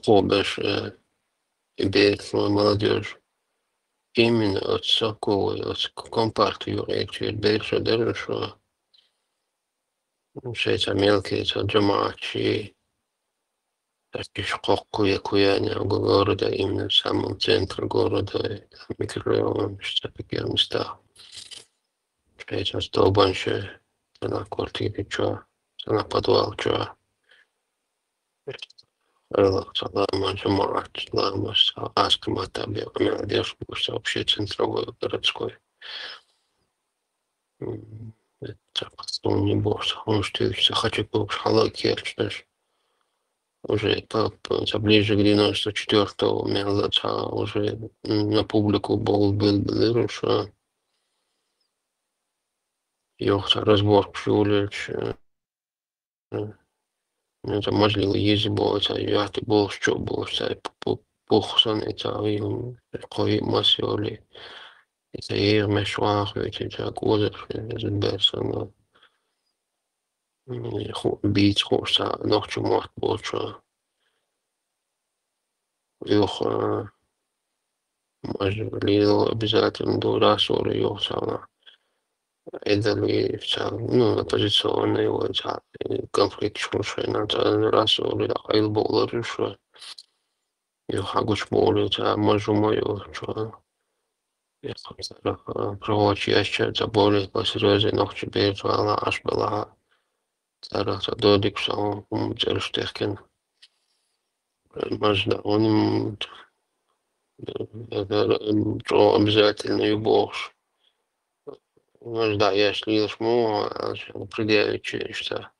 хоббиш и свою молодежь. Именно от соковой, от компартию речи, больше даже, что все эти мелкие, эти джамачи, такие школы, куяне города, именно в самом центре города, микрорайон, что такие места. Все эти столбанши, на квартире, что, на подвал, что. Салама, Джамаат, Салама, Аскаматаби, молодежь, вообще центровой городской. Это он не босс, он что еще хочу халаки, знаешь, уже ближе к 94-го месяца уже на публику был, что ёхта разбор пшулич, это можливо їздити було, це яхти було, що було, це пухсан, це кої масіолі. Это hier meshwach, weet je, Jack Wozer, is het best. En beats, gewoon nog zo mocht, bootje. Joch, maar Lidl обязательно до рассоры, joch, сама. Это ли, ну, оппозиционный, его, конфликт, что на рассоры, айл болар, что. Joch, агуч болар, мажу мою, что. Проводчи, яща, заболит, посерьезнее, ног тебе, аж была. Зараз додик сам зерштехкен. Мажда, он то обязательно и бож. Мажда, я лишь му, пределе что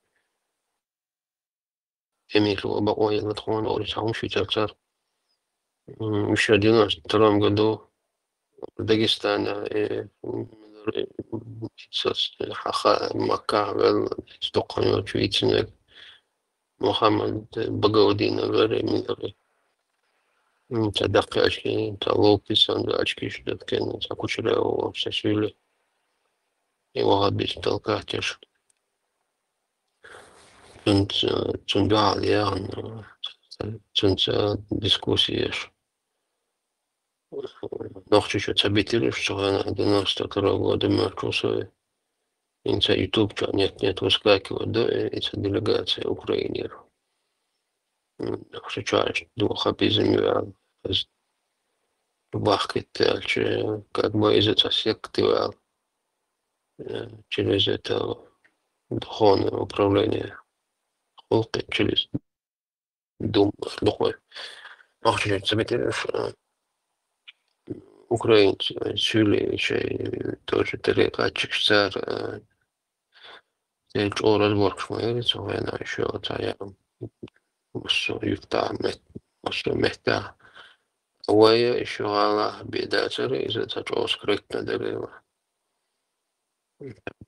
Эмиль Лобовой, он сам швейцар. Еще в 92 году в Дагестане хаха Макка, Стокгольм, Швейцария. Mohammed Bagaudin времени. Дaqqa очки, Лопес, очки, что ткани, Кучерявого, Сашвили. Его обич толкатиш. Цунбал, я, дискуссиеш. Nog чуть-чуть событий, что 92 года Меркусой. Инца YouTube, нет, выскакивает, да, эти делегации Украины. Сейчас двух обезьян, бахкет, как бы из этого сектива через это духовное управление, через дум, духовный. Чуть-чуть события, украинцы, Сюли, тоже Терекачик, царь, о разборке смотрится, война еще, я юфта, мехта, вая еще гала, беда царь, из этого скрытно дырыла.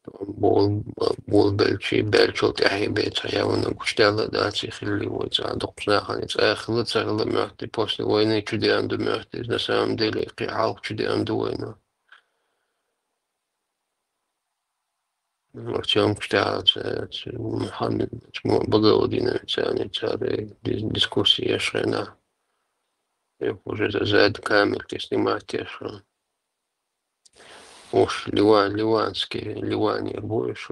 Бул белчил тяхи бейца, я вон куштяла, да, цихили, вот, докзахан, цахла мёртвый, после войны чудеанду мёртвый, на самом деле, кихал чудеанду войну. Артем куштяла, Мухаммед, Багаудина, царь, дискуссии шена. Я уже за камерки снимать, что уж ливанский будешь,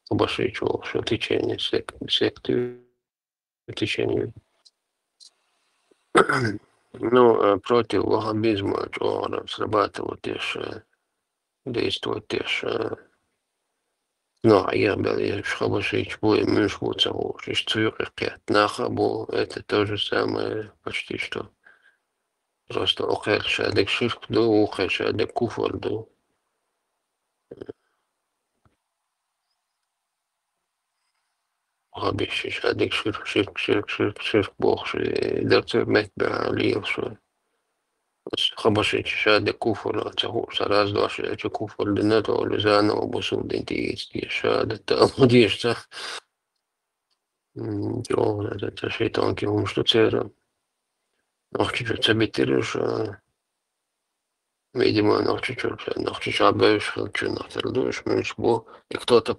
обошичивал, что течение секты течение. Ну, против ваххабизма, что срабатывает тоже, действует тоже. Ну, а я был, обошич, будем мышвуться, что цюрих, нахабу, это то же самое почти что. Просто охер шадек ширк ду, охер шадек куфар ду. Habis шадек ширк бог, дерцер метбе алиев, что. Хабашич шадек куфар, раз, два, шадек куфар, динато, лизаново, босу, дентиести, шадек, одежда. Это шейтанки, что цера. Ох, чуть-чуть собитиришь, видимо, nog чуть-чуть объявишь, что нахтердуешь, и кто-то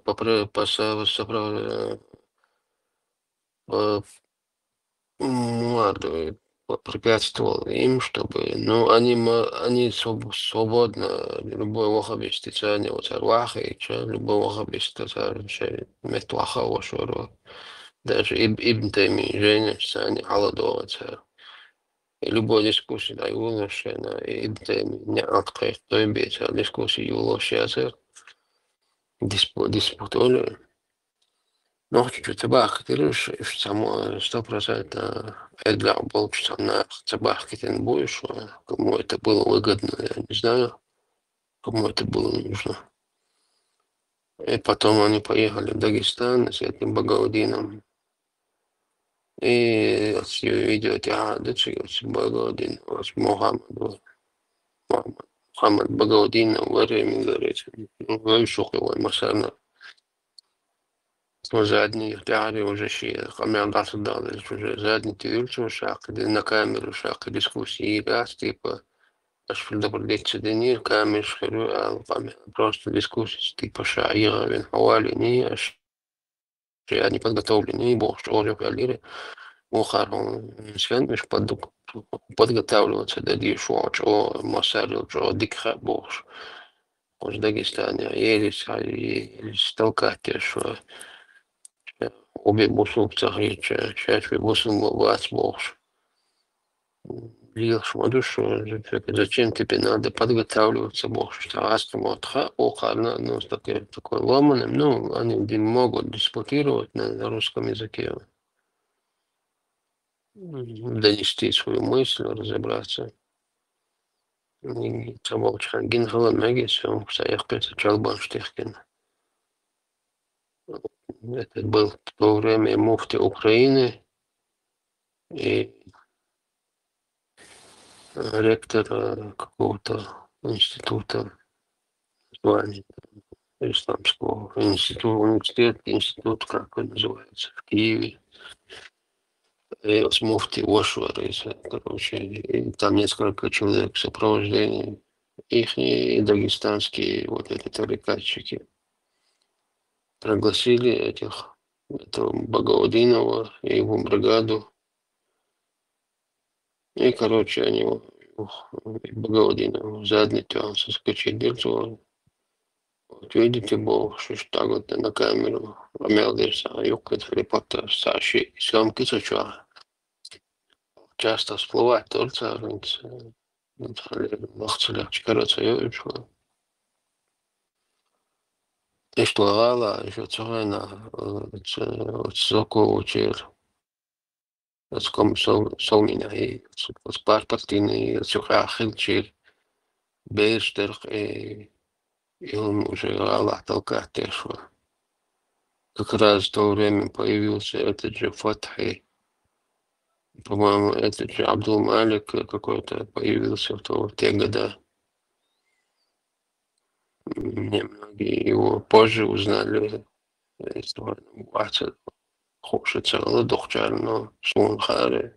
Молодой препятствовал им, чтобы, ну, они свободно, любой вахабисты цани, вот арвахи, любой вахабисты цани, метваха вашуру, даже Ибн Тайми, Женя, цани, Аладова, и любой дискуссии, да, юлошена, Ибн Тайми, не открыть, то и бить, дискуссии юлошена, диспутолы. Ну, чуть-чуть табах, ты решишь, само 100% Эдгар получится на табах, ты не будешь, кому это было выгодно, я не знаю, кому это было нужно. И потом они поехали в Дагестан с этим Багаудином. И видео тягадычи, Багаудин, Мухаммад Багаудин, во время, говорит, ну, вышел его масана. Задний тягари уже ще коменданту дали, уже задний тюрьму шаг, на камеру шаг дискуссии газ, типа, аж предопределить дни, камер шхеру, просто дискуссии, типа, шаира, вен хавали, не, аж они подготовлены, бог, что уже пиалири, мухар, он свен, миш подготавливаться, да, дишо, что масарил, что дикха, бог, в Дагестане, елись, толкать, что обе бусубцах речи, часть бусум вас бог. Видел, смотрю, что зачем тебе надо подготавливаться, бог, что раз вот охарна, ну, с такой ломаным, ну, они могут диспутировать на русском языке, донести свою мысль, разобраться. Цабалчхан Гинхала Мегис, он, кстати, Чалбанштехкин. Это был в то время муфти Украины и ректор какого-то института, название исламского институт, как он называется, в Киеве. И с муфти Ошварис, короче, и там несколько человек в сопровождении. Их и дагестанские вот эти тарикатчики пригласили этого Багаудинова и его бригаду. И, короче, они Багаудинова задний тян соскочить дельцо. Вот видите, Бог, что ж так вот на камеру амелдерса, юкает репортер Саши, съемки соча. Часто всплывает только махцелях чикараться юшла. И что гала, еще царина, соку учер. Het komt zo niet naar als партийный сухахильчик, бейштер, и он уже Аллах толкает тешу. Как раз в то время появился этот же Фатхи. По-моему, этот же Абдул Малик какой-то появился в те года. Немногие его позже узнали. Хочется Дохчар, но Сунхаре.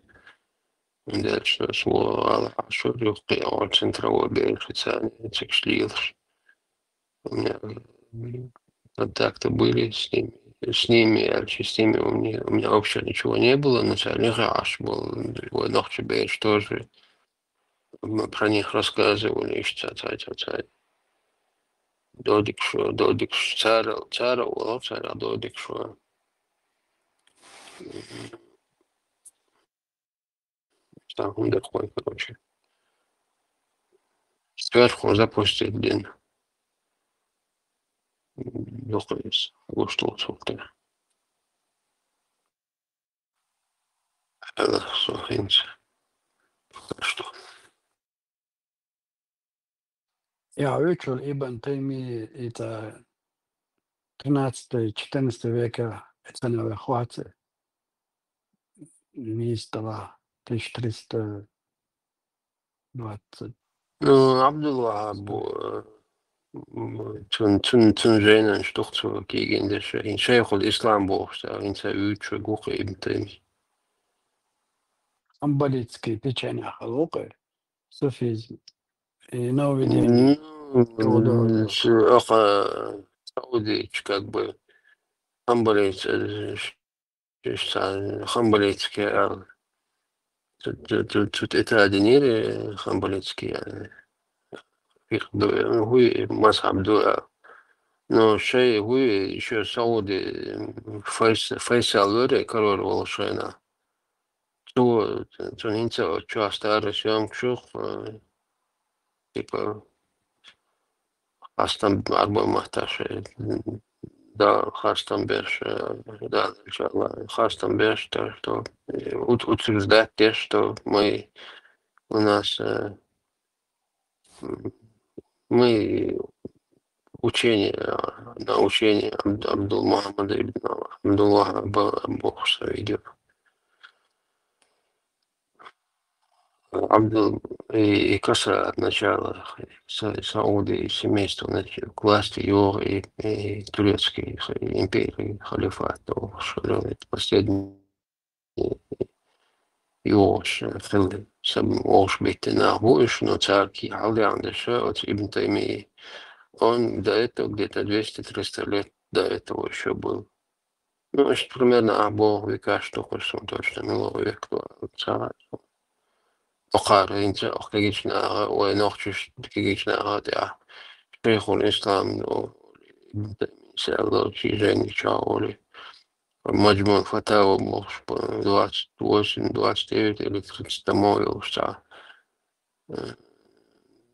Дальше слово Аллах Ашур, от центровой Берхицани, Цикшлилш. У меня контакты были с ними у меня вообще ничего не было, но Раш был, другой Нохчебейш тоже. Мы про них рассказывали, что Додик цара, Додик шо. Там такой, короче. Сверху запустить день. Доходится. Гуштул сутки. Это сухинцы. Что? Ja, учил Ибн Тайми, это 13-14 века, это не выхватывает. Мистера 1320. Ну, Абдулlah toen zijn een toch zo gegen dus in Sheikhul Islam boogsta in zijn uurtje goge Ibn Taymi. Амбалитские печенья халукы, суфизм и нововведение. Ну, Саудич как бы Хамбалит, Хамбалитский Тут это деньги хамбалицкие, их هو مذهب دول. Но شيء هو еще سعودي فيصل وري قرار والشينا. تو نينتا شو أستعرس يوم شوخ تبقى خاصة أربعة محتاج да خاصة بيش да إن شاء الله خاصة بيش то что утверждать те что мы у нас мы учение научение Абдул Мухаммада ибн Абдуллаха Бог идет. Абдул и Касра от начала Сауды семейства к власти его и турецкой империи халифат, что это последний его خلي سب وش بيتنا هوش но царки Халдиан от Ибн Таймии. Он до этого где-то 200-300 лет до этого еще был. Ну, значит, примерно обоих века, что хочешь, он точно милого века царь. Охар, инте, охтагична, ой, нохчиш, такигична, да. شيخ الإسلام سألوا شي جاني شاولي مجموع فتاوى 28, 29 или 30 мой уста.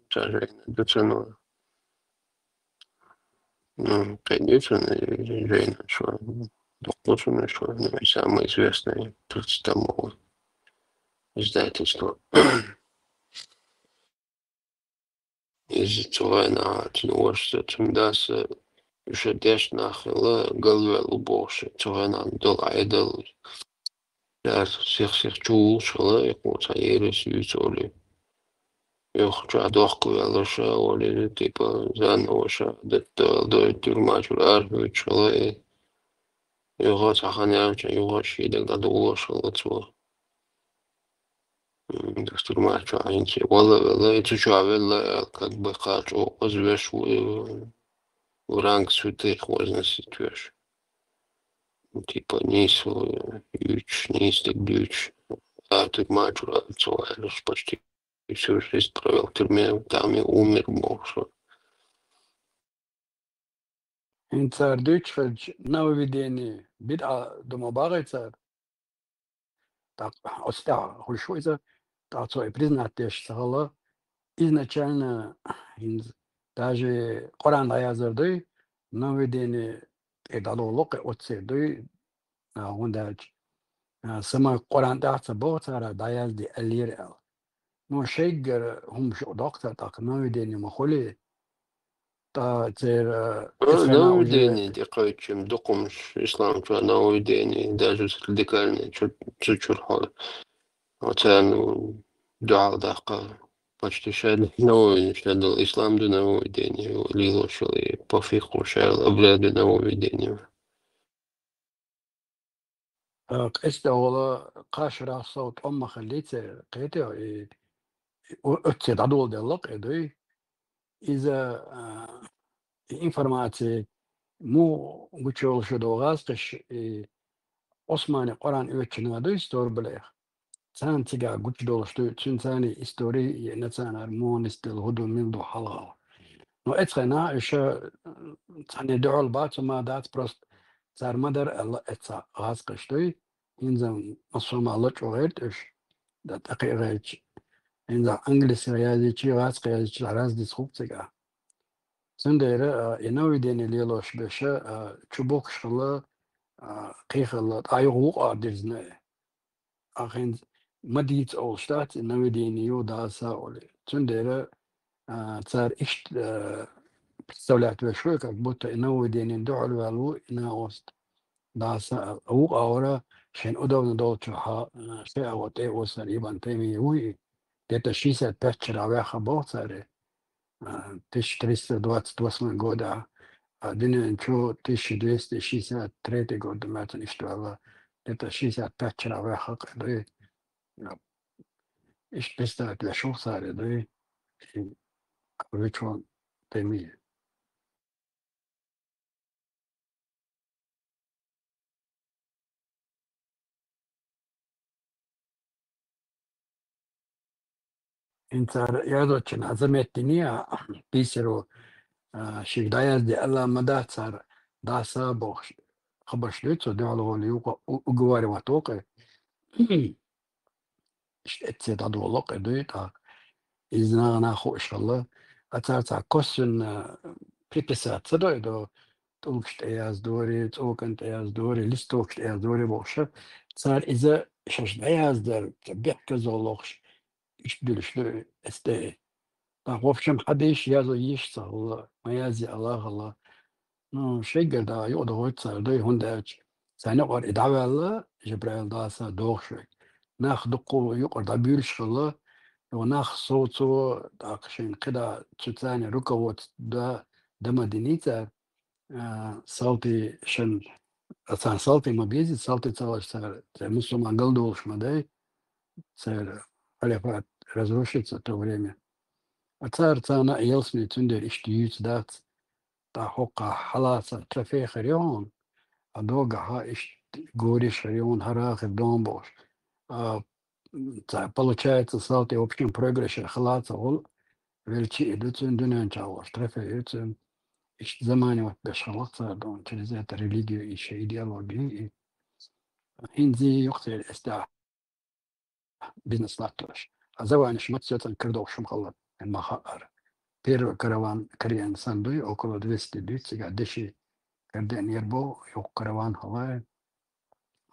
Сожаление, доцену. Ну, конечно, Жень, что доктор, что самое известное 30-томовое издательство. Из Цуэна, университет, Мдас, еще деш нахила, Галвел больше, Цуэна, дол айдел. Я всех чул, что я вот аерес юцоли. Я хочу адохку, алоша, оли, типа, заноша, детто, до тюрьма, чурар, чулай. يغاص حنيان يغاص يدك دادو شغلته دكتور ما عين شيء والله يتشعبل как бы хочу озвеш уранг святых можно ситуаш типа нису юч нистик бюч а тут мачура цоэлш почти всю жизнь провел в тюрьме там и умер боже. In цар Deutsch нововведение бед'a домобагай цар. Так, остя хульшойза, так цой признать сала изначально даже Коран аязырды нововведение эдалолок отседы ондач сама Коран дахса боцара даязди алирел. Но шейгер хум шо доктор так нововведение махоли та цер исхана уже Нововведение делают, чем докумш ислам, что нововведение, даже радикальное, чуть-чуть وكان دعاء دقة почти شهادة новое, шهادة ислам до нововведения, лило шли по фиху шел обряды нововведения. استوى قاشرة صوت أم خليته قيته أتسد عدول دلق إدوي إذا إنفورماتي مو بتشول شدو غاستش عثماني قرآن أتشنا دوي ستور بليخ سان تيجا قلت دول شتو تنساني إستوري نتسان أرمون استل هدو من دو حلال نو اتخنا إيش تاني دعول بات ما دات بروست صار مدر الله اتسا غاز قشتوي إنزم مصوم الله جوهرت إيش ده دقيقة إن ذا إنجليزي رياضي شيء غاز قيادي راز دي سخوب تيجا سندير ينوي ديني ليلوش بشا تشبوك شلا قيخ الله أيوه أدرزنا أخين مديت أول شتات ينوي ديني يو داسا أولي سندير صار إيش استولعت بشوي كك بوتا ينوي ديني دعل والو إنا وسط داسا أو أورا شين أدونا دوتشو ها شيء أو تي وصل يبان تيمي وي где-то 65 человек работали, 1328 года, один 1263 год, это не что, где-то 65 человек, да, и представить для шоу-сари, да, и короче, теми. انت يادوتشن عزمتني بيسرو شيك دايز دي الله مدات صار داسا بوخ خبر شلوتو دي على ولي وقواري واتوقع اتسيت عدو الله قدويتا إذن أنا أخو إن شاء الله أتعرف كوسن بريبسات صدق دو توكشت إياز دوري توكنت إياز دوري لست توكشت إياز دوري بوخشة صار إذا شش إياز در بيحكي زولوخش إيش دلشلو استي وفشم حديش يازو يش الله ما يازي الله no شيء دا يقدر هو تصير ده هنداج سنقر إدعاء الله جبريل داسا دوخشك ناخ دقو يقدر بيرش الله وناخ صوتو داقشين كده تشتاني ركوت دا مدينيتا صوتي شن أصلا صوتي ما بيزي صوتي تصور صار مسلم عن دوش ما ده صار على разрушится то время. А царь цана елсни тундер иштиют дат та хока халаса трофей харион а дога ха иш гори шарион харах домбош. Получается, салты в общем проигрыше халаса ол величи идут дунен чаваш трофей идут иш заманивать без халаса дон через это религию еще идеологию и хинзи юхтель эста бизнес латош. А завань шматсетан кирдов шумхалат махар. Первый караван Кориан Сандуй около 200 дюйцега деши Карден Ербо, юг караван Хавай,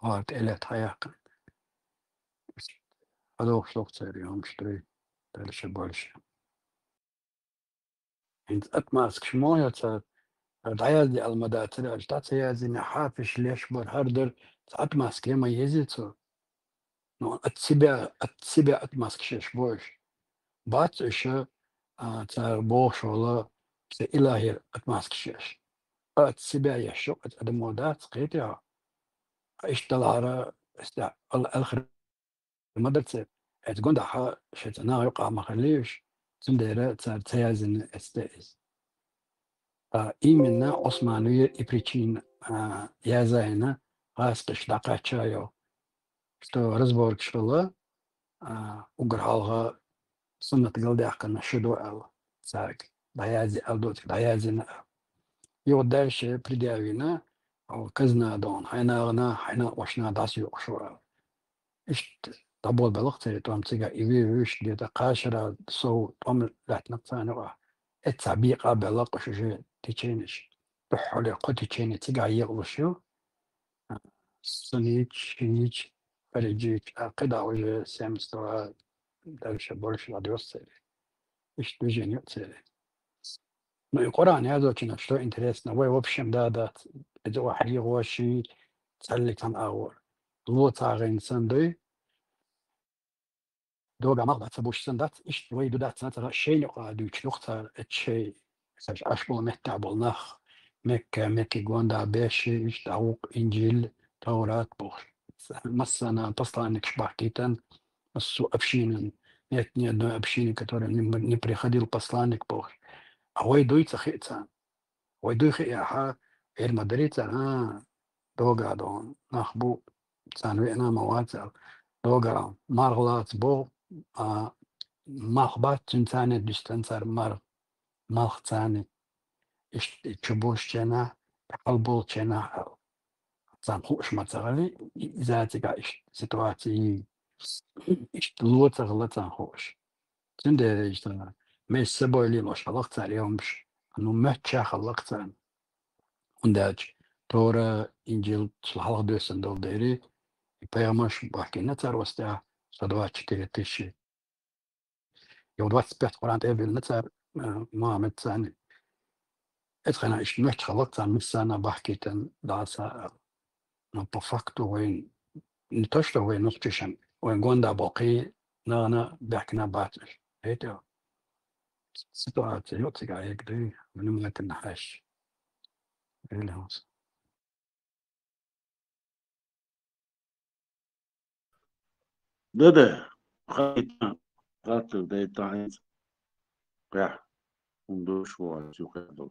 варт элет хаяк. Адох шлох цариом штрей, дальше больше. Инт атмаск шмоя даяз ди алмадатыр аштат язин хафиш леш бар хардер атмаск ема езицу. Но от себя атмаск шеш больше. Бац еще царь Бог шола се илахир атмаск шеш. От себя еще от адамодат скрытия اشتغل الآخر المدرسة تقول ده شتنا يقع ما خليش تندير تيازن استئس إيمنا عثمانية إبريتشين يازاينا غاسقش دقاتشايو شتو رزبورك شغلة وقرحالها سنة قلدي أحقنا شدو أل ساك دايازي ألدوتك دايازن يوداش بريدياوينا أو كزنا دون حينا غنا حينا وشنا داسي وشوا إشت دبول بلغتي توم تيجا إيوي ويش ديتا قاشرة سو توم لات نقصانوا التعبيق بلغ شجي تيجينش بحولي قد تيجيني تيجا يغلشو سنيج فريجيج قدا وجه سامستوا دالش بولش لاديوسي إشت بيجين يوتسي No القرآن هذا كنا شلو إنترسنا وي وبشم دادات إذا حقيقة وشي تسلك عن أول لو تاغين سندي دوغا مغبط سبوش سندات إيش وي دودات سنتها شيء نقادو يشلوختا الشيء ساش أشبه مهتا بالنخ مكة جواندا باشي إيش تعوق إنجيل توراة بوخ مسنا بسطانك شباحكيتن السو أبشينن نتني أدو أبشيني كتوري نبري خديل بسلانك بوخ أوي دوي تخيتان ويدوي خياحا غير مدريتا دوغا دون نخبو تانوينا مواتل دوغا مارغلات بو مخبات تنتاني دستنسر مخ تاني تشبوش جنا قلبو جنا تان خوش متغلي ذاتي إيش سيتواتي إيش تلوت غلطان خوش تندي إيش تنا مش سبويلي مش خلقت عليهمش إنه ما خلقتان ونداج تورا إنجيل صلح دوسن دول ديري يبيامش بحكي نتر وستا صدوات شتي تشي يودوات سبيت قرآن تقبل نتر ما متساني اتخنا إيش محت خلقت عن مسانا بحكي تن داسا نبفكتو وين نتشتو وين نقتشن وين قوندا باقي نانا بحكنا باتش هيتو ستوات يوتيك عيك دي من مغت النحاش الهوس ده قاتل ده تعين قاع وندوش هو سيقدر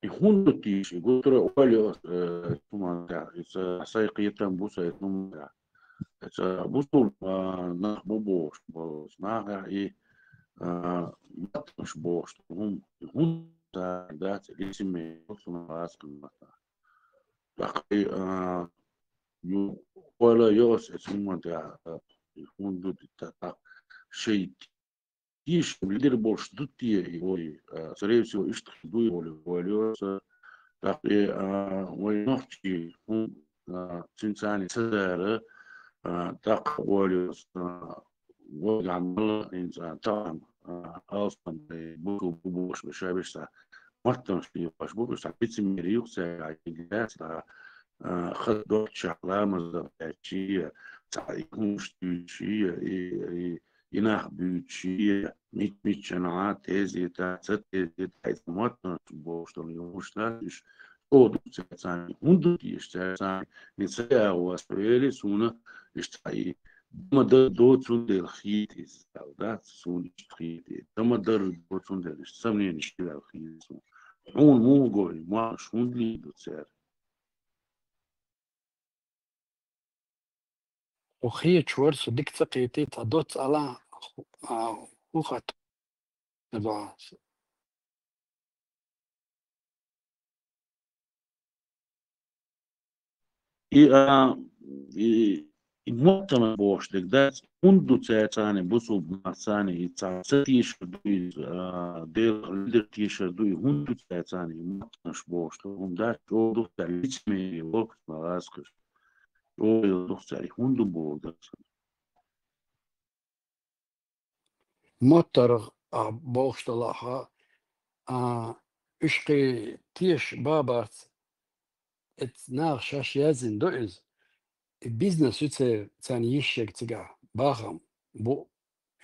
يكون تيجي قلت له أولي ثم سيقية بوسة يتنم بصوا نخ بوش بوش ناقع إيه مش بوش هم ذات الاسم يوصل راسك مثلا تقي يو ولا يوس اسمه ده يكون ضد شيء تيش بلير بوش ضدي هوي سريسيو اشتغل دوي هوي تقي وينوحكي هم تنساني سدارة تق وليوس وعمل إنسان طبعا أصلا بوشو بوش بشابش مرتم في باش بوش بيتم مريوك ساعات خد دوت شغلة مزرعة تعيش تيجي يناخ بيوتشي ميت شنعات تيزي تاعت تيزي تاعت مرتم بوش توني وش ناش او دوت ساني هندو تيشتاي نساء وسويلي سونا يشتاي ما در دوت سون دل خيتيس او دات سون خيتي ما در دوت سون دل سمني نشتغل الخيتيس عون مو قوي ما شون لي دوت وخي تشورس ديك تقيتي تدوت على وخات نبع المؤتمر بوش دك دات منذ تاتاني بوسو بمارساني تاتيش دوي دير ليدر تيشر دوي منذ تاتاني مؤتمر بوش هم دات جو دوخ تاليش مي وقت مراسكش جو دوخ تالي منذ بوش موتر بوغش طلعها اشقي تيش بابات اتناغ شاش يازن دوئز البيزنس يتسي تاني يشيك تيجا باغم بو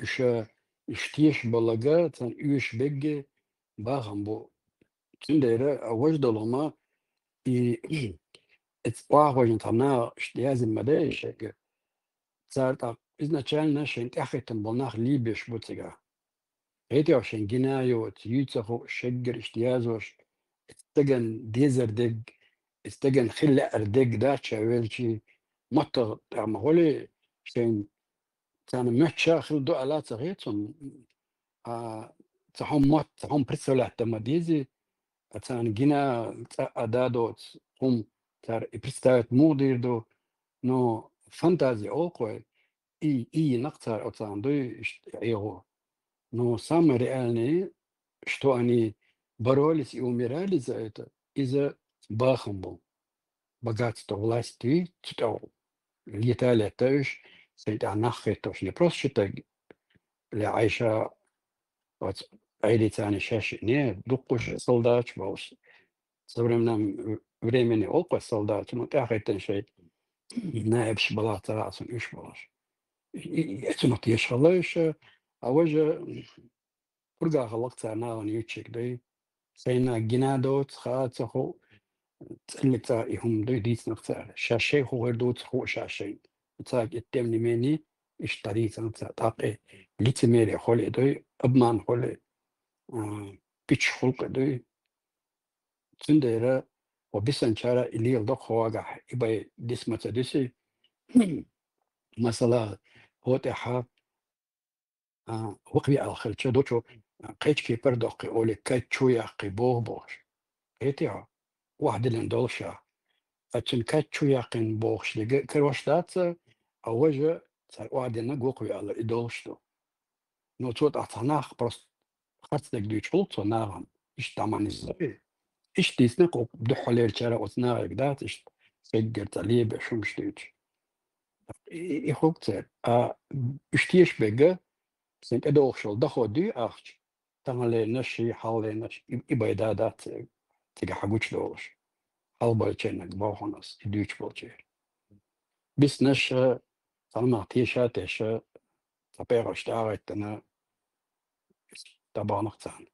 إش تيش بلغا تان يوش بيجي باغم بو تنديرا وجدلهما اتواغوجن تنا يازن مدايش صارت изначально шен тяхетен болнах либеш бутига. Эти шен гинайо тьюцахо шеггер иштиязош استجن ديزر ديج استجن خلة أرديج دا شاولشي مطر تعمهولي شين كان متشا خلدو على تغيتهم تحوم مط تحوم برسولة تمديزي كان جينا أدادوت هم تار إبرستايت مودير دو نو فانتازي أوكوي إي نقطة أتاندو إيغو نو سام ريالني что они боролись и умирали за это из-за Бахамбу. Богатство власти, что летали тоже, это нахуй тоже не просто что-то для Айша, вот, айдите они чаще, не, дукуш солдат, баус. В современном времени опа солдат, но так это шей, наибш была тарас, иш балаш. И это not ешалыш, а уже урга галакт на он ючик, да, سينا جنادوت خاطخو تسألتا إهم دو ديت نقطة شاشي هو دوت خو شاشي تاك التمني مني اشتريت نقطة تاقي لتميري خولي دوي أبمان خولي بيتش خلق دوي تنديرا وبسان شارع اللي يلدق خواقع إباي ديس متدسي مثلا هو تحا وقبي على خلشة دوتو قيتش كي بردوقي أولي كاتشو ياقي بوغبوش قيتيها واحد اللي ندولشا أتشن كاتشو ياقين بوغش لغا كروشتات أوجه واحد اللي نقوقي على إدولشتو نو توت أتناخ بروست خاصة دوش خلطو ناغم إش تامان إزاي إش تيسنقو بدحو ليل شارع وتناغ دات إش سجر تليب شمش دوش إخوك إش تيش بيجا سنت إدولشل دخو دي أخش تمالي نشي حالي نشي إبايدا دات تيجا حقوش دولش halbalçenek bahonas idüç bolçer. Bis neş salma tişa teşa tapera ştaretna tabanaqtan.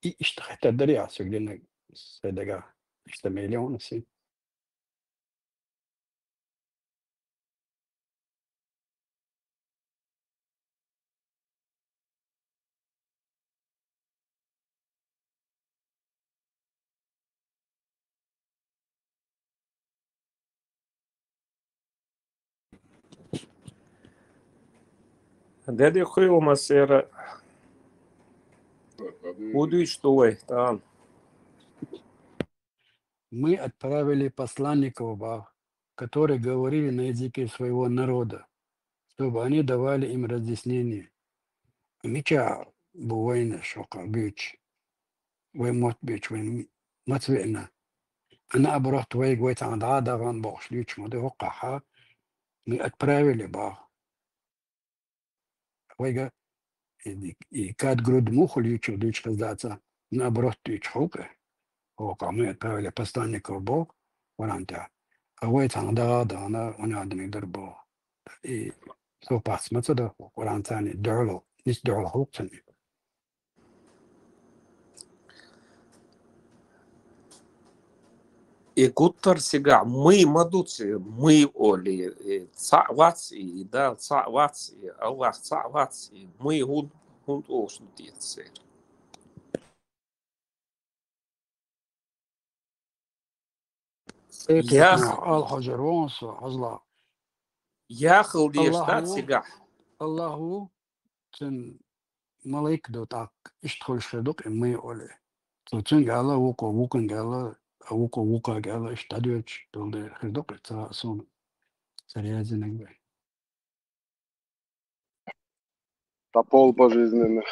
İşte hatta derya söylene sedega işte milyon sin. Дядя Хилмас era удвичтовый, там. Мы отправили посланников, которые говорили на языке своего народа, чтобы они давали им разъяснение. Мича бувайна шока бич, ваймот бич, вайматвина. Она обрат вайгвайт андада ван бокш лич моды вокаха. Мы отправили вайга и кад груд муху личу лич казаться наоборот лич хука. Мы отправили посланников Бог, варанта. А вайт андада она не дербо. И so pas мацада варантани дерло, нис дерло хукцани. И гуттар сега мы мадуци, мы оли, цаваци, да, цаваци, Аллах цаваци, мы гуд ошнутицы. Ал-Хаджаронсо, Азла. Яхал дештат сега. Аллаху цен малайк до так иштхол шедок мы оли. So цен гала вукан гала вука гала иштадюч долде шедок ца сон серьезно. Топол пожизненных.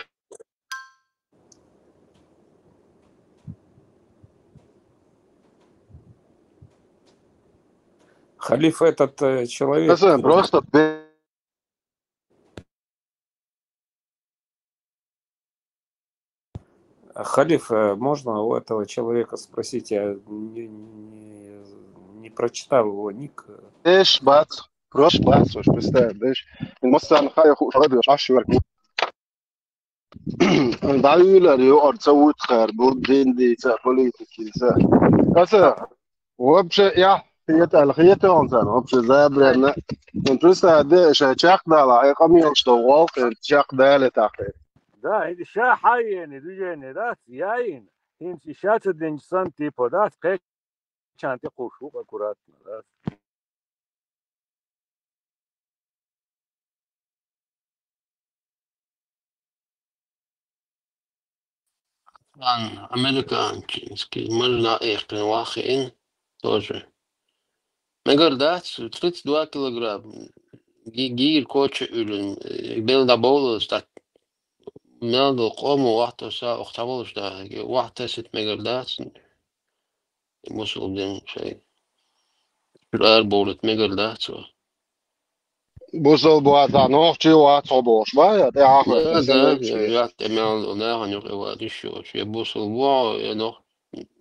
Халиф этот человек. Просто Халиф, можно у этого человека спросить, я не прочитал его ник. ايش بات روش بات وش بستاهل ايش المصنع خايف شغال عش ورك دايلا ريو ارتسوت خير بود جندي تا بوليتيكي تا كاسا وبش يا هي اونزان وبش زابرنا انترست هذا شاق دالا اي قمي اشتغل شاق داله تاخير Да, это ша хайен, движение, да, яин. Инси шатся деньсан типа, да, чанте кушу аккуратно, да. Американский, можно их привахин тоже. Мегардац 32 килограмм. Гир коче үлін. Белда болу, стат мелду қому вақты са оқтабол ұшта. Вақты сет мегардац. Мусулден шай. Шурар болут мегардац. بوصل بواسع نوخشي واتصبوش بايا دي آخر Да, تسنة بشي я темел нахо нюх эва дишо. Я бусул буа, я нох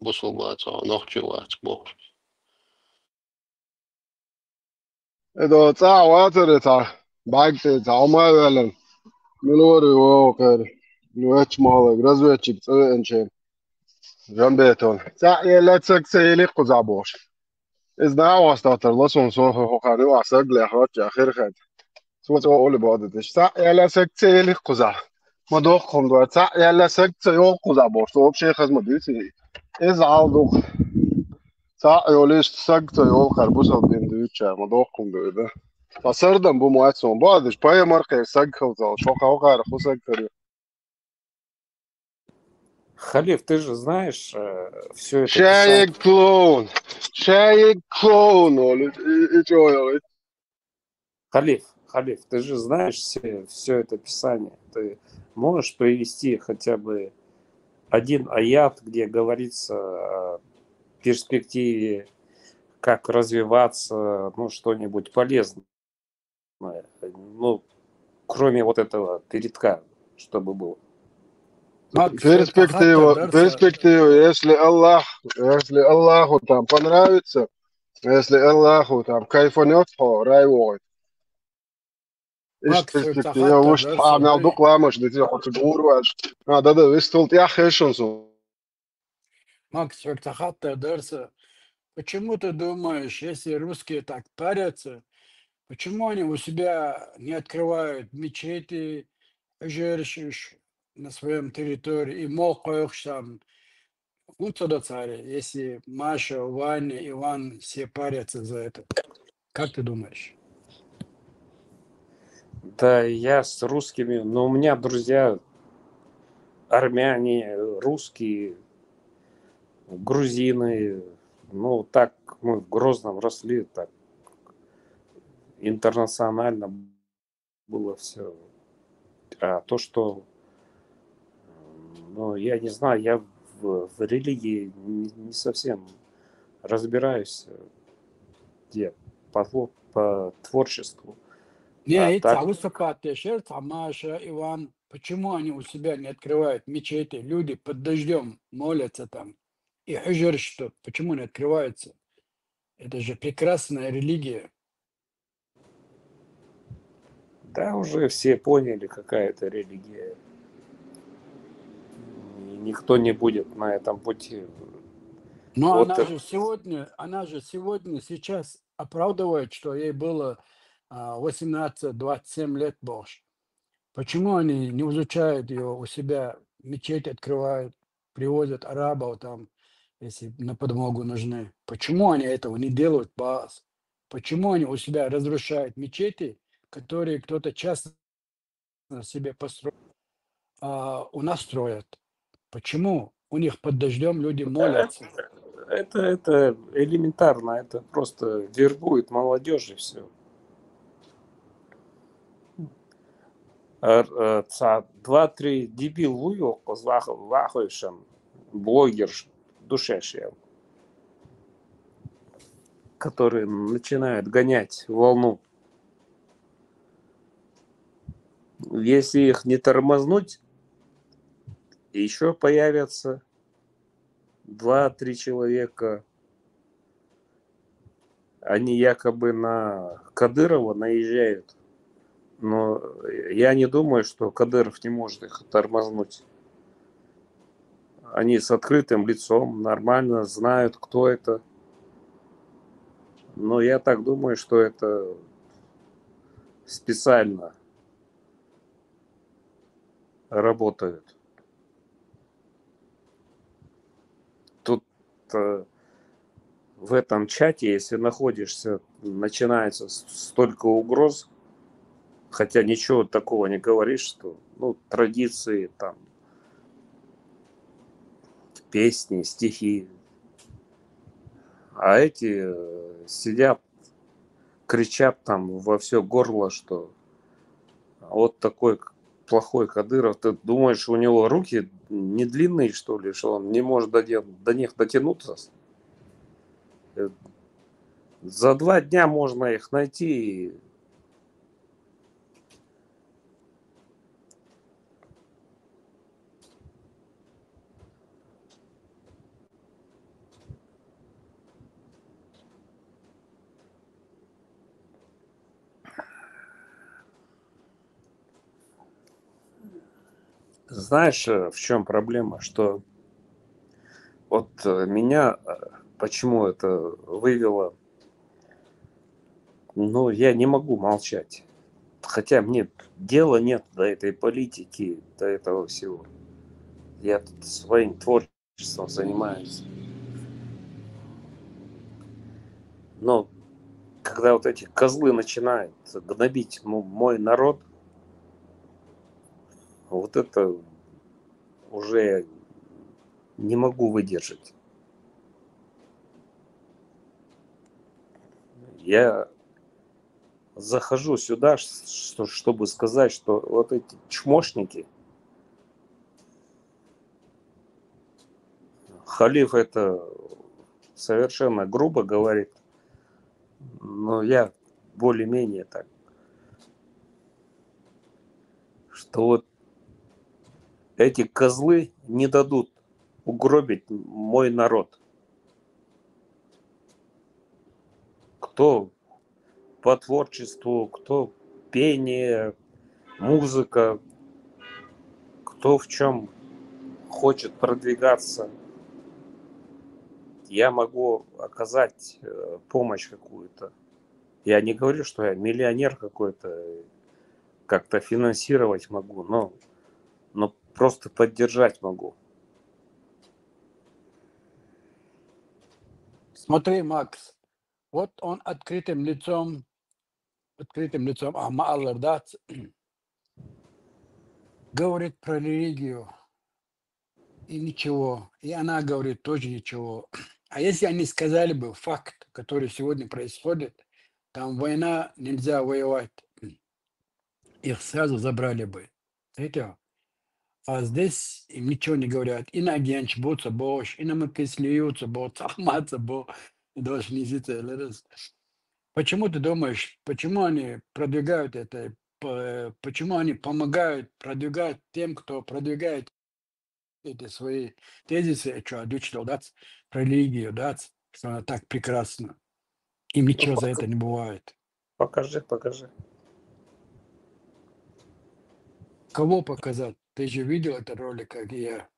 бусул буаца, нох чувац бох. إذا تسع واتر تسع بايك تسع ما يلن منوري ووكر نواتش مالك رزواتش بتسوي انشين جنبيتون تسع يلا تسك سيلي قزعبوش إذا عواز تاتر لسون صوفي خوخاني وعساق لأخوات آخر خد سوات أولي بادتش تسع يلا سك سيلي قزع ما دوخهم دوا تسع يلا سك سيول قزعبوش تو بشي خزم ديتي إذا عالدوخ تسع يوليش سك سيول خربوسة بين دوتشا ما دوخهم دوا فصردم بمواتسون بعدش باي مرقي سك خوزال شوخا وغير خو سك تري Халиф, ты же знаешь все это شايك كلون شايك كلون ولد إيجوي Халиф, ты же знаешь все это писание. Ты можешь привести хотя бы один аят, где говорится о перспективе, как развиваться, ну, что-нибудь полезное. Ну, кроме вот этого передка, чтобы было. перспектива, если Аллаху там понравится, если Аллаху там кайфанет, то райвой. إيش perspektiva وش تعمل دقلامش دي حط جورواش هذا ويستولت يا خيشنسو Макс, Вертахатта Дерса, почему ты думаешь, если русские так парятся, почему они у себя не открывают мечети, жертвуешь на своем территории и молкаешь там, ну, туда царь, если Маша, Ваня, Иван все парятся за это? Как ты думаешь? Да, я с русскими, но у меня друзья армяне, русские, грузины. Ну, так мы в Грозном росли, так интернационально было все. А то, что, ну, я не знаю, я в религии не совсем разбираюсь, где по творчеству. Не, А это так, высоко Тешер, Тамаша, Иван. Почему они у себя не открывают мечети? Люди под дождем молятся там. И хижр что? Почему не открываются? Это же прекрасная религия. да, уже все поняли, какая это религия. И никто не будет на этом пути. Но Вот она же сегодня, сейчас оправдывает, что ей было 18-27 лет больше. Почему они не изучают ее у себя, мечеть открывают, привозят арабов там, если на подмогу нужны? Почему они этого не делают, Баас? Почему они у себя разрушают мечети, которые кто-то часто себе построил, а у нас строят? Почему у них под дождем люди молятся? это элементарно, это просто вербует молодежь и все. Два-три дебил уйок вахуешем, блогер душешья, которые начинают гонять волну. Если их не тормознуть, еще появятся 2-3 человека. Они якобы на Кадырова наезжают. Но я не думаю, что Кадыров не может их тормознуть. Они с открытым лицом, нормально знают, кто это. Но я так думаю, что это специально работают. Тут в этом чате, если находишься, начинается столько угроз, хотя ничего такого не говоришь, что традиции, там, песни, стихи. А эти сидят, кричат там во все горло, что вот такой плохой Кадыров. Ты думаешь, у него руки не длинные, что ли, что он не может до них дотянуться? За 2 дня можно их найти. Знаешь, в чем проблема? Что вот меня почему это вывело? Ну, я не могу молчать. Хотя мне дела нет до этой политики, до этого всего. Я тут своим творчеством занимаюсь. Но когда вот эти козлы начинают гнобить мой народ, вот это уже не могу выдержать. Я захожу сюда, чтобы сказать, что вот эти чмошники, халиф это совершенно грубо говорит, но я более-менее так, что вот эти козлы не дадут угробить мой народ. Кто по творчеству, кто пение, музыка, кто в чем хочет продвигаться. Я могу оказать помощь какую-то. Я не говорю, что я миллионер какой-то, как-то финансировать могу, но просто поддержать могу. Смотри, Макс, вот он открытым лицом открытым лицом, а Мааллар, да, говорит про религию, и ничего. И она говорит тоже ничего. А если они сказали бы факт, который сегодня происходит, там война, нельзя воевать, их сразу забрали бы. Знаете? А здесь им ничего не говорят. И на генч боца бош, и на мы смеются боц, ахматься бо, даже не зицелерс. Почему ты думаешь, почему они продвигают это, почему они помогают продвигать тем, кто продвигает эти свои тезисы, что дучил, да, про религию, да, что она так прекрасна. Им ничего за это не бывает. Покажи. Кого показать? Ты же видел этот ролик, как я.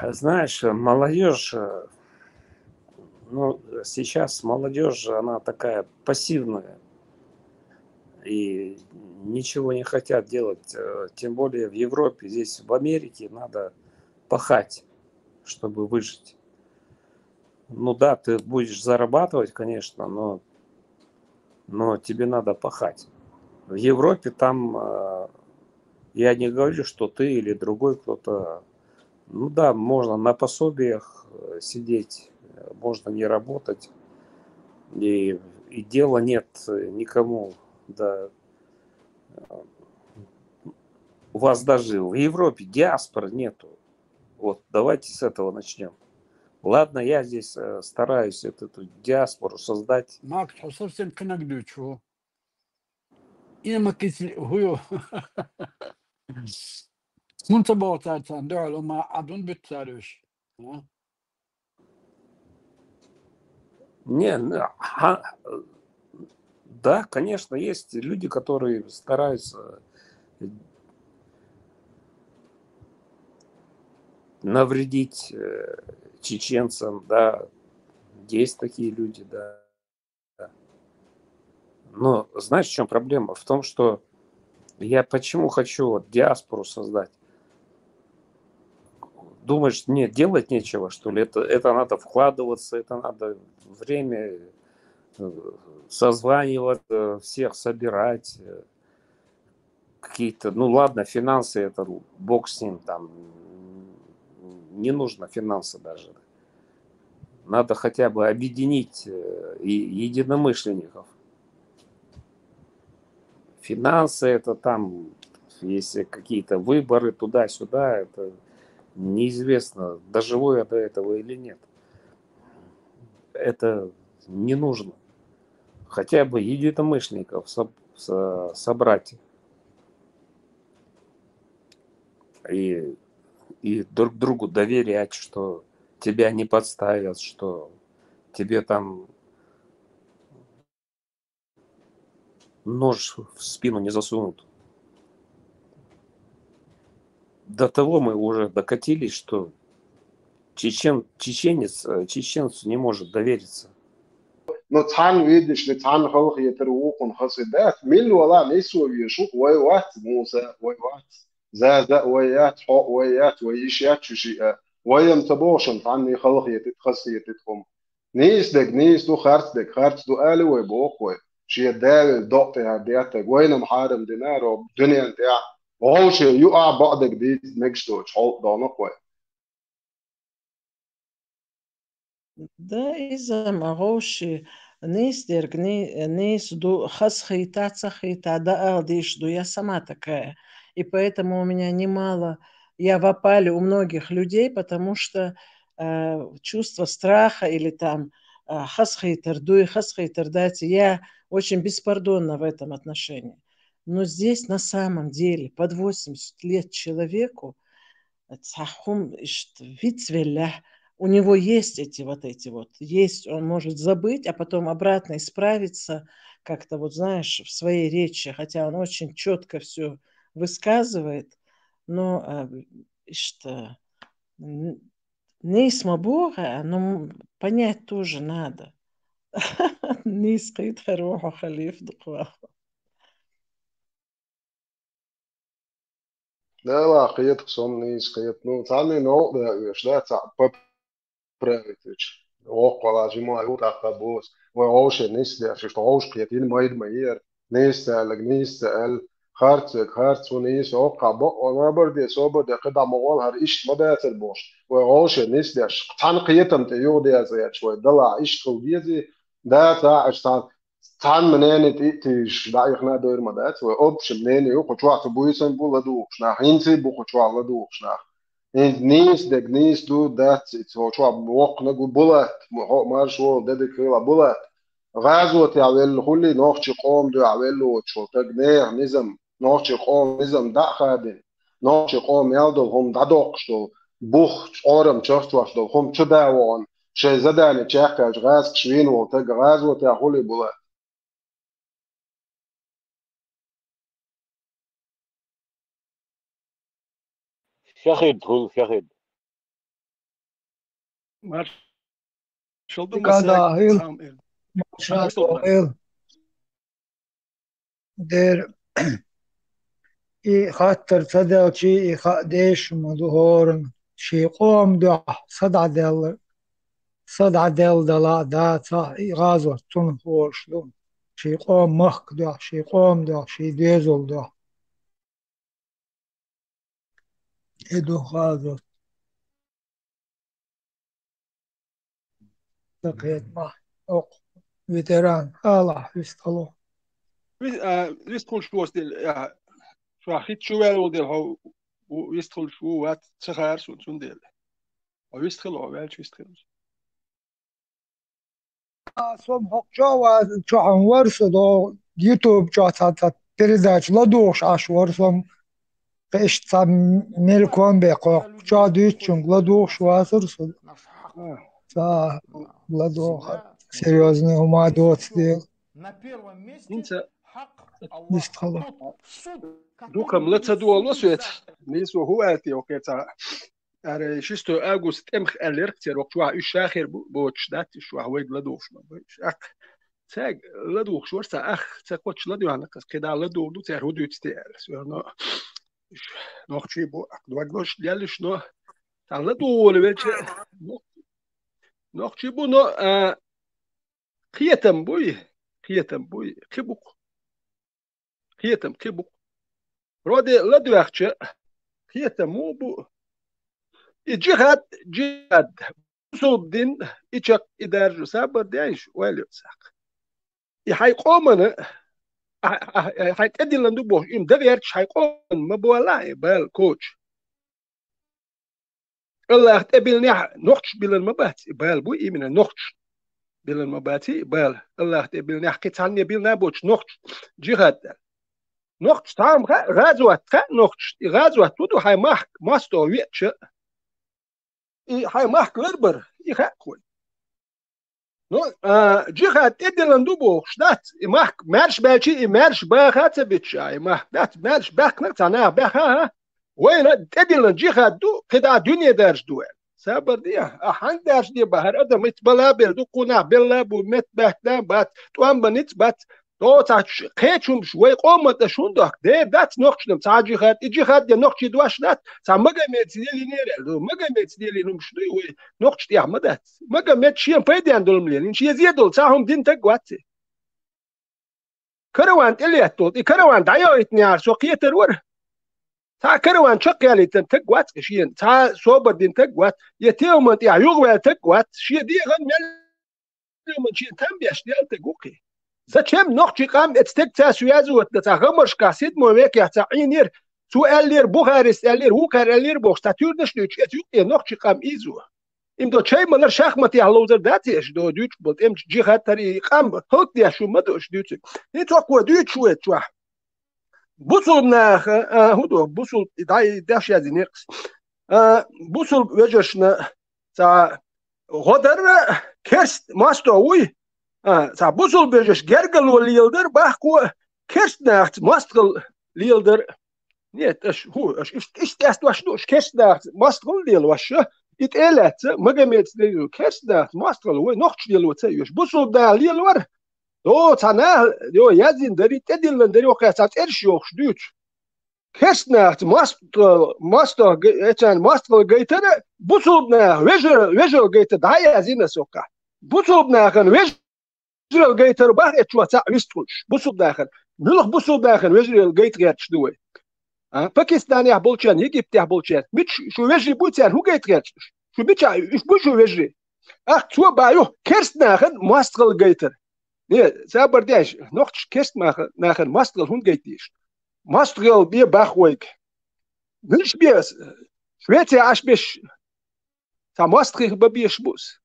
Знаешь, молодежь, ну, сейчас молодежь, она такая пассивная и ничего не хотят делать. Тем более в Европе, здесь в Америке надо пахать, чтобы выжить. Ну да, ты будешь зарабатывать, конечно, но тебе надо пахать. В Европе там, я не говорю, что ты или другой кто-то, ну да, можно на пособиях сидеть, можно не работать, и дела нет никому. Да. У вас даже в Европе диаспоры нету. Вот давайте с этого начнем. Ладно, я здесь стараюсь эту диаспору создать. Макс, совсем канагдю, чего? И на кисли, хуё. Мунца болтаться, да, лома адун битсарыш. Не, да, конечно, есть люди, которые стараются навредить чеченцам, да, есть такие люди, да. Но знаешь, в чем проблема? В том, что я почему хочу вот диаспору создать? Думаешь, нет, делать нечего, что ли? Это надо вкладываться, это надо время созванивать, всех собирать. Какие-то, ну ладно, финансы, это бог с ним, там не нужно финансы даже. Надо хотя бы объединить единомышленников. Финансы это там, если какие-то выборы туда-сюда, это неизвестно, доживу я до этого или нет. Это не нужно. Хотя бы единомышленников собрать и друг другу доверять, что тебя не подставят, что тебе там нож в спину не засунут. До того мы уже докатились, что чеченец чеченцу не может довериться. Но цан видишь, не цан хох етеруукун хасидат, мил вала нису вишук вайват муса вайват. زاد ويات حق ويات ويشيات شيء ويم تبوشن عني خلق يتتخصي يتتهم نيس دو خارج دو آلي ويبوقوي شيء دال ضغط هدياتك وين محارم دينارو دنيا انتاع وهو شيء يقع بعضك دي نكشتو حق دانقوي Да, из-за Мароши, Нейсдерг, Нейсду, Хасхита, Цахита, да, Алдишду, я сама такая. И поэтому у меня немало, я в опале у многих людей, потому что чувство страха или там Хасхитер, дуй Хасхитер, дайте, я очень беспардонна в этом отношении. Но здесь на самом деле под 80 лет человеку, у него есть эти вот, есть, он может забыть, а потом обратно исправиться как-то, вот знаешь, в своей речи, хотя он очень четко все высказывает, но что не смогу, но понять тоже надо. Не скрыть хорошо халиф духваху. لا لا قيت قصم نيس قيت نو تاني نو ده يش ده تاع بريتش وقلا جماعة يوتا قبوس وعوش نيستا شو عوش كيتين مايد ماير نيستا لك نيستا خارت ونيس أوقع بق وما بردي صوب ده قطع موال هر إيش ما بيت البوش وعوش نيستا تان قيتم تيو ده زي شوي ضلع إيش خوديزي ده تاع تان منين تيش دا يخنا دور مدات وأبش منين يو كتوع تبويسن بولدو شنا هينسي بو كتوع لدو شنا نيس دك نيس دو دات هو كتوع موق نقول بولات مارش وول ده كلا بولات غازوة يعمل كل نوخش قوم دو يعمل له شو تجنيه نظام نوخش قوم نظام دا خادم نوخش قوم يالدو هم دادوقش دو بوخ أورم تشوفت واش دو هم تداوون شيء زداني تشاكج غاز كشوين وتج غازوة يعمل بولات شخد هو شخد Marshall Dahil Samuel. Marshall der خاطر صدق شيء خادش مظهور شيء قوم ده صدع دل دلا دا غازو تون خوش دون شيء قوم مخ ده شيء قوم ده شيء ديزل ده إدو غازو تقيت ما أق فيتران الله يستلو ويستخل شو استيل شو أخيت شو ويل ديل هو ويستخل شو وات تخير سون ديل ويستخل هو ويل شو يستخل سوم حق جوا شو عن ورث دو يوتيوب جا تات передач ладош аш ورثم قش تام ملكون بقى جا ديتشون ладош واسرس تا ладош серьезный ума дот дел انت يستخلو دوكم لا تدول وسويت نيسو هو اتي وكيتا اري شستو اغوست امخ اليركتر وقت واحد شاخر بوتش دات شو هويد لدوش ما اخ تاج لدوش شو ورثا اخ تاكوتش لدو انا كده لدو دو تاع هدو تستير سو نوخ شي بو دوغلوش ديال شنو تاع لدو ولا بيت نوخ شي بو نو خيتم بوي كبوك خيتم كبوك رودي لدو اخش خيتم مو بو جهاد صوب دين إيشك إدار سابر دايش ويلي ساق يحيقومنا حيتأدي لندو بوش إم دغيرش حيقوم ما بولا بال كوتش الله تقبلني نقش بلا المبات بال بو إيمنا نقش بلا المباتي بال الله تقبلني حكيت عني بلا بوش نقش جهاد نقش تام غازوة نقش غازوة تودو حي محك ماستو ويتش هاي محك غربر يخاكوي نو جهات ادلن دوبو شدات محك مارش بالشي مارش باخات بتشاي محك دات مارش باخ نتانا باخا وين ادلن جهات دو كدا دنيا دارش دوال سابر دي احن دارش دي بحر ادم متبلابر دو قنا بلابو مت باخدا بات توام بنت بات دو تاش قيچوم شوي قومت شوندك دي دات نوخشنم تاجي خات اجي خات دي نوخشي دواشنات تا مغمت ديلي نيرل دو مغمت ديلي نمشدو وي نوخش دي احمدات مغمت شي فايدان دولملين ان شي زيدول تاهم دين تقوات كروان الياتول كروان دايو اتنيار سوقيه الور تا كروان شقيالي تقوات شي تا صوبر دين تقوات يتيومنت يا يوغ تقوات شي دي غن من شي تنبيش ديال تقوقي Зачем ночи кам эцтекца связывать да гамашка седьмой век я цаинир су эллир бухарис эллир хукар эллир бох статюрдаш нуч этюк ночи кам изу им до чай малар шахмат я лозер датиш до дюч бот эм джихатари кам хот я шу мадош дюч не току дюч уэтва бусул на худо бусул дай даш я зинекс бусул вежешна за годер керст масто уй بوصل بيجش جرجل والليلدر بحكو كرسناخت ماستغل ليلدر نيت اش هو اش تاست واش دوش كرسناخت ماستغل ليل واش يتقالت مجميت ديل كرسناخت ماستغل وين نوخش ديل وتسيوش بوصل دا ليل ور دو تانا دو يازين دري تديل دري وقعت ارش يوخش دوش كرسناخت ماستغل اتان ماستغل جيتر بوصل نا ويجل جيتر داي يازين سوكا بوصل نا كان الجيتر باه اتشوا تاع يستوش بوصل داخل ملخ بوصل داخل وجري الجيتر شدوي باكستاني بولشان يجي بتاع بولشان مش شو وجري بوتان هو جيتر شو بيتشا شو وجري تو بايو كيرست ناخن ماستر الجيتر ني سابر داش نوختش كيرست ناخن ماستر هون جيتيش ماستر بي باخويك مش بيس شويتي عاش بيش تا ماستر ببيش بوس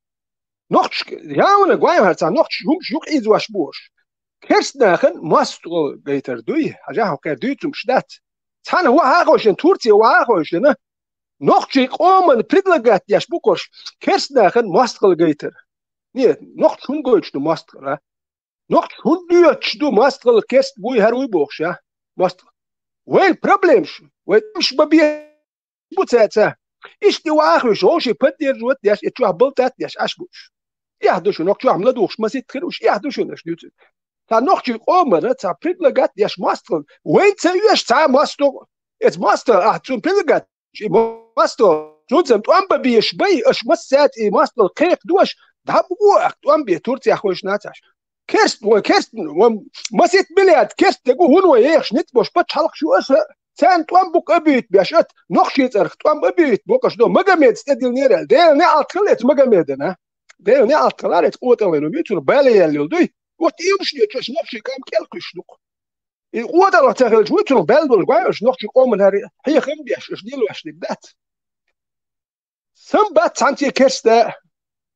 نوختش يا ولا غوايو هرتا نوختش هم شوك ايز واش بوش كيرست ناخن ماستر جيتر دوي حاجه هكا دويتم شدات تان هو هاغوشن تورتي واغوشن نوختش قومن بريدلغات ياش بوكوش كيرست ناخن ماستر جيتر ني نوختش هم جوتش دو ماستر نوختش هم دوتش دو ماستر كيرست بوي هروي بوخش يا ماستر وين بروبليمش وين مش ببي بوتاتا ايش دي واخوش هوشي بدير جوت ياش اتشوه بلتات ياش اشبوش يحدوش نوختش عمل دوخش ما سيت خيروش يحدوش نش دوت تا نوختش قومن تا بريدلغات ياش ماستر وين تسويش تا ماستر ات ماستر تون بريدلغات ماستر جوزم تو ام ببيش بي اش مسات اي ماستر قيق دوش دابوك تو ام بي تورتي اخوش ناتاش كيرست مسيت بلاد كيرست تقول هون وياش نتبوش بتحلق شو اسا سان توام بوك ابيت بياشات نخشي ترخ توام ابيت بوكش دو مجاميد ستديل نيرال ديل نعال خليت مجاميد انا ديل نعال خلارت قوت وين بيتو بالي اللي دوي وقت يمشي تش نفسي كام كلكش دوك القوت الله تاخذ جوتو بالدول غايش نخشي قوم هاري هي خم بياش اش ديل واش دات سم بات سانتي كيرست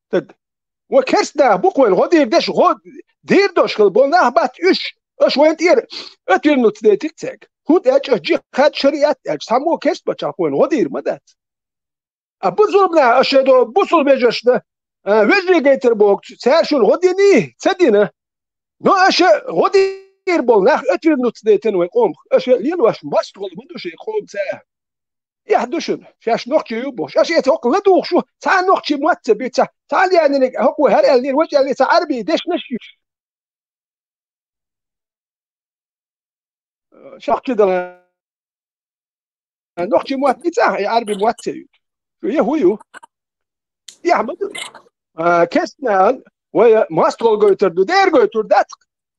تد وكيرست بوك وين غادي داش غود دير دوش بولناه بات اش وين تير اتير نوت تيك هو داش جي خد شريعه داش سامو كيرست بتاع وين غادي مدات ابوزو بنا اشدو بوصل بيجش ده ويجي جيتر بوك سير شو غادي ني تدينا نو اش غادي بولناه اتير نوت تن وين قوم اش ليل واش ماست غادي مدوش يقوم ساعه يحدوشن فاش نوختي يوبوش اش يتوق لا دوخ شو تاع نوختي موتب تاع يعني هو هر اللي وجه اللي تاع عربي داش نشي شاق كده نوختي موتب تاع عربي موتب يا هو يا احمد كسنا ويا ماستر جوتر دو دير جوتر دات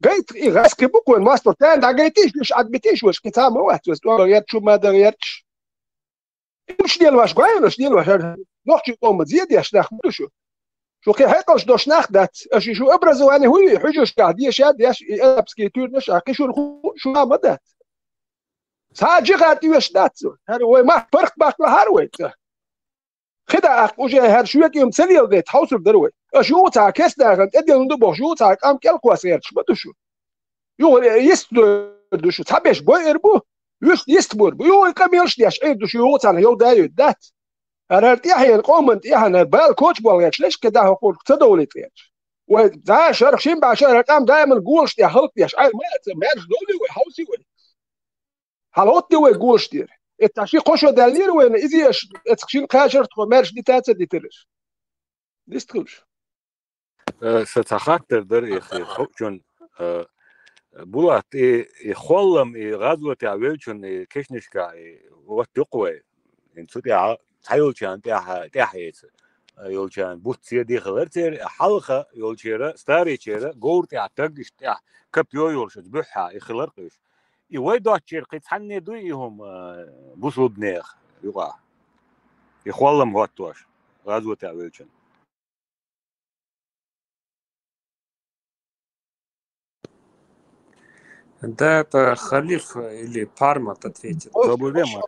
جيت غاسكي بوك وين ماستر تاع دا جيتيش مش عجبتيش واش كتاب واحد بس غيرت شو ما غيرتش مش ديال واش قايلش ديال واش نوختي قوم زياد ياش ناخذ شو كي هيقلش دوش ناخدات اشي شو ابرزوا يعني هو حجوش قاعد يشاد ياش ابسكيتور نش عقي شو مدات ساجي قاعد يشدات هذا هو ما فرق باك هاروي خدا وجه هر شو يوم سليل ديت حوصل دروي اشو تاع كاس داخل ادي ندبو شو تاع ام كل كواسير شو بدو يو يستدو شو تابش بو اربو يستبور يو كميلش دياش ايدو شو تاع يو دايو دات انا ارتياحي القومنت احنا بال كوتش بوليتش ليش كده هقول تدولت ياش ودا شرخ شين بعشر قام دائما قولش يا خلق ياش ما دولي وحوسي وين حلوتي ويقولش دير التعشي قشو دالير وين ازيش اتخشين قاشر تخمرش دي تاتا دي ترش ديستخلش ستخاطر در اخي خوشون بولات يخولم غازوة تعويلشون كشنشكا وتقوى انتو تايولشان تاحيت يولشان بوتسي دي خلرتر حلقة يولشيرا ستاري شيرا غور تاعتقش تاع كبيو يولش بحا يخلرقش يويدو تشير قيت حني دويهم بوصل بنيخ يقع يخولم واتواش غازوة تعويلشان Да, это Халиф или Пармат ответит. Проблема.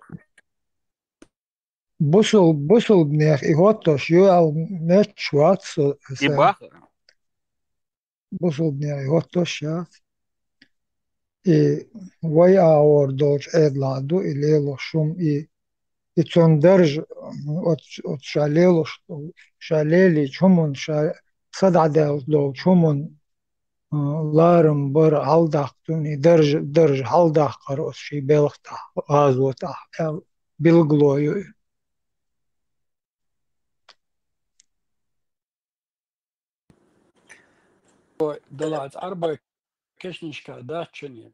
بوصل بنيخ إغوطوش يو أو ميت شواتس И баха. بوصل بنيخ إغوطوش يا وي أور دوش إدلادو إليلو شوم يتون درج شاليلي شومون صدع دو شومون لارم بر هالداختوني درج هالداخ قروس شي بلغتا غازوتا بالغلويو دلعت أربع كشنشكا داتشني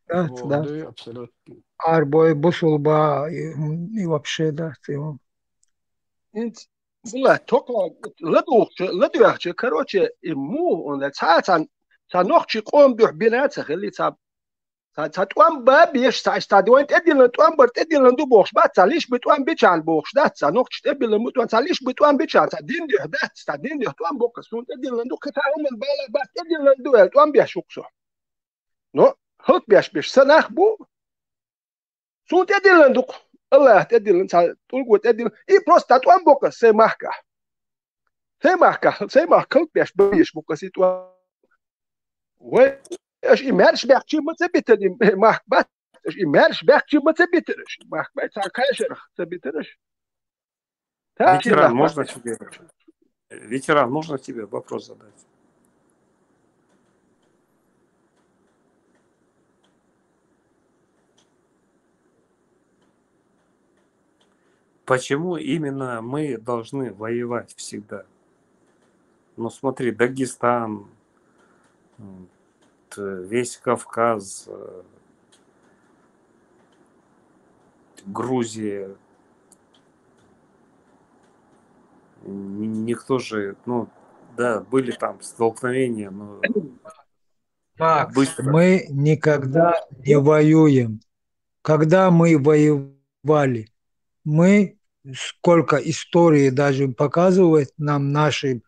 Да. وردوي абсолютно. Арбой бусул ба и вообще да, его. انت والله توقع لدوخ короче مو он ساعات تا نوخشي قوم بيح بنات خلي تا توام بابيش تا استادوين تدين توام بر تدين دو بوخش بات تاليش بتوام بيچان بوخش دات تا نوخش تبل متوان تاليش بتوام بيچان تا دين دي دات تا دين دي توام بوكس سون تدين دو كتا من بالا بات تدين دو توام بيشوكسو نو هوت بيش سناخ بو سون تدين دو الله تدين تا تلقو تدين اي بروستا توام بوكس سي ماركا سي ماركا بيش بوكس توام وي اش ايمارش بيحكي ما تبيتني مارك بات اش ايمارش بيحكي ما تبيتنش مارك بات تا كاشر تبيتنش Ветеран, можно тебе вопрос задать? Почему именно мы должны воевать всегда? Ну смотри, Дагестан, весь Кавказ, Грузия. Никто же, ну да, были там столкновения, но Макс, быстро. мы никогда не воюем. Когда мы воевали, мы, сколько истории даже показывает нам наши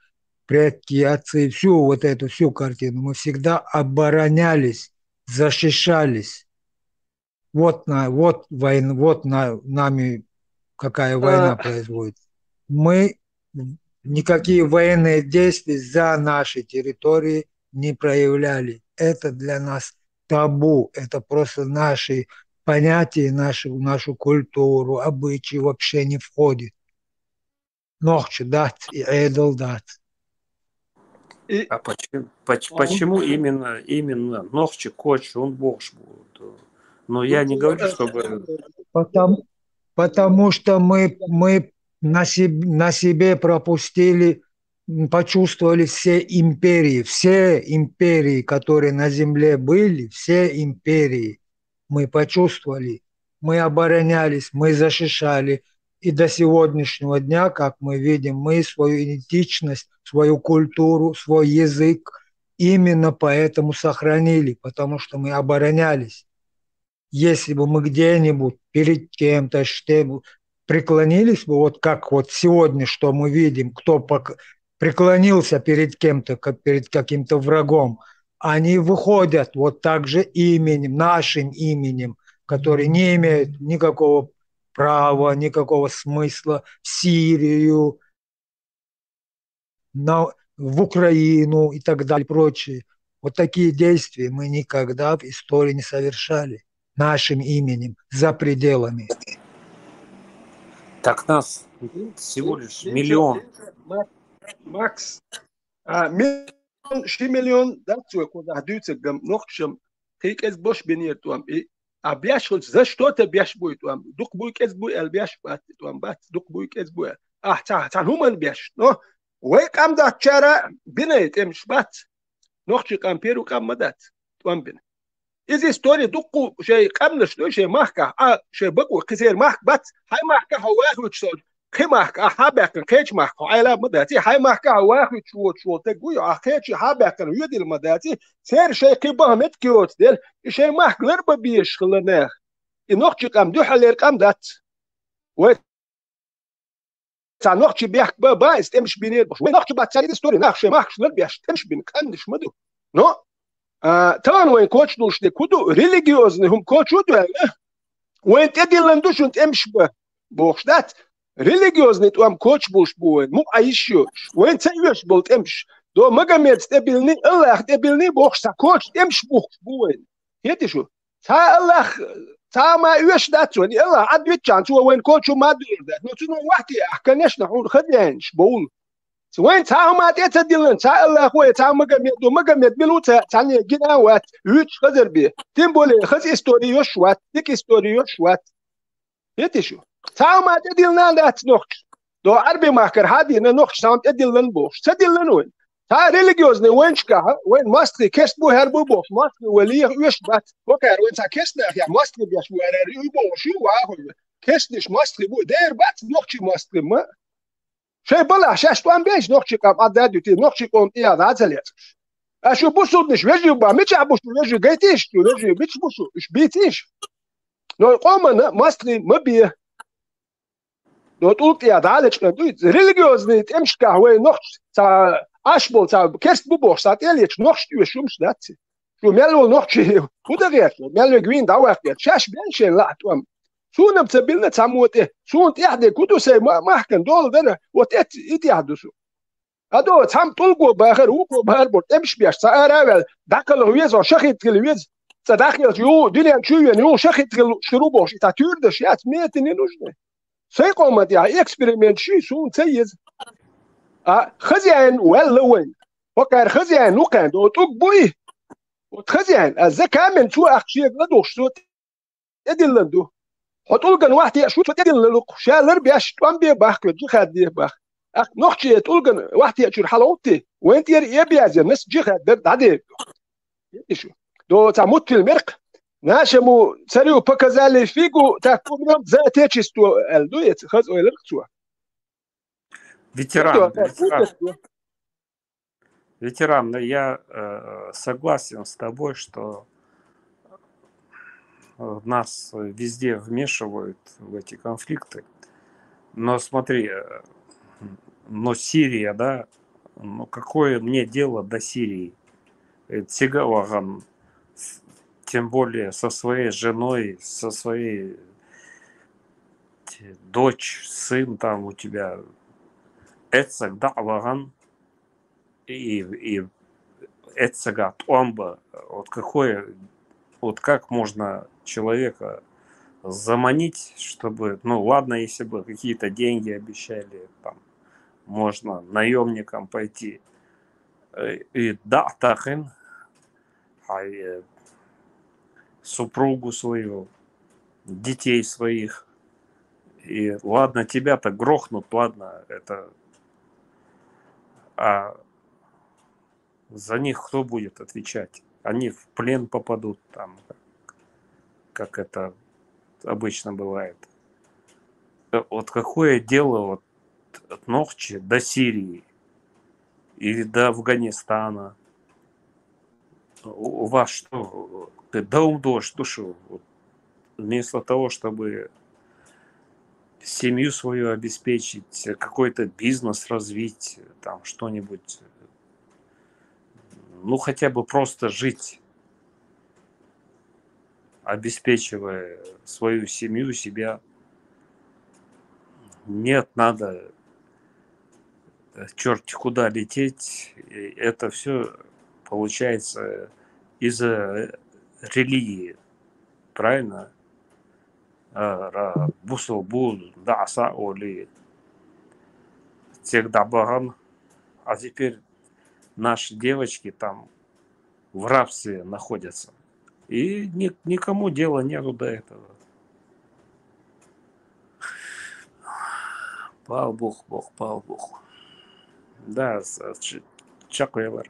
предки, отцы, всю вот эту всю картину, мы всегда оборонялись, защищались. Вот война, нами какая война происходит. Мы никакие военные действия за наши территории не проявляли. Это для нас табу, это просто наши понятия, нашу культуру, обычаи вообще не входит. Нохче дать и эдл дать. А почему именно Нохче, Коч, он богш будет? Но я не говорю, чтобы... Потому что мы на себе пропустили, почувствовали все империи, которые на земле были, все империи мы почувствовали, мы оборонялись, мы защищали. И до сегодняшнего дня, как мы видим, мы свою идентичность, свою культуру, свой язык именно поэтому сохранили, потому что мы оборонялись. Если бы мы где-нибудь перед кем-то преклонились бы, вот как вот сегодня, что мы видим, кто преклонился перед кем-то, перед каким-то врагом, они выходят вот так же именем, нашим именем, который не имеет никакого права, никакого смысла в Сирию, в Украину и так далее, прочее. Вот такие действия мы никогда в истории не совершали нашим именем за пределами. Так нас всего лишь миллион. Макс, миллион, да, куда даются нохчем, ты из бош бенер туам, и обяш за что-то бяш будет туам, дух будет из буй, бяш бат туам бат, дух будет из буй. Та хуман бяш, но وي قام دا تشارا بنيت امشبات نوخشي قام بيرو قام مدات توام بن إذا ستوري دقو شيء قام نشلو شيء ماحكا شيء بقو كثير ماحك بات هاي ماحكا هواخ وتشول كي ماحكا حابك كيش ماحكا عيلا مداتي هاي ماحكا هواخ وتشول تقوي أخيش حابك يدي المداتي سير شيء كيبه متكيوت ديل شيء ماحك لربا بيش خلناه نوخشي قام دو حلير قام دات وي تا نوخشي بيحك بابا استمش بينير بش نوخشي بات ساري ستوري ناخشي ماخش نربي استمش بين كانش مدو نو طبعا وين كوتش دوش دي كودو ريليجيوزني هم كوتش ودو وين تدي لندوش انت امش بوخشدات ريليجيوزني توام كوتش بوش بوين مو عايشوش وين تيوش بولت امش دو مغاميت تبيلني الله تبيلني بوخش تا كوتش امش بوخش بوين هيتي شو تا الله تا ما يوش داتو يعني الله عد ويتشان شو وين كوتشو ما دير ذات نو تنو وحدي احكناش نحون خدينش بقول وين تا ما تدلن تا الله خويا تا مغاميت بلو تا ني جناوات يوش خزر بي تيمبولي خز استوريو شوات ديك استوريو شوات هيتي شو تا ما تدلن ذات نوخش دو عربي ماكر هادي نوخش تا تدلن بوش تدلن وين تا ريليجيوزني وينشكا وين ماستري كيست بو هربو بوش ماستري ولي يوش بات وكار وين تا كيست يا ماستري بيش وراري يبو شو واهو كيستش ماستري بو دير بات نوخشي ماستري ما شي بلا شاش تو ام بيش نوخشي قام ادادو تي نوخشي قوم يا دازليت اشو بوسو نش وجي با مش ابوش وجي جيتيش وجي مش بوسو ايش بيتيش نو قوم ماستري مبي نو قلت يا دالش ندو ريليجيوزني تمش قهوه نوخ تا اشبول تا كيرست بوبوش سات اليش نوخ شومش داتسي شو مالو نوخ شي ودغيت مالو جوين داوخ شاش بنشن لا توم سونا بتبلنا تسموته سون تحدي كدو سي ما كان دول ده وتت يتحدثوا هذا تام طلقوا باخر وقوا بهربوا تمش بيش سأراول دخل الويز وشخيت الويز تدخل يو دنيا شو يو شخيت شروبوش تاتور دشيات ميتني نجنه سيقوم دي اكسبيرمنت شي سون تيز خزيان ولا وين وكان خزيان نوكان دو توك بوي وتخزيان الزكاه من شو اخشي ندوش سو ادلندو هتلقن واحد يشوف تدل شالر بيش توم بي باخ جي خدي باخ نوخشي تلقن واحد يشور حلوتي وانت يبيازر ناس جي خد دادي شو دو تعمت المرق ناشمو سريو بكزالي فيكو تاكم زاتيتشستو الدويت خز ويلرقتوا Ветеран, я согласен с тобой, что нас везде вмешивают в эти конфликты. Но смотри, но Сирия, да, ну какое мне дело до Сирии? Тигалаган, тем более со своей женой, со своей дочь, сын там у тебя. Эцэг дa'ваган и эцэга томба. Вот какое, вот как можно человека заманить, чтобы, ну ладно, если бы какие-то деньги обещали, там, можно наемникам пойти. И дa'тахин, супругу свою, детей своих. И ладно, тебя-то грохнут, ладно, это... А за них кто будет отвечать? Они в плен попадут там, как это обычно бывает. Вот какое дело вот от Нохчи до Сирии или до Афганистана? У вас что? Дом дождь, что? Вместо того, чтобы семью свою обеспечить, какой-то бизнес развить, там что-нибудь, ну хотя бы просто жить, обеспечивая свою семью, себя. Нет, надо черти куда лететь. И это все получается из-за религии, правильно? Бусул бул даса оли тех дабаган, а теперь наши девочки там в рабстве находятся, и никому дела нету до этого. Пал Бог. Да, чакуевар.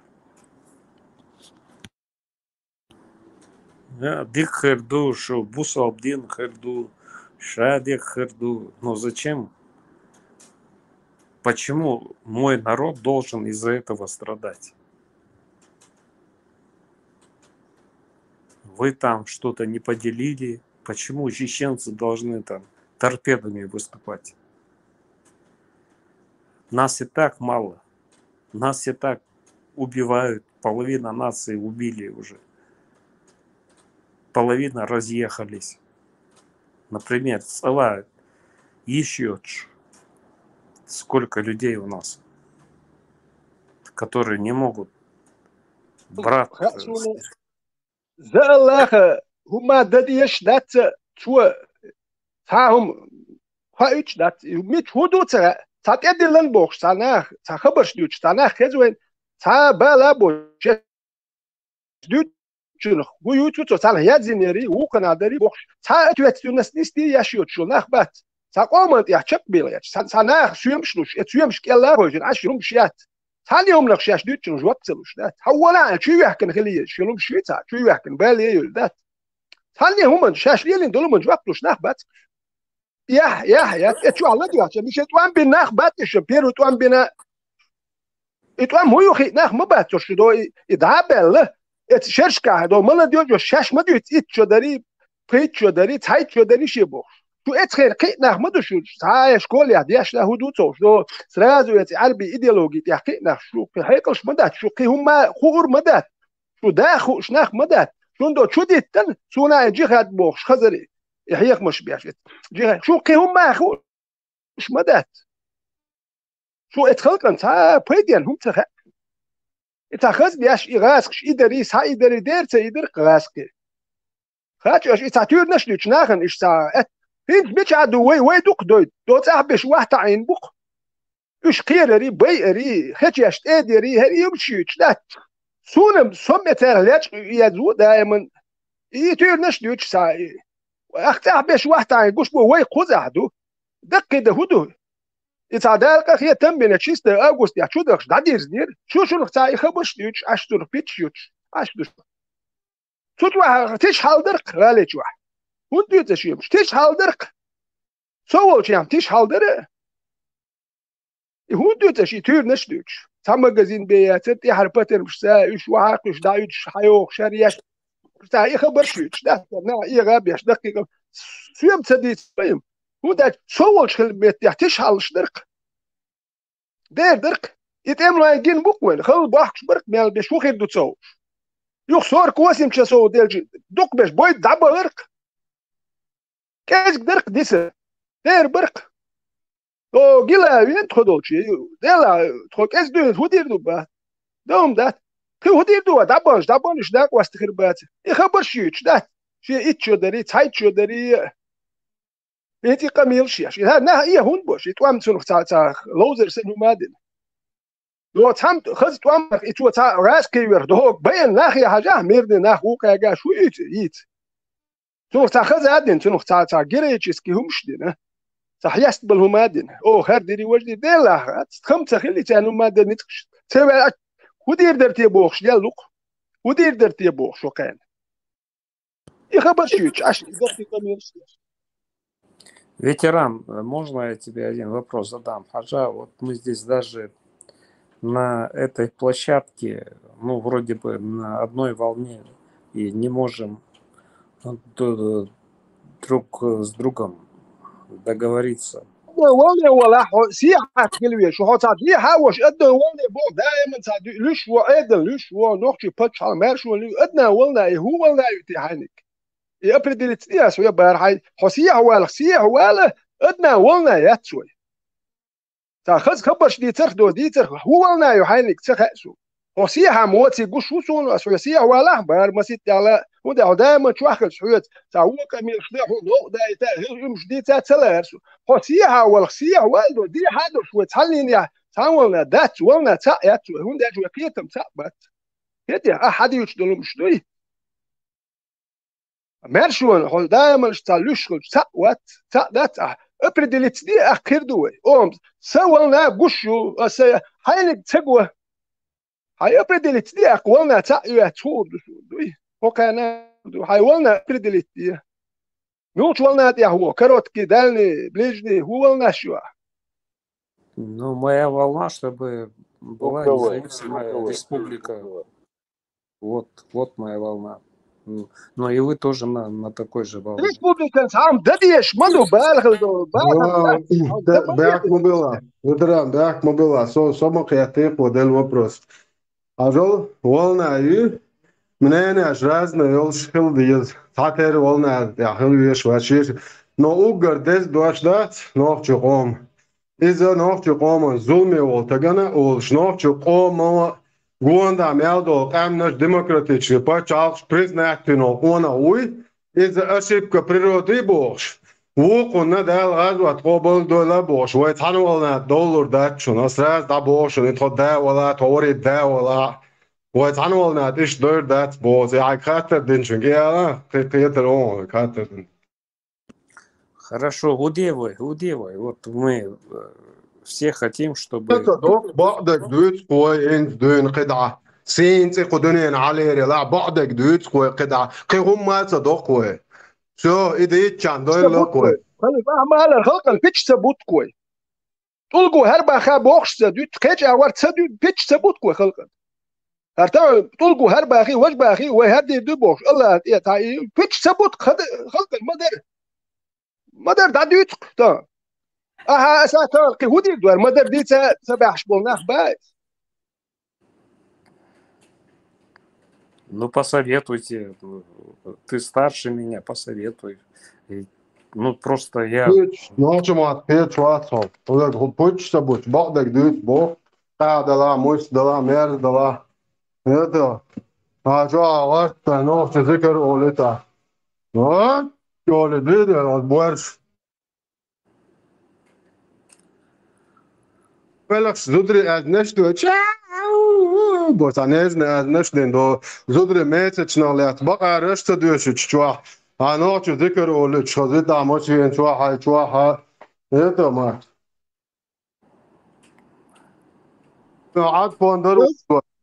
Дик херду, что бусалдин херду, шадик херду. Но зачем? Почему мой народ должен из-за этого страдать? Вы там что-то не поделили. Почему чеченцы должны там торпедами выступать? Нас и так мало. Нас и так убивают. Половина нации убили уже. Половина разъехались. Например, цела Ищёч. Сколько людей у нас, которые не могут брат. زالله هما داديش دات شو تاهم خايش دات ميت هودو تا تادلن بوخ سانه تا خبرش دوچ سانه خزوين تا بالا بوش دوچ bu YouTube sana yazınları o kanalları boş. Sa etüetsünüz listi yaşıyor şu nahbat. Sa comment ya çok bile. Sana suyumşluş, etüyümş keller koyun. Aşırım şiyat. Tanıyorum lak şaş düçün jwapsılış da. Havvala şu yakın khili şulum şuyta. Şu yakın bali yuldat. Tanıyorum şaş lelin dolum jwapluş nahbat. Ya etü Allah diyor. Bir şey tuan bin nahbat şu peru tuan bina اتوام هو يخي ناخ مباتوش دو يدعبل ات شرشكا دو مالا ديو جو شاش مديو ات شو داري بيت شو داري تايت شو داري شيبو شو ات خير قيت ناخ مدوش تاي شكول يا دياش لا هدو توش دو سرازو يت عربي ايديولوجي يا قيت ناخ شو في حيقلش مدات شو قي هما خور مدات شو داخو شناخ مدات شو دو شو ديتن سونا يجي خد بوخش خزري يحيق مش بيعرف جي شو قي هما خو مش مدات شو اتخلق انت بيدين هم تخ اتخذ بياش إغاسكش إدريس ها إدري دير تيدر قاسكي خاتش اش اتاتور نشلوش ناخن اش سا هين بيش عدو وي دوق دويد دو تعبش واحد عين بوق اش قيرري بيري خاتش ادري هري يمشيش لا سونم سمتر لاش يزو دائما يتور نشلوش سا اختار بيش واحد عين بوش بو وي قزعدو دق ده هدو يتعدالك هي تنبين تشيست أغسطس يا شو دخش دادير دير شو نختار يخبش ديوش أشتر بيتشيوش أشتر تطوع تيش هالدرق غاليش واحد وديو تشيمش تيش هالدرق سووش يام تيش هالدرق وديو تشي تير نشدوش تام جزين بياتت يحربتر مش سايش وعاقش دايش حيوخ شريش تا يخبرش يوش ده نا يغاب يش دقيقة سيم تديت فيم وده سووش خلبيت تيش هالش درق دير درق يتعملوا يجين بوكوين خل باخش برق مال بيش وخير دو تسوش يخسر كواسم تشسو ديل دوك باش بويد دعبا برق كاش درق ديسه دير برق او جيلا وين تخدوش ديلا تخوك اس دو هدير دو با دوم دات كي هدير دو دابانش داك واستخر بات يخبر شيوش دات شي اتشو داري تايتشو داري يتي قميل شيش نا هي هون بوش يتوام تسنخ تا لوزر سنو مادن لو تام خذ توام اتو تا راس كيور دوك بين ناخي حاجه ميرد ناخو كاجا شو يت تنخ تا خذ ادن تنخ تا جريتشس كي همش دين صحيست بالهمادن او خير ديري وجدي ديلا خمسه خلي تانو مادن نتخش تبع ودير درتي بوخش ديالوك ودير درتي بوخش وكان يخبر شيوش اش درتي قميل شيش Ветеран, можно я тебе один вопрос задам? Хаджа, вот мы здесь даже на этой площадке, ну, вроде бы на одной волне и не можем друг с другом договориться. والله ولا سياحة كلوية شو هات لي هاوش أدنى والله بو دائما تعدي ليش وأدنى ليش ونقطة بتش على مارش ولا أدنى والله هو والله يتحنك يبرد التناس ويبهر حي حسيح ولا أدنى والله يتسوي تاخذ خبرش دي ترخدو دي ترخ هو والله يحنك تخسو حسيح موتي قشو سون أسوسيح ولا بهر مسيت على وده دائما تواخذ شوية تعوق كميل خداه نو ده يمش دي تاتلارسو حسيح والخسيح والدو دي هادو شوية تحلين يا تعولنا دات والنا تايت هون ده جو قيتم تابت هدي أحد يشدلو مش دوي مارشون هو دائما اشتالوش تاوت تادت أبردلت دي أخير دوي أم سوالنا قشو هايلك تقوى هاي أبردلت دي أقوالنا تايو تور دوي وكان هاي والنا أبردلت دي نوش والنا دي هو كروت كدالني بليجني هو والنا شو Ну, моя волна, чтобы была независимая республика. Вот моя волна. Ну и вы тоже на такой же волне. республика сам дадиш ману بالغ Бяк му била. Утром бяк му била. Само креатив подел вопрос. Ажол волна ю منين أجرازنا يلش خل ديز تعتر والنا يحلو يشواشيش نوعر دز دوش دات نوع قوم إذا نوع قوم ظلمي والتجنا والش نوع قوم قواندا ميادو قامناش ديمقراطيش باتشالش بريزناتينو أنا وي إذا أشيب كبريروتي بوش وقلنا ده الغزوة قبل دولار بوش ويتحنولنا دولار داتشو نصراز دا بوش نتخد ده ولا توري ده ولا ويتعنولنا إيش دور دات بوز يعني خاطر دينشن كيا قيتر أون خاطر دين. Хорошо, удевай. Вот мы все хотим, чтобы... بعدك دوت قوي إنت دون قدعة سين قدونين عليه لا بعدك دوت قوي قدعة قي هم ما تصدق قوي شو إذا يتشان دور لا قوي خلي بقى ما على الخلق الفيتش ثبوت قوي طلقوا هربا خابوخش سدود خيج أور سدود بيتش سبوت كو خلق هرتا طلقوا هربا أخي وجبا أخي وهدي دبوش الله يا تاي بيتش سبوت خلق مدر دادوت تا أها أساسا كهودي دوار مدر دي سبعش بولناخ باي Ну, посоветуйте. Ты старше меня, посоветуй. Ну, просто я... Pitch, nāčamāt pitch vācām. Tad, puķis sabuč, bārdek dūt, bō, tā dalā, muļs dalā, mērs dalā. Eta, āčā, vārtā, nōšķi zikaru olitā. Nā, joli dīdi, atbuērš. Pelaks, zudri, neštu, Bos nešdien, do zudri mēcečnā liet, bakā rešta dūšič, čuā. Nōču zikaru olič, zitā močvien, čuā, Eta, māt. عاد فوندر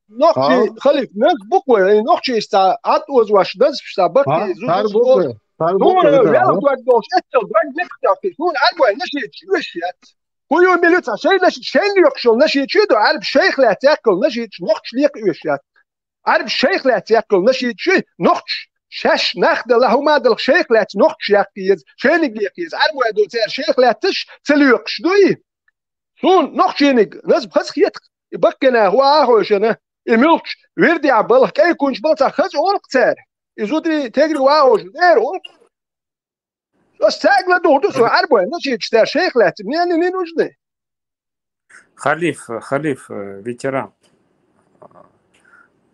نوختي خليك ناس بكوة نوختي استا عطوز واش ناس بستا بكي هر زوز نون بوكه يلا دوك دوش اتل دوك نكتا في نون عربوا نشي تشوشيات كل يوم ملوتا شيء يقشل نشي تشيدو عرب شيخ لا تاكل نشي نوختش ليق يوشيات عرب شيخ لا تاكل نشي تشي نوختش شاش ناخد له ما دل شيخ لا نوختش يقيز شينك يقيز عربوا دو تير شيخ لا تش تليقش دوي نون نوختشينك ناس بخسخيت بكنا هو عاوشنا الملش ويردي عبالله كي يكونش بلطة خز أورق تار يزودري تجري وعاوش غير أورق بس تاجل دوتو سو عربو نشي تشتر شيخ لا تنين وجدي Халиф, ветеран.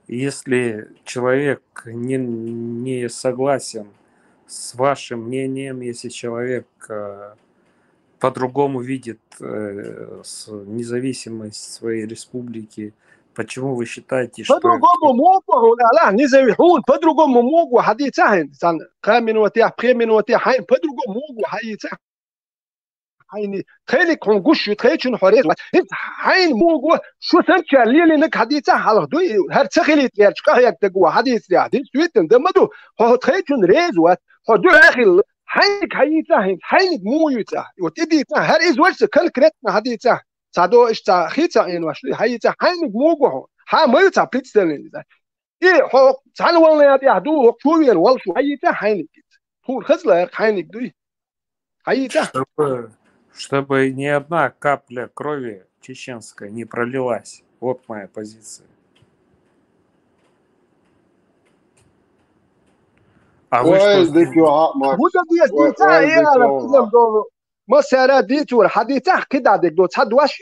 Если человек не согласен с вашим мнением, если человек по-другому видит независимость своей республики, почему вы считаете, что... по-другому могу, لا نزوي по-другому могу حديثين سان قامن وتيح بريمن وتيح هاي по-другому могу حديثين هاي خلي كونغوش تخيل حريص هاي موجو شو سنت اللي لك حديثه على دوي هر تخيل يرجع هيك تقوا حديث يا حديث تويتن دمدو هو تخيل ريزوات هو دو اخي هايك حديثه هايك مو يتا وتدي هر از ورس كل كرتنا حديثه صادو اشتا خيتا ان واش حديثه هايك موجو ها ما يتا بيتستلين ايه هو تعال والله يا دو شو وين والشو حديثه هايك هو خزله هايك دوي حديثه Чтобы ни одна капля крови чеченской не пролилась. Вот моя позиция. А вы что сделали? بودا ديس ديتا ايه على كلام دول ما سارة ديتور حديثة كده ديك دو تدواش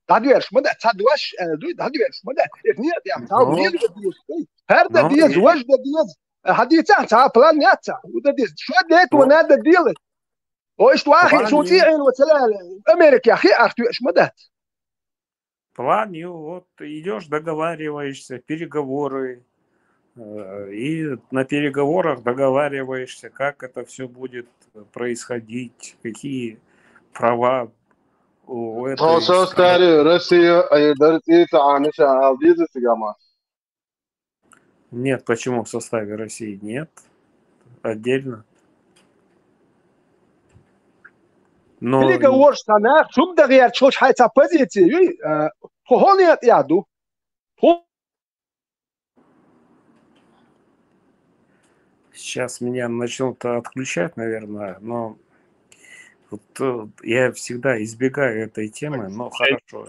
تدويرش مدى تدواش دوي تدويرش مدى اثنين دي تعال ديز ديس هذا ديز وجد ديز حديثة تعال بلان ياتا ودا ديز شو ديت ونادا ديلت وإيش واحد صوتي عين وسلال أمريكا أخي أختي إيش مدات План, вот идешь, договариваешься, переговоры, и на переговорах договариваешься, как это все будет происходить, какие права у этой страны. Нет, почему в составе России нет? Отдельно. Но... переговор страна шум дагер чош хайца позиции хохонят яду Сейчас меня начнут отключать, наверное, но вот, я всегда избегаю этой темы, но хорошо.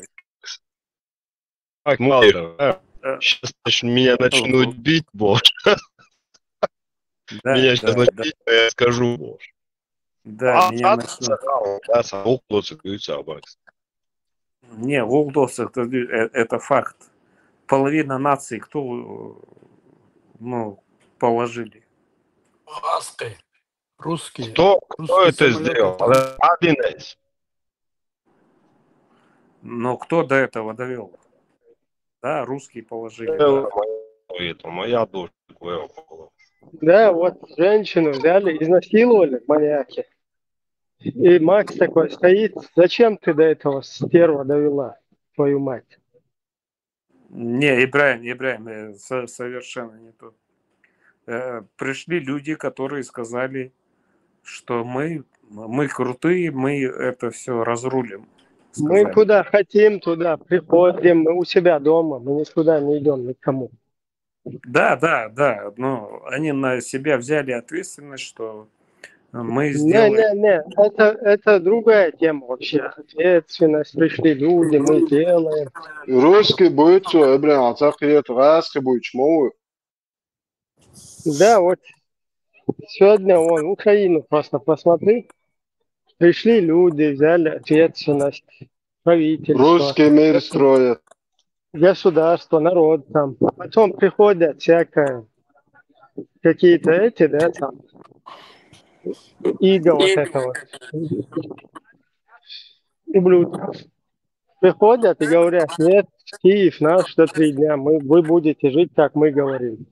Так, мало. Сейчас меня начнут бить, боже. Да, Меня сейчас начнут бить, я скажу, боже. Да, меня начнут... Не, Волдос это факт. Половина нации кто положили? Русские. Кто это сделал? Адинес. Но кто до этого довел? Да, русские положили. Это моя дочь. Да, вот женщину взяли, изнасиловали, маньяки. И Макс такой стоит, зачем ты до этого стерва довела, твою мать? Не, Ибраим, совершенно не то. Пришли люди, которые сказали, что мы крутые, мы это все разрулим. Мы сказали. куда хотим, туда приходим, мы у себя дома, мы никуда не идем никому. Да. Но они на себя взяли ответственность, что мы Не, сделаем. это другая тема вообще. Ответственность, пришли люди, мы делаем. Русский будет что, блин, это русский будет чмо. Да, вот сегодня вон Украину просто посмотри. Пришли люди, взяли ответственность, правительство, Русский мир строят. государство, народ там. Потом приходят всякое, какие-то эти, да, там, иго вот этого, ублюдков. Приходят и говорят, нет, Киев наш до 3 дня, вы будете жить, как мы говорим.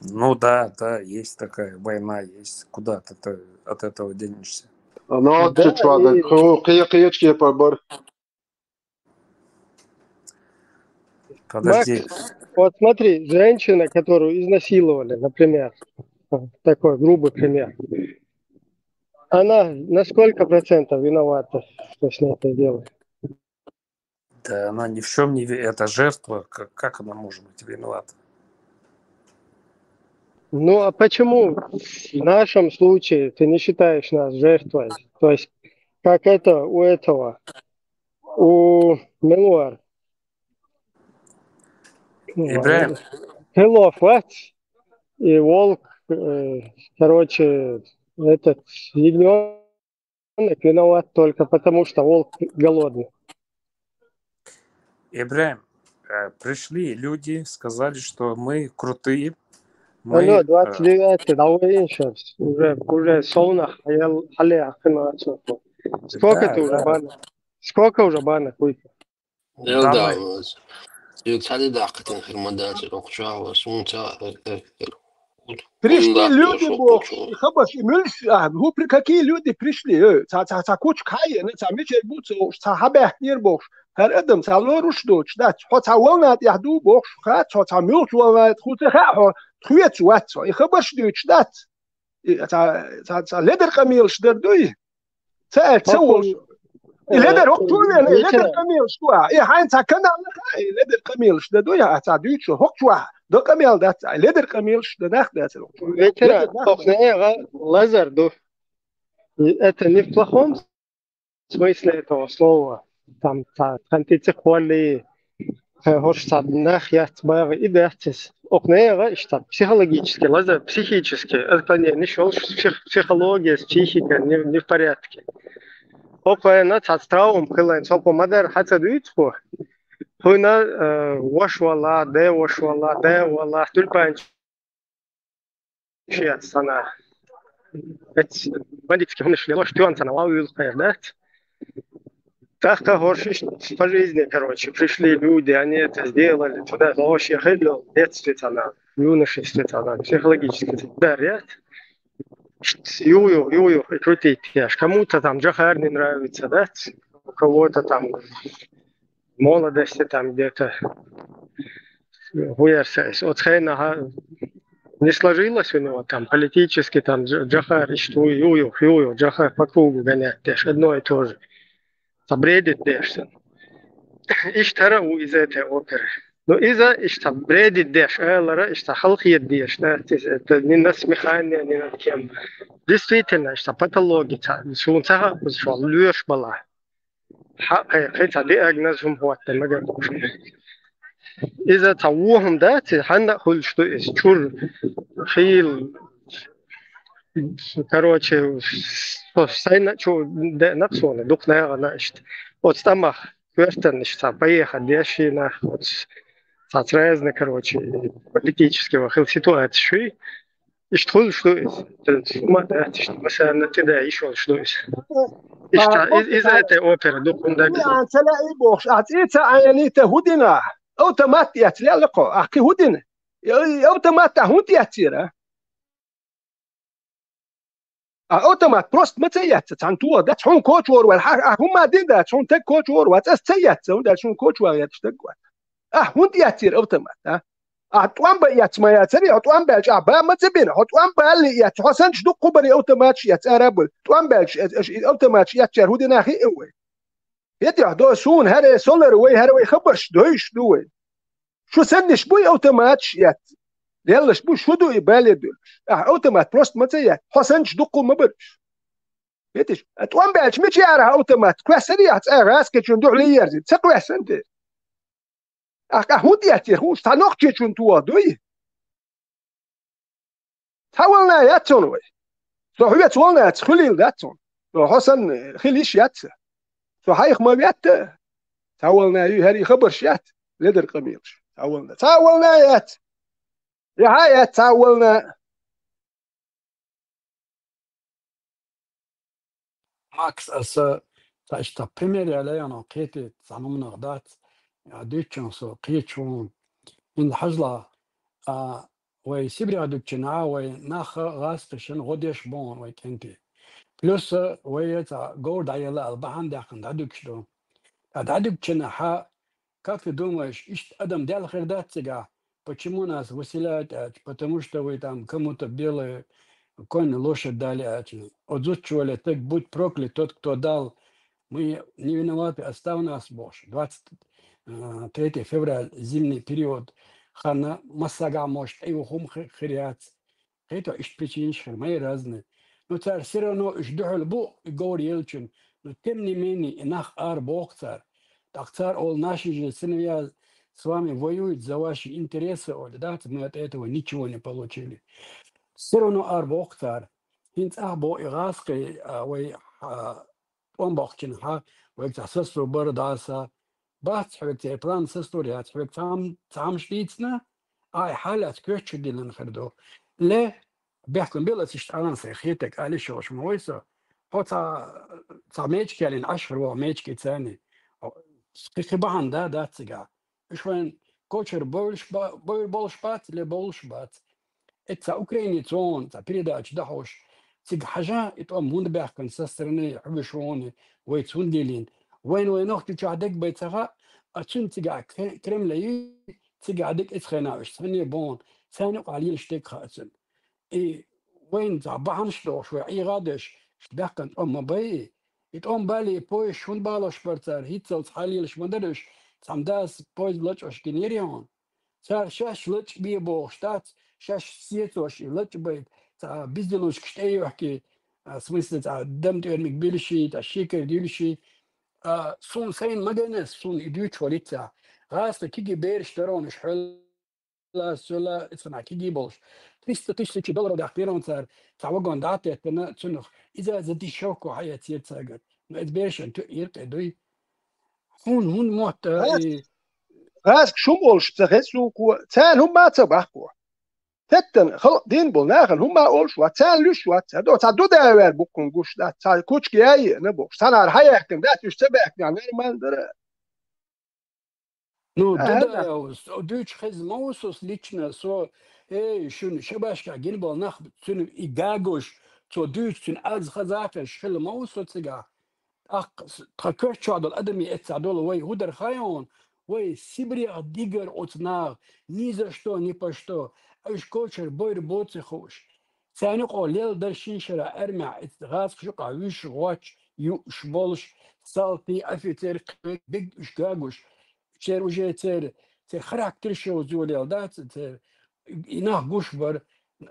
Ну да, есть такая война, есть. Куда ты от этого денешься? Ну, Да, чуть вода. Киечки побор. Подожди. Макс, вот смотри, женщина, которую изнасиловали, например, такой грубый пример, она на сколько процентов виновата, что с ней это делает? Да она ни в чем не... Это жертва. Как она может быть виновата? Ну, а почему в нашем случае ты не считаешь нас жертвой? То есть, как это у этого, у Мелуар. Ибрахим, Крылов, и волк, короче, этот ягненок виноват только потому, что волк голодный. Ибрахим, пришли люди, сказали, что мы крутые. Алло, 29-й, давай сейчас, уже солнах, а я хале. Сколько ты уже банок? Сколько уже банок выпил? Давай. Пришли люди, бог, какие люди пришли? Куч кайен, мечель буцо, хабах нир бог. Her adam лоруш доч, да, волнат яхду бог, милт волнат, хует ватсо. Хабаш доч, да. Ледер камил шдердуй. ليدر هوكتونا ليدر كميل شوا هاين تاكنا ليدر كميل شدو يا تعديت شو هوكتوا دو كميل دات ليدر كميل شدناخ دات ветера лазер до это не в плохом смысле этого слова там антициквали хоштаднах ятбар и датис окнега что психологически лазер психически это не шел психология психика не в порядке. Опа, цацтраум хилайн, сопо мадер хацадуитсхо. Хуйна вошвала, де вала, тульпан чья сана. Это бандитский он шли, ложь тюан сана, лавил да? Так горшиш по жизни, короче, пришли люди, они это сделали, туда ложь я хилил, детстве сана, юношестве сана, психологически, да, ряд. Юю, крутить. Кому-то там Джахар не нравится, да? У кого-то там молодости там где-то хуярсайс. Вот хайна не сложилось у него там политически, там Джахар ищет Юю, Джахар по кругу гонять, даже одно и то же. Забредит даже. Иштарау из этой оперы. Но из-за бредит деш, что халхиет деш, это не насмехание, не над кем. Действительно, что патология, сунца, что льешь была. Хотя диагнозом вот, из-за того, да, ханна хуль, что есть чур, хил, короче, сайна, что национы, дух, наверное, вот стамах, квертен, что поехать, дешина, вот. Разные, короче, политического ситуации. И что есть? مثلا تدا يشون شو إذا أنت أوبرا دوكم ده أنا تلاقي بوش أنت يعني تهودنا أو تمات يتلا لقو أحكي هودنا أو تمات هودي يتيرا أو تمات بروست متى يت تانتوا ده شون كوتش ور والح هم دين ده شون تك كوتش ور واتستيت شون ده شون كوتش ور يتشتقوا هوندي يتير أو تمات أتوان بيات ما يتري أتوان بيج أبا ما تبين أتوان بالي يت حسن شدو قبري أوتوماتش يت أرابل أتوان بيج أوتوماتش يتشر هودي ناخي أوي يدي دو سون هري سولر وي هري خبرش دويش دوي شو سنش بوي اوتوماتش يات يلا شبو شو دو يبالي دول اوتومات بروست متى حسنش دقو مبرش يديش اتوان بالش مش يعرف اوتومات كويسري هتسأل كيشون دو ليرز تسقوا سنت هودي ياتي خوش تنوخ كيشون تو دوي تاولنا ياتون وي سو هو تولنا تخليل داتون سو حسن خليش يات سو هايخ ما بيات تاولنا هري خبر شات لدر قميص تاولنا يات يا هاي تاولنا Max, alltså, så esta primera lejarna قيتي تعلمنا غدات عديتشن سو قيتشون من الحجلة وي سيبري عدوتشنا وي ناخ غاستشن غديش بون وي كنتي بلس وي تا جورد عيلا البحان داخن عدوكشدو عدوكشنا حا как ты думаешь, Адам дал хердат тебя? Почему нас выселяют? Потому что вы там кому-то белые конь, лошадь дали. Отзучивали, так будь проклят тот, кто дал. Мы не виноваты, оставь нас, Боже. 23 февраля, зимний период. Хана массага может, и ухум хряц. Это причинишь, мои разные. Но царь все равно ждал Бог и говорил Ельчин. Но тем не менее, инах ар Бог царь. Так царь, ол наши же сыновья с вами воюют за ваши интересы, да, мы от этого ничего не получили. Все равно ар Бог царь. Хинц бо игаски, вой он бахчин ха, вой сестру бардаса. Бац حبيبتي بلان سستوريات حبيبتي تعم شليتنا حالات كوتش ديلن خردو لا بيحكم بيلا تشتغلن سيخيتك على شوش مويسا هو تا ميتشكي لين أشهر وميتشكي ثاني خبان دا تسقع شوين كوتشر بولشبات لبولشبات это Украине цон, та передач дахош. Циг хажа, это мунд бяхкан со стороны хвишоны, вой цунделин. وين نختي تعدك بيتها أتشن تجا كرملي تجا عدك إتخناوش ثانية بون ثاني قليل شتك خاتن إيه وين تعبان شلو شوي أي غادش شدقن بي يتقوم بالي بوي شون بالاش برتر هيتسل حاليلش مدرش تعمداس بوي لتش جنيريون صار شاش لتش بيه بوشتات شاش سيتوش لتش بيت تاع بيزلوش كشتي يحكي سميس تاع دم تيرمك بيلشي تاع شيكر ديلشي سون سين مدنس سون إدوش وليتها غاس كيجي بيرش ترونش حلا سولا اسمع كيجي بولش $300 ده اختيارهم صار تعوقون دعته تنا تنخ إذا زدي شوكو حياة يتساقط ما إتبيرش أنت يرقى دوي هون موت غاس شو بولش تغسو كو تان هم ما تبحكو تتن خلق دين بولناخن هم ما أولش واتان لش واتان دو تعدو داوير بكون قوش دا تا كوش كياي نبوش تانا رحيا يحكم دا تشتبه يعني ما ندرى Ну, да, дучь хезмаусус лично, со, шун шабашка гинбал нах, цун и гагош, со дучь цун аз хазафеш, шел маусу цига. Ах, тхакеш чадал адами эцадол, вой худер хайон, вой сибри адигер отнар, ни за что, ни по что. Аж кочер бойр боцы хош. Цану قوليل درشين شرا أرمع غاز شقع ويش غوش يوش بولش سالتي أفيتر بيج إشكاغوش شير وجه تر خراكتر شو زوليل دات تر إناه غوش بر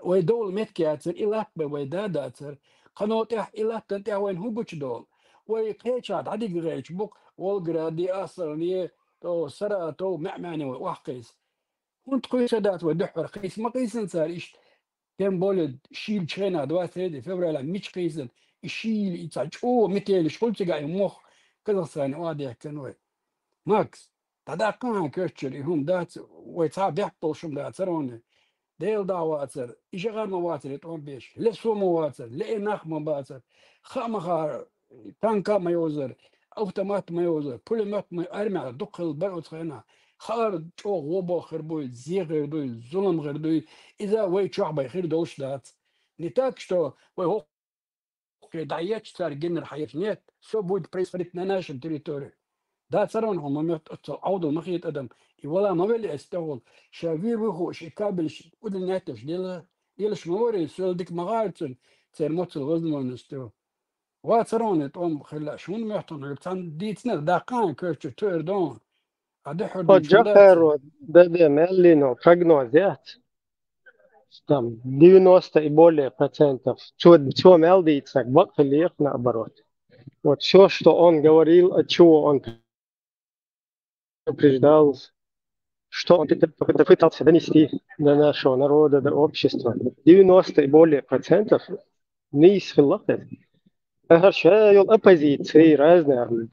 ويدول متكاتر إلاك بويداداتر قنوت إلاك تنتع وين هو بوش دول ويقيتشات عدي غريش بوك والغرادي أصرني تو سرا تو معماني وحقيس وانت قيس دات ودحر قيس ما قيسن صار إيش كان بولد شيل شينا 23 فبراير مش قيسن يشيل يتساج متى شغل تجاي مخ كذا ثاني وادي كانوا ماكس تدا كان كرتشر هم دات ويتعب يحطوا شو دات سرونه ديل دعواتر يشغل مواتر يتقوم بيش لسو مواتر لإناخ مواتر خامخار تانكا ما يوزر اوتومات ما يوزر بوليمات ما ارمع دخل برقص خينا خار جو غوبو خربوي زيغ دوي ظلم غير دوي اذا وي شعب خير دوش دات نتاك شتو وي هو دعيات صار جنر حيفنيت سو بود بريس فريتنا ناشن تريتوري دا صارون هم عودوا مخيط ادم ولا ما بلي استغل شافير وهو شيكابل ودناتش ديلا شموري سول ديك مغارتن تير موتل غزمون استو واترونت خلا شون محتون يبتان ديتنا دقان كرتو تردون أدحر دي Jakhar شنداتي det Mellino prognoziert. Там 90% все melдится, вакхлих наоборот. Вот все, что он говорил, от чего он предупреждал, что он пытался донести до нашего народа, до общества. 90 и более процентов не исхилахет. أغرشها يول أبازيتي رازنا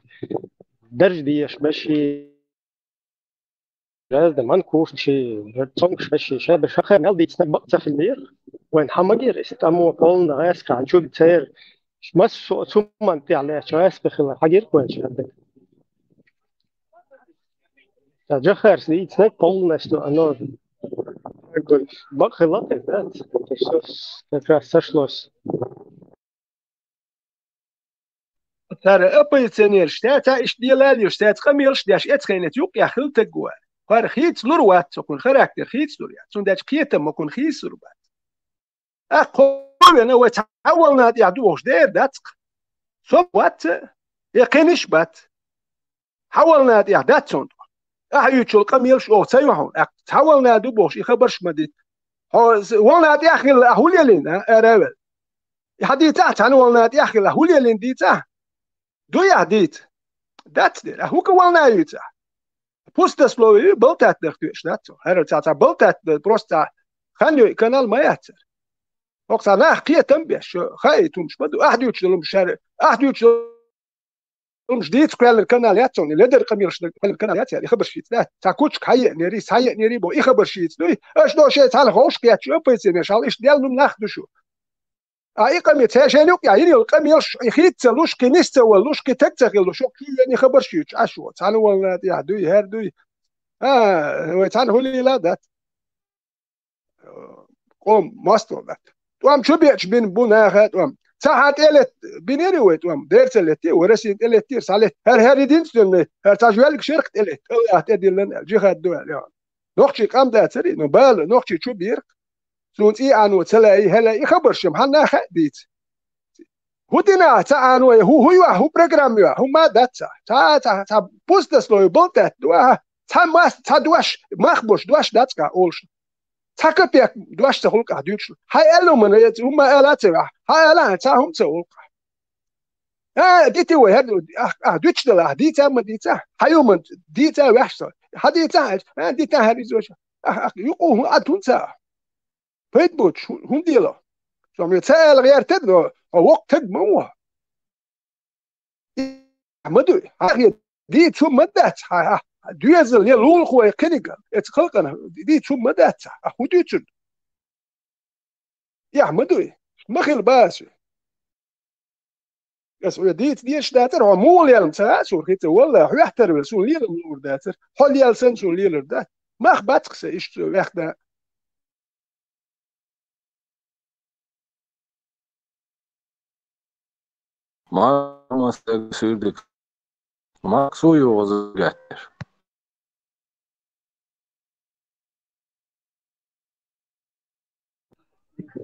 درجديش بشي رازنا منكوشي رتونكش بشي شاب شخير مالدي تسنبقت في الليل وين حمقير استمو قولنا غاسك عن شو بتسير مس ثم انت عليه شاس بخلا حقير كوين شاب جخر سي تسنك قولنا استو أنو أقول بخلا تذات تشوس تكراسشلوس ترى أبي تنير شتاتا إيش ديالي شتات قميل شتاش إتخينت يوق يا خل تجوا خار خيت لروات تكون خراكتر خيت لوريات سنداش كيتا ما كون خيس لروات أقول أنا وتحولنا يعدوش دير داتق صوت يقينش بات حولنا يعدات سند أحيوتشل قميل شو تيوحون تحولنا دوبوش يخبرش مديت والنا يأخذ أهولي لنا أراول حديثات عن والنا يأخذ أهولي لنا ديتا دو يهديت دات دير هو كوالنا يتا بوستس لو بلتات دختوش داتو هر تاتا بلتات بروستا خانيو كانال ما ياتر وقت انا حكيه تنبيش خايتهم مش بدو احد يوتشلهم شارع احد يوتشلهم جديد كل الكنال ياتون لدر قميرش الكنال ياتي يخبر شيت تا كوتش حي نيريس حي نيريبو يخبر شيت اش دو شيت على خوش كيات شو بيسي مشال ايش ديالهم ناخذ شو قمي تشانيو يعني القمي يخيت لوش كنيسة ولوش كتكتغل شو كي يعني خبر شيء عشوة تعال ولا يهدوي هردوي وتعال هو اللي لا دات قوم ماستر دات توام شو بيعش بين بناها توام ساعات إلت بينيري وتوام ديرت التي ورسين التي صالت هر دين سنة هر تجوالك شركت الت الله تدي لنا جهاد دول يعني نوختي قام دات سري نبال نوختي شو بيرك سونت أنو تلاقي هلا يخبر شو محنا خديت هو دينا تانو هو برنامج هو ما دات تا بوستس لو بولتات دوا تا ماس تا دوش مخبوش دوش دات كا اولش تا كبيك دوش تقول كا دوش هاي الو من هم الات هاي الا تا هم تقول ديتي وهد دوش دلا ديتا ما ديتا هاي من ديتا وحش هديتا ديتا هذه زوج يقوم اتونتا فيتبوتش هم ديلا سو يتسال غير تدو وقت تدموه مدو هي دي شو مدات دويزل يلول خويا كنيغا اتخلقنا دي شو مدات اخو ديتشن يا مدو مخيل باس بس ديت ديش داتر هو مو يلم ساسو كيت والله يحترم سو ليل نور داتر حل يلسن سو ليل دات ما خباتك ايش وقت ما sürdük. Maksuyu vazgeçtir.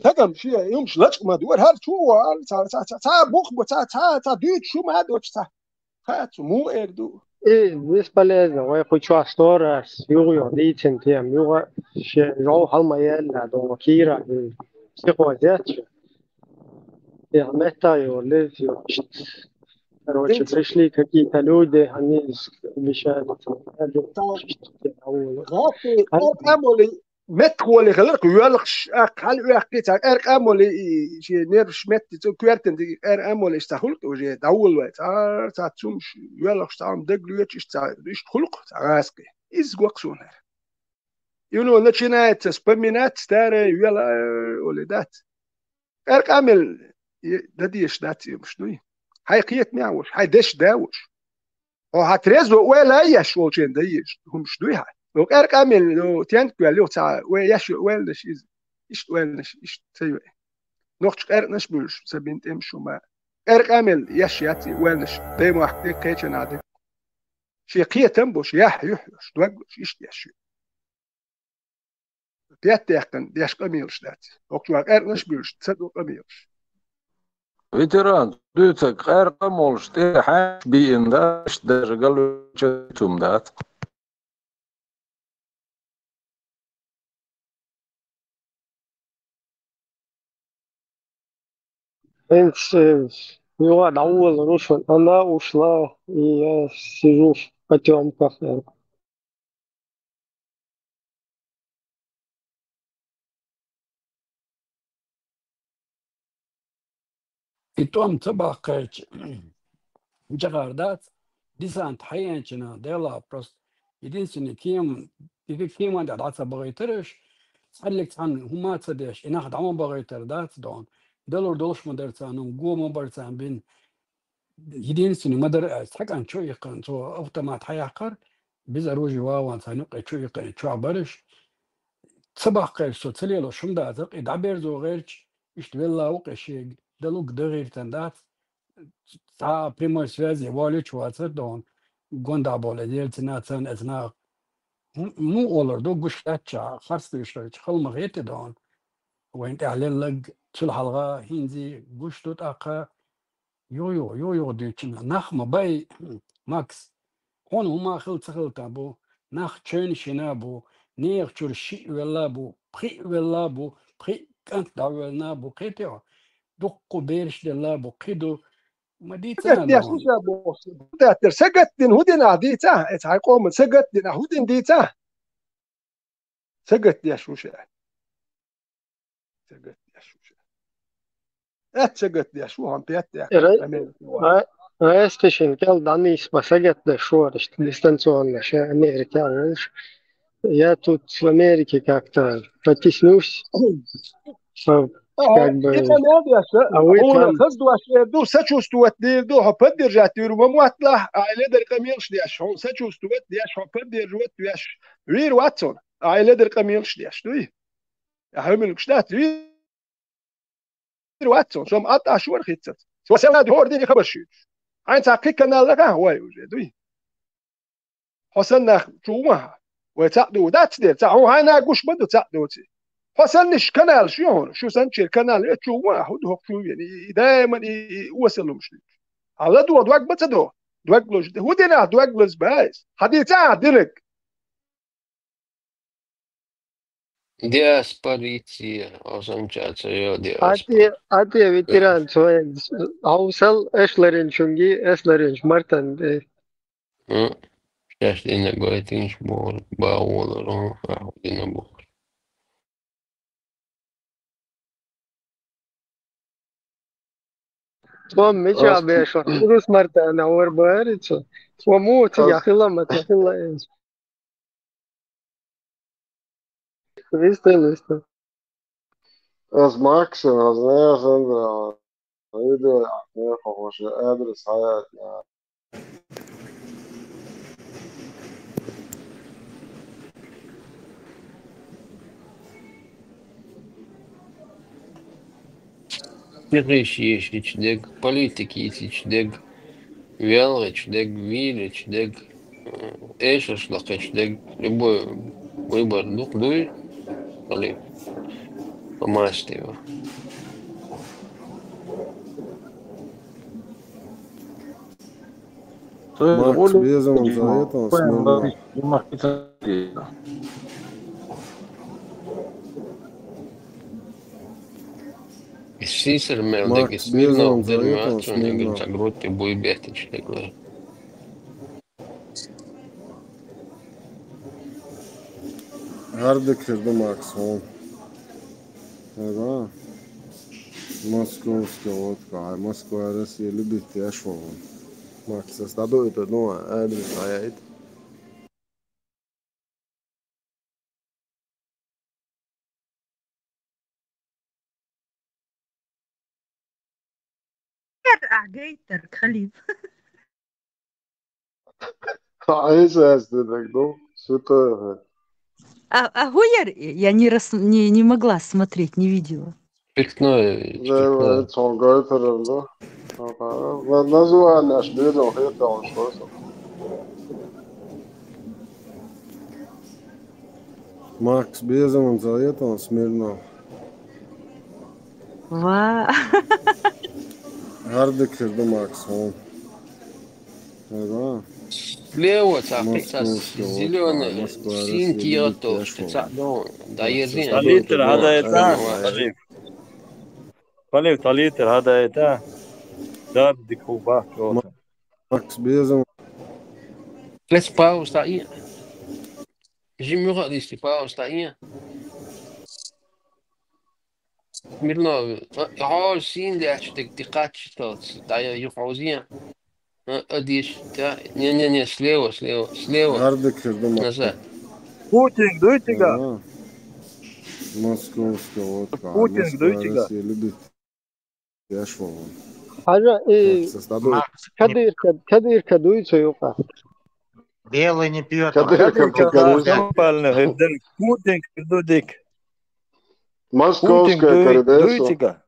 تقم شيء يمش لك ما دور هذا شو تا بوخ تا ديت شو ما دوتش تا خات مو اردو بسبالezno vai kućas storas jugo dicen tiem jugo še jau halma jella do kira psihozet я метаю лезю короче пришли какие-то люди они обещают امولي متولي غلق يلقش قال يحكيت امولي شي نيرش مت كويرتن دي امولي استخلق وجه دول وقت تا تشومش يلقش تام دغليتش تا ايش خلق راسك از وقسون يونو نتشنات سبمينات ستاري يلا ولدات امل دديش دات مشنوي هاي قيت معوش هاي دش داوش او هترزو ولا يش وجين ديش هم شنوي هاي لو امل لو تيانك لو تا ويش ويلش ايش ويلش ايش تسوي نوخش نش بولش سبنت امشو ما امل يش ياتي ويلش ديما حكي كيتشن عادي شي قيتم بوش يحيش دوغش ايش يش بيات يحكن ديش قميلش دات وقت نش بولش تصدق قميلش ветеран, дюйца, кэрка, может, ты хаш биин, да, даже галучатум, да. Его наул рушил, она ушла, и я сижу в потемках. И том цабахкач джагардат десант хаянчина дела просто единственный кем anda dat bagaytırış sallek an huma tsadesh ina dama bagaytır dat don dalor doluş madarsanın goma barsan bin единственный madar sakan çoy yakın so otomat hayakar biz aruji wawan sanık çoy yakın çoy barış sabah kayıp so tselelo şunda azık idaber zo gerç işte vella uqeşi daluk dağırtan dat та прямой связи валючиваться дон гонда боле дельцина цен эзна му олар до гуштача харстышч халмагете дон وين تعلن تل حلقة هنزي قشتوت أقا يو ديتشنا نخ باي ماكس هون هما خلطة بو نخ تشين شنا بو نير تشور شي ولا بو بري كانت دا ولا بو قيتو دقو بيرش دلا بو قيدو ما دي سقط يا دون شيشا بوس تاتر سقط دين هودين عديتا ات هيقوم سقط دين هودين ديتا سقط يا شوشا سقط يا شوشا ات سقط يا شو هم بيت يا Эстишин кел данис посадят на шориш дистанционно, что Америка. Я тут в Америке как-то потеснусь, как бы, а вы هو там... خزدو دو سچوستو دير دو هبدر جاتير ومواتلا عائله در قميلش دياش هون سچوستو دياش هبدر جوت دياش وير واتسون عائله در قميلش دياش دوي اهم الكشتات وير واتسون سوم قطع شور خيتت سو سلا دور دي خبر شي عين تاقي كنال لك هو دوي حسن شوما وتعدو دات دير تعو هانا قش بدو تعدو حسنش كنال شو هون شو سنشير كنال شو واحد هو شو يعني دائما يوصل مش على دو دوك بتدو دوك لوج هو دينا دوك لز بايس حديثا ديرك Диаспорите означается ее диаспора. Ати ветеран свой аусал эшлерин чунги эшлерин мартан. Сейчас дина говорит, инш бор баулер, дина бор. Свом меча бешо. Рус мартан ауэр баарицо. Свомут яхила матахила. Листа. از ماكس از ناس عندنا يدو يخوش أدرس حياتنا Пирыш ичдег, политики ичдег, вялый ичдег, виль ичдег, эшешлак ичдег, любой выбор дуй, или помасть его. Макс Безумов за это Смирнов. Сисер мелдеги Смирнов, дермиатron, егер загрути буйбет ичдег. Hardek ir Max un да. Московская водка, Москва, Россия любит яшву. Макс, остадой это, ну, адрес, а я это. Гейтер, Халиф. عايز أصدقك ну, что-то... А Гойер я не могла смотреть, не видела. Пикной. Да, Цонгайтер, да. Название наш Безумов, это он что-то. Макс Безумов за это Смирнов. Ва. Гардик до максимум. Ага. Слева зеленый Москва, синьки Россия, то, что Пешвал. да езин. Талитер هذا يتا طليف талитер هذا يتا دار ديكوبا شوطة Макс Безом. Let's pause tá aí. Жимюралисти пause tá aí. Смирнов. اه سين ده دقات что да юхаузия. Одиш. Да. Не, слева. Гардик до Назад. Путин дуйтига Ага. Московская водка. Путин Москва, дуйтига Россия любит Пешвал. حاجة كدير كدويتو يوقع Белый не пьет. Кадырка покорежем. Правильно, Путин дудик Путин Московская коридор. дуйтига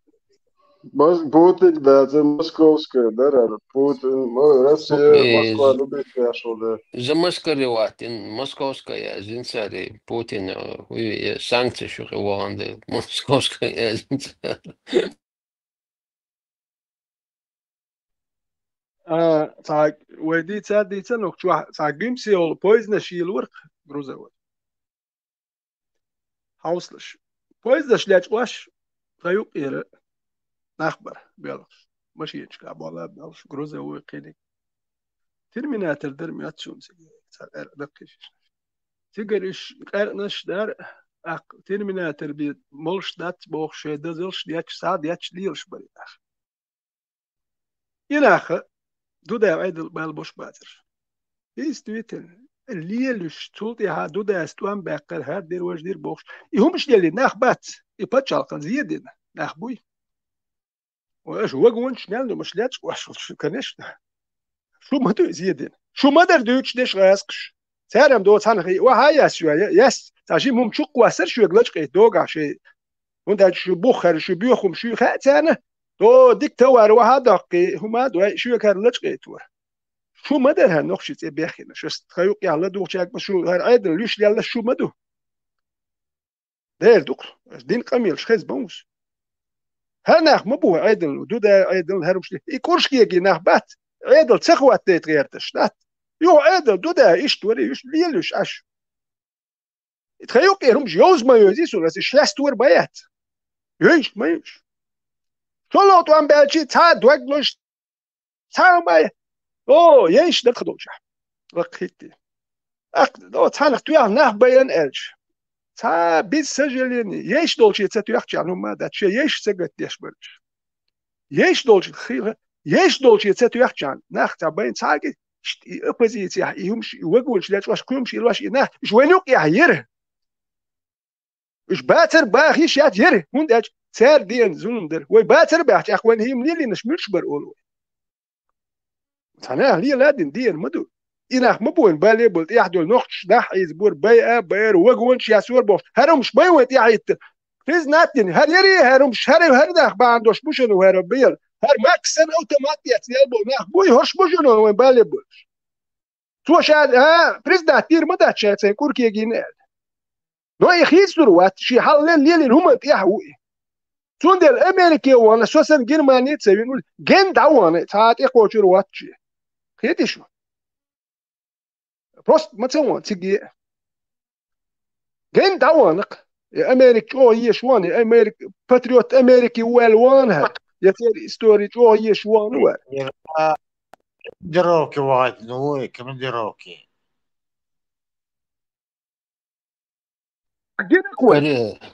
Путин, да, это московская, да, рада. Путин, Россия, Москва любит Пешвал, да. Замаскировать московская зинцари Путин санкции что ванды московская зинцари. صار ودي تصدق تنو شو صار جيمسي أو بويز نشيل ورق بروزة هاوسلش بويز نشلش واش غيوق إير نخبر بيلش ماشي يشك عبالة بيلش بروزة وقيني ترميناتر درميات شو مسكين صار دقيش تيجريش قرنش دار ترميناتر بي ملش دات بوخ شيء دزلش دياتش ساد دياتش ليلش بري يناخ دودا عيد بالبوش باتر يستويتن الليلش تولتي ها دودا استوان باقر هاد دير واش دير بوخش يهمش ديالي ناخ بات يباتش على زيادين ناخ بوي واش هو قونش نالو مش لاتش واش شو كانش شو ما تو زيادين شو ما در دوتش ديش غاسقش سارم دو تانخي وهاي شويه يس تاجي ممشق واسر شو يقلش قيت دوغا شي وانت شو بوخر شو بيخم شو خاتانه دو ديك توار وهذا هما دو شو كان لچ قيتور شو مدر هنخش تي بيخنا شو تخيق يلا دو شاك شو هر عيد ليش يلا شو مدو دير دوك دين قميل شخيز بونس هناخ مبو عيد دو دا عيد هرمش يكورش كي ناخ بات عيد تخوات تيت غيرتش نات يو عيد دو دا ايش توري ايش ليلش اش تخيق يرمش يوز ما يوزيس ولا شلاس تور بايات يش ما يش شلون تو ام بلشي تا دوغلوش تا ما او يش دخلوش وقتي دو تانخ تو ناخ بيان الش تا بيز سجلين يش دولشي تا تو يخشانو ما داتش يش سجت ديش برش يش دولشي خير يش دولشي تا تو يخشان ناخ تا بين تاغي oppositie يمشي وقولش لا واش كومشي واش ناخ جوينوق يحير اش باتر باخي شات ير هونداج سار دين زوندر وي باتر باخ اخوان هي منيلي نشملش برول تانا لي لادن دين مدو إناخ مبوين بالي بولت يحدول نخش دح يزبور بيئة بير وقونش ياسور بوش هرمش بيوت يحيط فيز ناتين هر يري هرمش هر داخ باندوش بوشنو هر بيل هر ماكسن اوتوماتيات يلبو ناخ بوي هرش بوشنو وين بالي بولش تو شاد بريزدنت تير مدات شات سين كوركي جينال نو يخيسر وات شي حلل ليلي هم تيحوي تون دل امريكا وانا سوسن جرماني تسوي جن داوان تاعت يقوشر واتشي خيتي شو بروست ما تسوون تيجي جن داوانق امريكا او هي شوان امريكا باتريوت امريكي والوانها يصير ستوري او هي شوان وال Дировки واحد نوي كم دировки.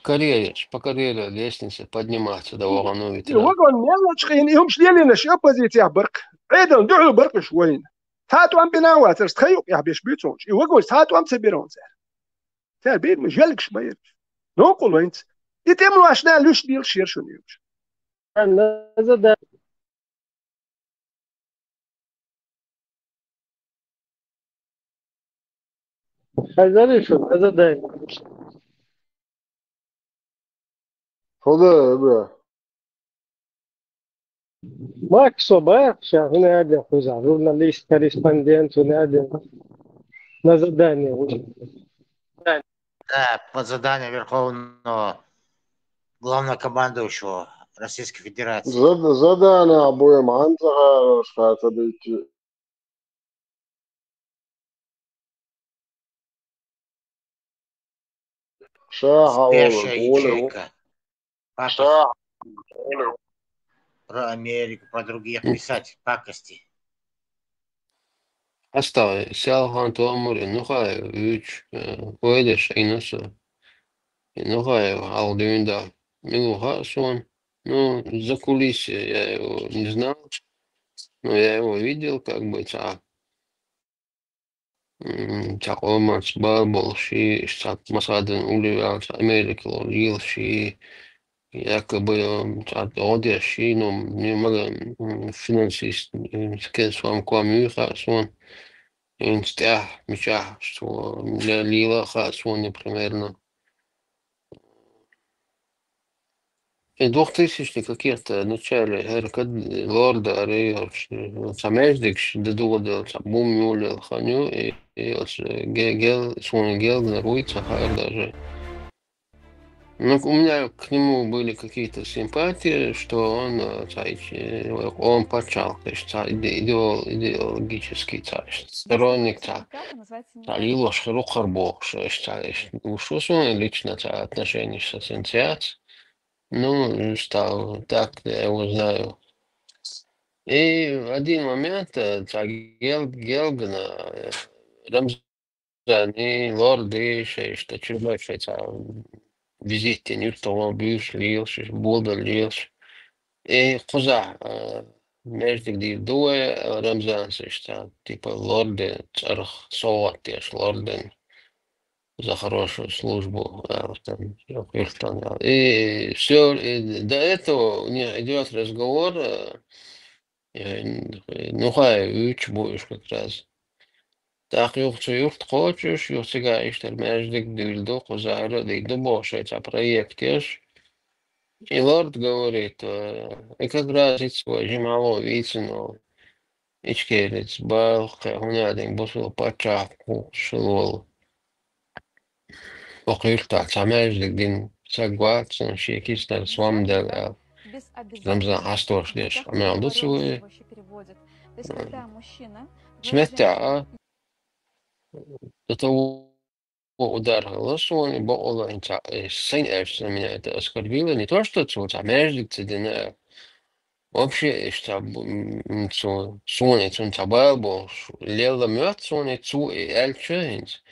Кореец, по карьере лестнице подниматься до Волновит. وقعن يلا تشخين يهمش ليلي نش اوبوزيتي برك عيدن دعوا برك شوين تاتو ام بناوات تخيق يا بيش بيتونش وقعن تاتو ام تبيرون سار بير مجالك شبير نقول انت يتملوا عشنا لوش ديال شير شنو يمش زاد هذا شو هذا ده خدا برا Mark Sober, ونادي خوزع журналист, корреспондент, ونادي на задание. Да, под задание Верховного Главнокомандующего Российской Федерации. Задание будем антага, что это быть. Спящая ячейка. Про Америку, про других писать пакости. Hasta Selhan tuomari nuhai yç ödeş inası. Nuhai aldığında Милуха сон. Ну, за кулисье я его не знал, но я его видел, как бы, Олмац Барбол, ши, Масаден Уливиалс, Америка, Лил, ши, якобы, Одер, ши, ну, не могу финансист, с вами Куамюха, сон, инстя, меча, что для Лила, сон, примерно. И 2000 каких-то начале лорда Ариос самездикш дедугадел бумюлел ханю и гел свой гел наруется хар даже. Но у меня к нему были какие-то симпатии, что он почал, то есть идеологический сторонник Лилош Хрухарбох, что он лично отношения с ассоциацией. Ну, стал так, я его знаю. И в один момент Гелгана, Рамзани, лорды, что чужой визите, не что бывший лился, болда лился. И коза, между где двое Рамзан, что типа лорды, царх соватеш, лорды. За хорошую службу. И все, до этого у меня идет разговор, ну хай, уч будешь как раз. Так, юрт хочешь, юртига иштер междик дильду, кузайра дильду бошет, а проектешь. И лорд говорит, и как раз и свой жимало вицину, ичкерец, бал, хунядин, босил пачаку, шилол. Okuyurta, samajlik din sagwatson шиекистер свамдел Рамзан Астор деш. Амел дцуе. Сметя. До того удар лосони бола инца сын эшся меня это оскорбило. Не то, что самажlik цедина. Вообще, что сонец он табал был, лела мёд сонец и эльчейнс.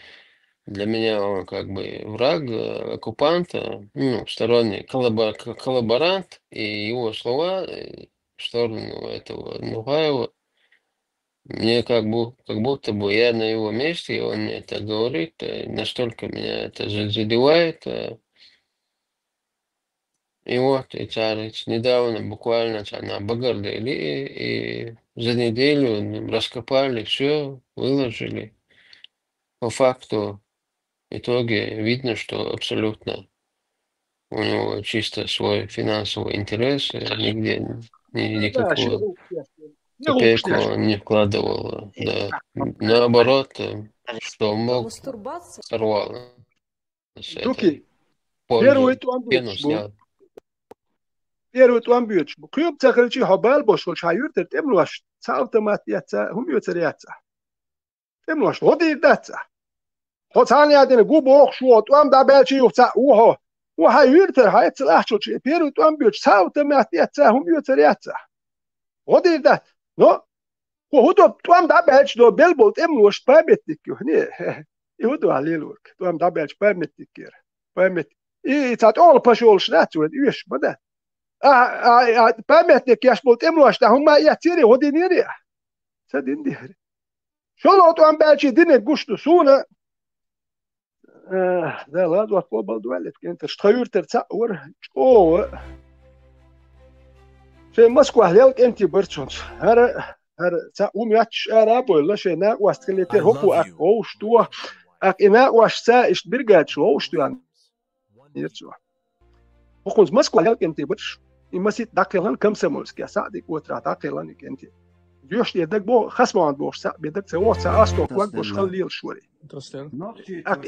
Для меня он как бы враг, оккупанта, ну, сторонний коллаборант, и его слова в сторону этого Нугаева, мне как будто бы я на его месте, и он мне это говорит, настолько меня это задевает. И вот, и царец недавно буквально на Багардели, и за неделю раскопали все, выложили. По факту, в итоге видно, что абсолютно у него чисто свой финансовый интерес, нигде никакую копейку он не вкладывал. Да. Наоборот, что мог, сорвал с этой пользы, пену снял. Первый туан бьётш. Клуб цахальчи хабал бошол шаюртер темлуаш. Автоматиятся, хумьёцерятся. Темлуаш, вот и датся. Хотсани один губох шо, туам да белчи юца ухо. Уха юртер хайц лахчочи. Первый туан бьётш. Автоматиятся, хумьёцерятся. Вот и дат. Но худо туам да белч до белбол темлуаш памятник. Не. И худо алилурк. Туам да белч памятник. Памятник. И цат ол пошол шнацу, юш бада. памятник яш болт эмлуашта хума ятири hodiniri sadin dihri شلون تو ام باجي دين قشتو سونا ده لا دو فوتبول دوالت انت شتخير ترتصور او في مسكو هلك انت برتشونس هر تا ياتش ارابو لا شينا واستخليتر هوكو او شتو اك انا واش سا اش برجات شو شتو يعني يرتشو وخوز مسكو هلك انت برش يمسيت داكلان كم سمولس كيا سادك وترا داكلان انت يوش يدك بو خصم عند بوش سا بدك تسوي سا استو كوك بوش خليل شوري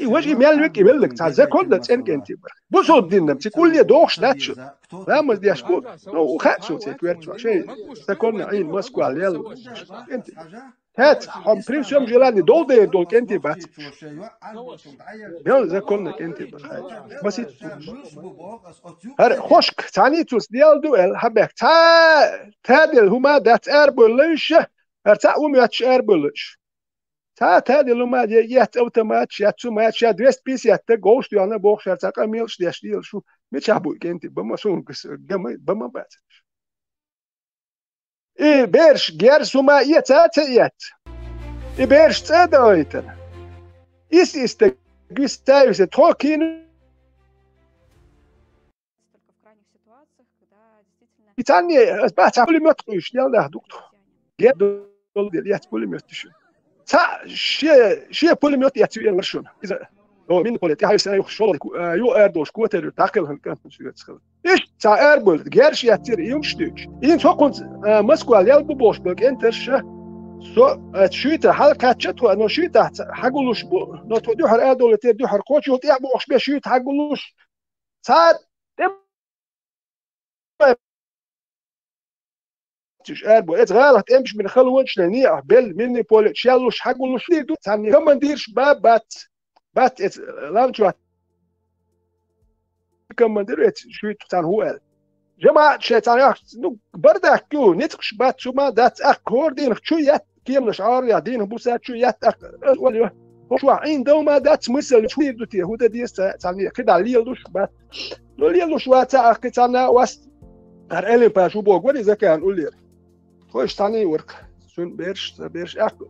وجه مالك يملك تاع كل تسنك انت بصوت دينا بتقول لي دوخش داتش لا مش دي اشكو وخاتشو تكويرت شيء تكون عين مسكو على انت هات هم بريمسيوم جيلاني دول انت بات يلا كلنا انت بس هر خشك ثاني توس ديال دوال حبك تا ديال هما دات اربلش هر تا ومياتش اربلش تا ديال هما يات اوتوماتش يات سوماتش يات ويست بيس يات غوست يانا بوخ هر تا كاميلش ديال شو متشابو انت بما سونكس بما بات اي بيرش غير سوما يات اي بيرش تادايتن است густаюсь токин Итание баца пулемет шнял да доктор. Гед дол дят пулемет тише. Та ше пулемет я тюен вершон. Иза о мин полет я сена шол ю эрдош квотер такел хан кан шует схал. Иш та эрбол герш я тир юнгштük. Ин сокунт Москва лел бош бок энтерш so شويت حلقات وأنا شويت حقولوش نو تودي حر أدول تودي حر كوتش وتي أبو أشبه شويت حقولوش ساعد تش أربو غلط أمش من خلوش لني أبل مني بول شالوش حقولوش ليه دو ثاني كم نديرش بات لانشوا كم ندير شويت ثان هو جماعة شيطان نو بردك كيو نتقش بات شو ما دات أكوردين شوية كيم نشعر يا دين بوسات شوية ولا شو عندهم ما دات مثل شوية دوتي هو ده دي ثانية كده ليلوش بات لو ليلوش واتا كتانا واست هرقلي باشو بوق ولي إذا كان قول لي خوش ثاني ورك سون بيرش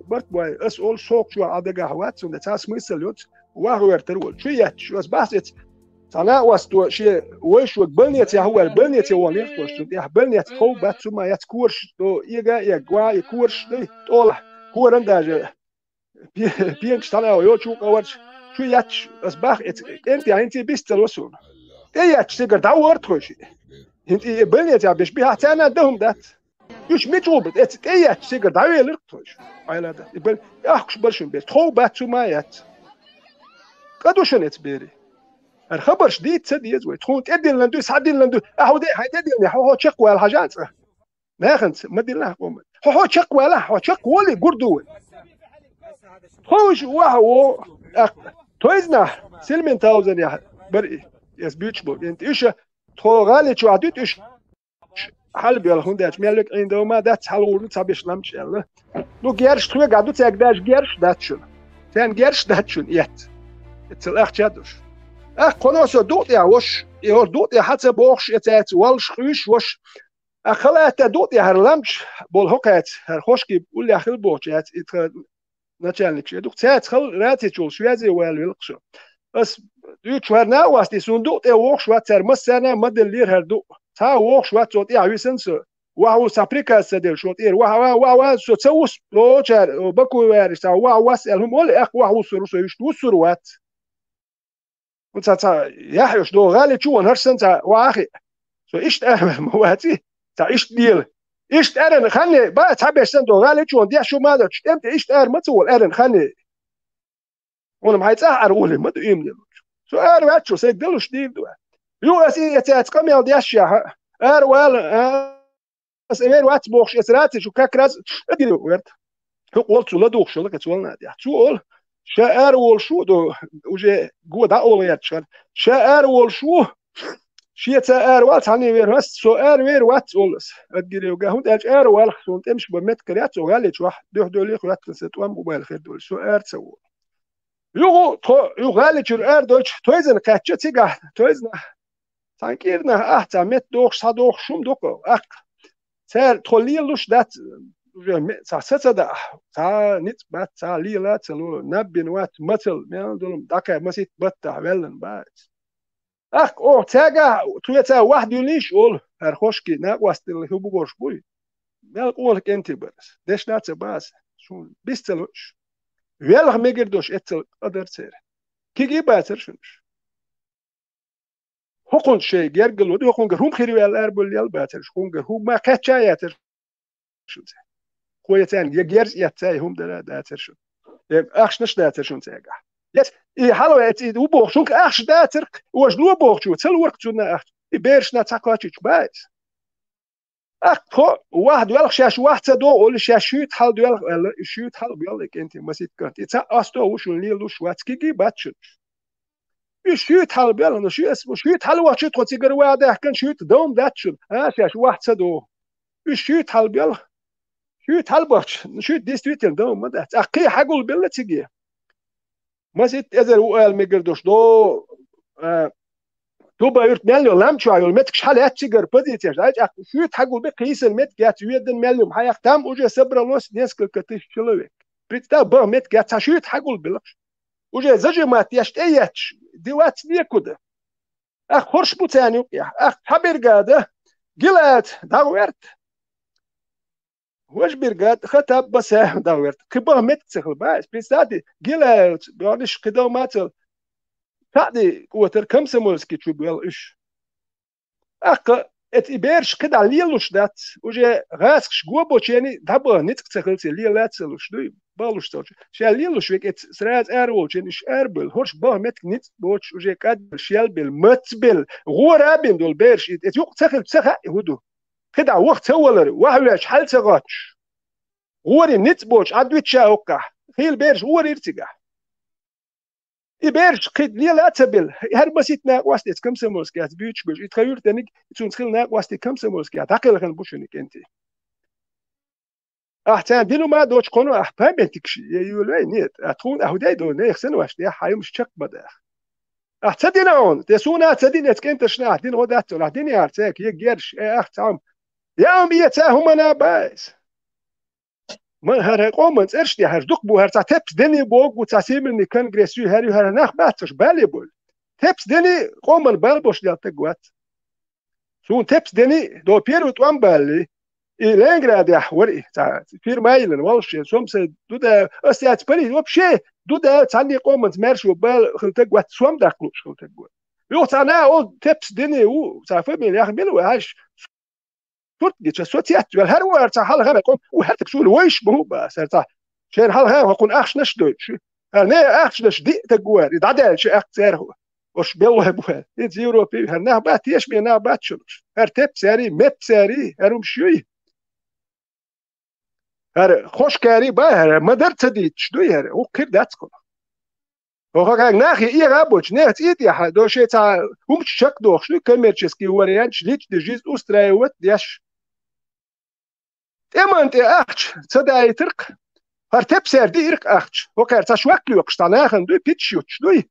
برك باي أسأل سوق شو عاد قهوات سون تاس مثل يوت وهو يرترول شوية شو بس أنا واستو شيء ويش وقبلني هو البلني هو نيرتوش تديه بلني هو بات ما يتكورش تو يجا يجوا يكورش ده طول هو رنداج بينش تنا ويوتشو قوارش شو ياتش أصبح أنت بيستلوسون ياتش تقدر دور تخشي أنت بلني بيش بيها تانا دهم دات يش متوبت ياتش تقدر دور لرتوش على ده يبل أخش برشون بيت هو بات ما يات قدوشن تبيري الخبر شديد سديد وتكون تدين لندو سعدين لندو هودي هيدين هو شق ولا حاجات ما خنت ما دير له هو شق ولا هو شق ولي قردو خوش وهو تويزنا سلمين تاوزن يا بري يس بيتشبو انت ايش تو غالي شو عديت ايش حلبي ولا هنداش مالك عندما دات حلول تابش لمش يلا لو جيرش تو قعدو تاقداش جيرش داتشن ثان جيرش داتشن يات اتلاخ جادوش قناص دوت يا وش يهور دوت يا حتى بوخش اتات والش خوش وش خلات دوت يا هرلمش بول هوكات هرخوشكي بقول لي خل بوخش ات نتشالنك دوك تات خل راتي تشول شوازي والويلقشو بس دوت شهرنا واستي سون دوت يا وخش واتر مسانا مدل لير هردو تا وخش واتوت يا ويسنس وهو سابريكا سدل شوت اير وهو سو تسوس لوچر بكو وارس وهو واسالهم ولا اخ وهو سرسو يشتو سروات وتا يحيش دو غالي شو هرسن تا واخي سو ايش مواتي تا ايش ديل ايش ارن خلني بقى تحبش دو غالي شو دي شو ما دش انت ايش ار ما تقول ارن خلني وانا ما هيتصحر اقول ما يمدي سو ار واتشو سيدلوش ديل دو يو اس اي تقام يا دي اشياء ار وال اس امير وات بوخش اسراتي شو كاكراز ادي ورت هو قلت له دوخ شو لك تقولنا دي تقول شاعر والشو دو وجه جود أوليات شاعر والشو شيء شاعر وات هني ويرهست شاعر وير وات أولس أدري وجاهود أشعر والخصون تمشي بمت كريات وغاليت واحد ده لي خيات ستوام موبايل خير دول شاعر سو يو غاليت شاعر دوش تويزن كاتشة تيجا تويزن تانكيرنا تعمت دوخ صدوخ شوم دوكو سر توليلوش دات ساتسدا تا نيت بات تا ليلا تلو نبين وات مثل ميندلم داكا مسيت بتا ولن بات او تاغا تويتا واحد يليش اول هرخوشكي نا واستل هبوغوش بوي مال اول كنتي بس ديش نات باس شو بيستلوش ويلغ ميغردوش اتل قدر سير كيجي باتر شنش هوكون شي جرجلو دي هوكون هم خيري ويل اربل يل باتر هوكون هم ما كاتشاياتر شو كويتان يجرز يتاي هم ده ترشد أخش نشتاتر شون تيجا يس حلو وبوخ شونك أخش داتر وش لو بوخ شو تسل ورك شونا أخش يبيرش نتاكواتش بايس أخ واحد يلخ شاش واحد تدو ولا شاش شوت حل يلخ شوت حل بيلك أنت مسيت كنت يتسا أستو وش الليل وش واتسكي باتشن شوت حل بيلنا شو اسمه شوت حل واحد شوت تيجر واحد كان شوت دوم داتشن شاش واحد تدو شوت حل بيل شوت حل باتش شوت ديستويتل دوم ما دات أخي حقول بيلا تيجي مسيت إذا وقال مقدرش دو تو بايرت مليون لام شو عيول متكش حالة تيجر بديت ياش أج شو تحقول بقيس المت جات ويدن مليون حياة تام وجه صبر لوس ناس كل كتيش شلوك بريتا با مت جات شو تحقول بلش وجه زوجي ما تياش أيش دوات نيكوده أخ خرش بوتاني يا أخ حبير قاده قلت داورت وش بيرقاد خطاب بس داورت كبا مت تسخل باس بريستادي قلت بيعنيش قدام ماتل تعدي قوتر كم سمولسكي تشوف بالإيش أك إبيرش كده ليلوش دات وجه غاسش جوابوش يعني دابا نتك تخلتي ليلات سلوش دوي بالوش توش شال ليلوش ويك سراز أروش يعني إيش أربل هرش با متك نت بوش وجه كاد شال بالمتبل غورابين دول بيرش يوق تخل تخا يهودو كده وقت هولر وهوش حل تغاتش غوري نت بوش عدويتشا أوكا هيل بيرش غوري ارتقا يبيرش قد لي لا تبل هر بسيط ناق واستيت كم سمولس كات بيوتش بيش يتخيل تانيك تون تخيل ناق واستيت كم سمولس كات عقل خن بوشنك انت احتان دينو ما دوتش قونو احبا بنتكش يولي نيت اتخون اهوداي دو نيخ سنو واش دي حايم شق بدا احتدينون تسونا تدين اتكنت شنا دين غدات ولا دين يارتك يجرش احتام يا امي تاهم انا بايس من هر قومن ارش دي هر دوك بو هر تابس دني بوق وتسيمني كونغريسيو هر هر ناخ باتش بالي بول تابس دني قومن بالبوش ديال تقوات سون تابس دني دو بيرو توان بالي لينغرا دي حوري تاع فير مايلن والش سومس دودا استيات بري وبشي دودا تاني قومن مارشو بال خلتقوات سوم داخلوش خلتقوات يو تاع اول تابس دني و تاع فمي يا خميلو هاش ترتجي سوتيات هر ورتا حال غير قوم وهرتك شو الويش بهو بس هرتا شين حال غير وكون اخش نشدوش انا اخش نش دي تقوار يدعدل شي اخ سير وش بيوه بوه يد يوروبي هرنا بات يش بينا بات شلوش هرتب ساري مت ساري هرم شوي هر خوش كاري با هر مدر تدي شدوي هر او كير داتكو هو كان ناخي اي غابوش نهت ايدي حدو شي تاع هم شك دوخ شنو كوميرشسكي وريانش ليش دجيز اوسترايوت ديش اما انت اخش تصدقي ترك هرتب سير دي ارك اخش وكر تشوكلي وقشتنا خندو بيتشوتش دوي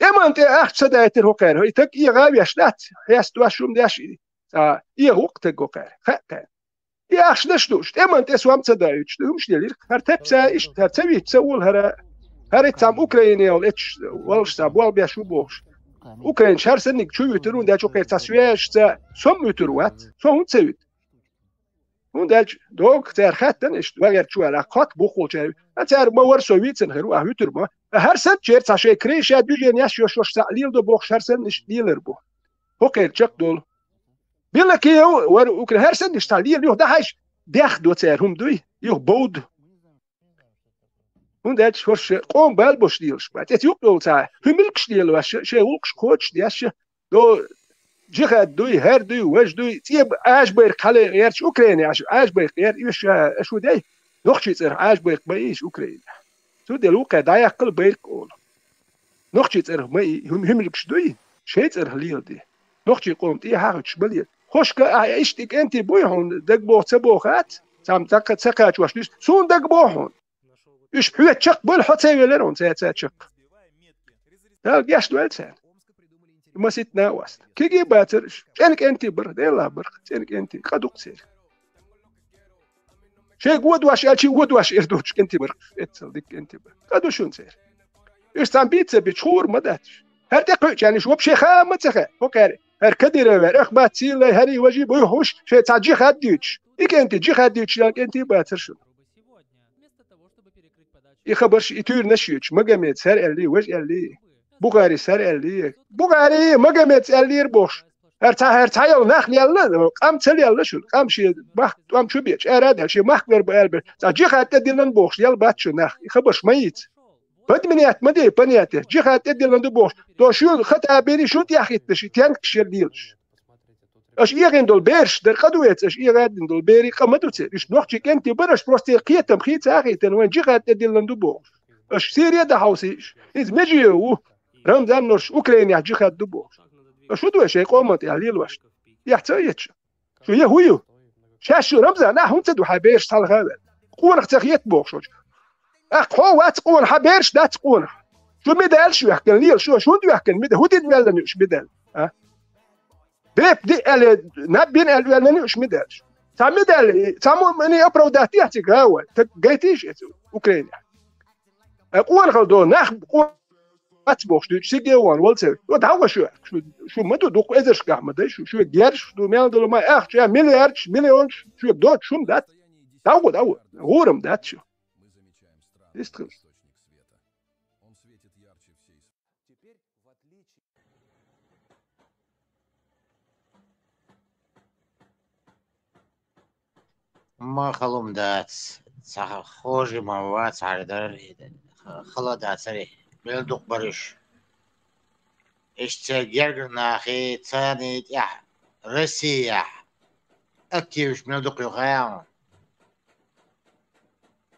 اما انت اخش تصدقي تر وكر هيتك اي غاوي اشلات هيست واشوم داش اي وقت وكر خا اي اخش نشدوش اما انت سوام تصدقي تشدومش دير هرتب سايش هرتبي تسول هر تام اوكرايني ول اتش والش تابوال بيشو بوش اوكراين شهر سنك شو يترون دا جوكر تسويش تا سوم يتروات سوم تسويت هون داج دوك تر خاتن اش وغير شو على خط بوخو جاي تر ما ور سويتن هرو اه يترما هر سن جير تاشي كريش دوجين ياش يوش ليل دو بوخ شهر سن اش ديلر بو اوكي تشك دول بيلا كيو ور اوكراين هر سن اش تاليل يو دا هاش داخدو تر هم دوي يو بود هون داج فرش قوم بالبوش ديلش بعد يوك دول تا هملكش ديل واش شي وكش كوتش دياش دو جهاد دوي هر دوي وش دوي تيب عاش بيرك حالي غيرش اوكراني عاش بيرك غير ايش اشو داي نخشي تصير عاش بيرك بايش اوكراني تو دي الوقع دا يقل بيرك اول نخشي تصير ما هملكش دوي شي تصير ليل دي نخشي قومت ايه هاخدش بليل خوشك ايشتك انت بوي هون دق بو تبوخات سام تاك تسكات واش ديش سون دق بو هون ايش بحوية تشق بول حط ساوي لرون ساعات تشق ها قاش دوال ساعات ما سيتنا واست كي باتر شانك انت بر ديلا بر شانك انت قدوق سير شي قود واش شي قود واش اردوش انت بر اتصل ديك انت بر قدو شون سير يستان بيتزا بتشور ما داتش هر دقيق يعني شو بشي خام تخا وكاري هر كدير اخبات سيل هري وجي بيهوش شي تاجي خديتش إيك أنت جي خديتش لانك أنت باتر شو يخبرش يتور نشيتش مقامات سر اللي وجه اللي بوغاري سر اللي بوغاري مقامات اللي ربوش هرتا يو نخل يلا قام تل يلا شو قام شي مخ قام شو بيش اراد شي مخ بير جي خات ديلن بوخ يلا بات شو نخ يخبش ميت بد منيات مدي بنيات جي خات ديلن بوخ تو شو خط بيري شو تياخيت شي تانك شيلديلش اش يغين دول بيرش در قدويت اش يغين دول بيري قمدوت اش نوخ تشيك انت برش بروستي قيتم خيت اخيتن وين جي خات ديلن بوخ اش سيريا ده هاوسيش از مجيو رمضان نورش اوكرانيا جي خات بوخ شو دوش قومت يعني الوش يحتاج شو يهويو شاشو رمزة نا هم تدو حبيش صال هذا قون اختيت بوخش اخو وات قون حبيش دات قون شو مدال شو يحكي ليل شو دو يحكي مدال هو تدل مش مدال ها بيب دي ال نبين ال مش مدال سام مدال سامو مني ابروداتي يحكي هو جايتيش اوكرانيا قون غلدو نخ قون أتبوخ شو سيجيوان والسير وده شو ما تدوق إذاش كحمة شو جيرش دو ميل دو ما أخ شو مليارش مليون شو دوت شو ده ده غورم ده شو يستخل ما خلوم دات صح خوجي ما وات على دار خلا دات سري بلدوق بريش اشتغلنا أخي ثاني يا روسيا أكيد بلدوق يغير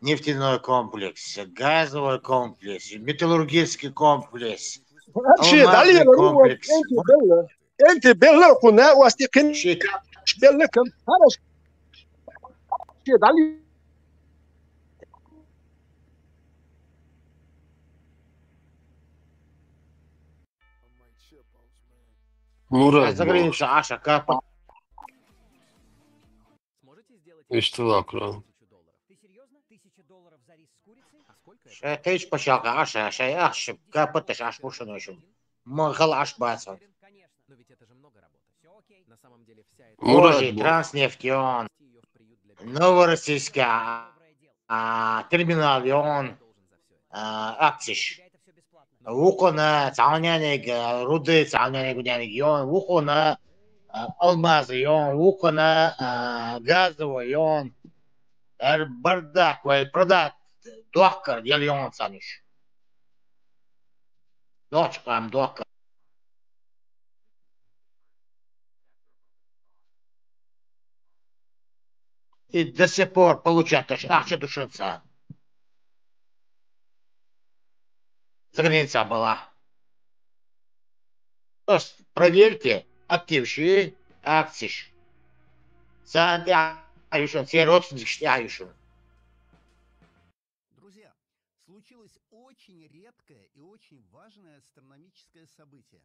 нефтяной комплекс, газовый комплекс, металлургический комплекс, алмазный комплекс. أنت بلا قناة واستقن بلا كم هذا شيء دالي مراد заграница Аша капа. اشتراك Тысяч почалка Аша, Аш капоташ Аш пушиночем. Махал Аш бацан. Божий, Транснефть, Новороссийская, терминал, он, Акциш. Вухона, Цауняник, Руды, Цауняник, он, Вухона, Алмазы, он, Вухона, Газовый, он, Бардак, продать, Дохкар, дел он саниш. Дочкам, Дохкар. И до сих пор получают акция душица. За граница была. То есть проверьте актившие акции. Еще все родственники еще. Друзья, случилось очень редкое и очень важное астрономическое событие.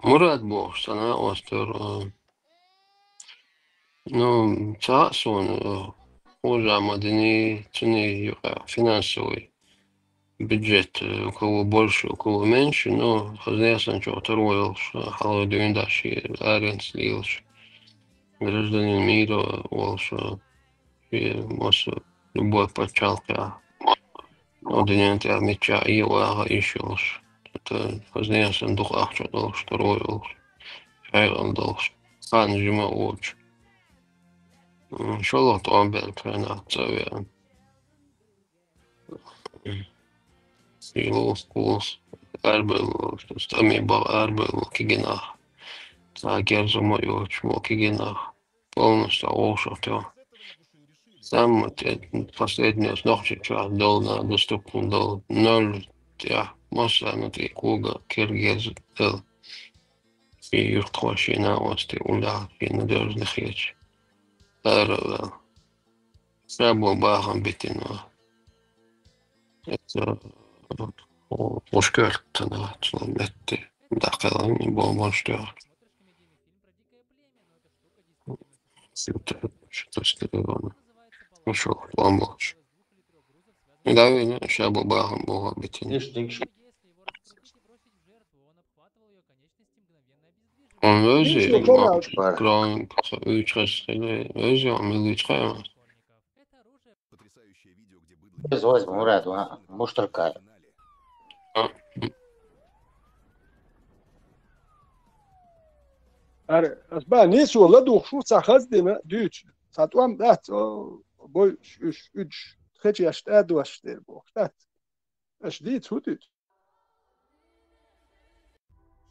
مراد بوخ سنة أستر نو تاسون وجع مدني تني يقع فينانسوي بجت كو больше كو меньше но хозяйством что троилш حاول دوين даши аренс лилш гражданин мира волш и мос любой почалка однин те меча и вага ищёш это хозяйством дух ахчо долш троилш шайран долш ханжима оч شلون طعم كانت تسوي سيلوس كوس أربل تستمي بار أربل كيجنا تاجر زمايو شو كيجنا полностью ошибся. Сам последний ночь дал на доступный дал 0 я масса на 3 круга киргиз дал и юртваши на ости уля и надежных речь. Ара сабо бахам битина. Это ошкарт на сломете. Дакалан и бомбонштер. Что сказано? Ну что, ломаешь? Да, сабо бахам бога битина. Он вези, кроме участия, вези, он миличкает. Без возьму, Мурад, муштрака. as baa nisu la du shu sa khazdina düç satwam dat boy üç kheci ashta du ashter bo dat ashdit hudut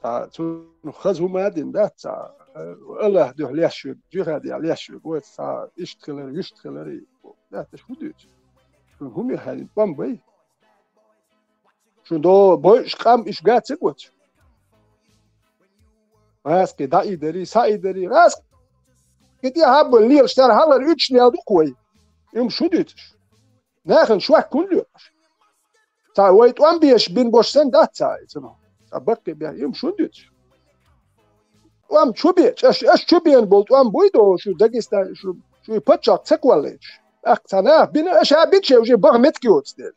ta tu khaz huma din dat sa Allah du liashu jihad liashu bo sa ishtkhiler dat hudut hum hal bam bay şu do boy shqam ish gatse gut Ras ki da ideri sa ideri ras ki hab li shtar halar 3 ne adu koy şu dit nachen schwach kullu ta wait one bish bin boşsen dat sa bak be şu dit çobi çobiyen bolt buydu şu Dagestan şu paçak çekwalech aktana bin aşağı şey bahmet ki otstel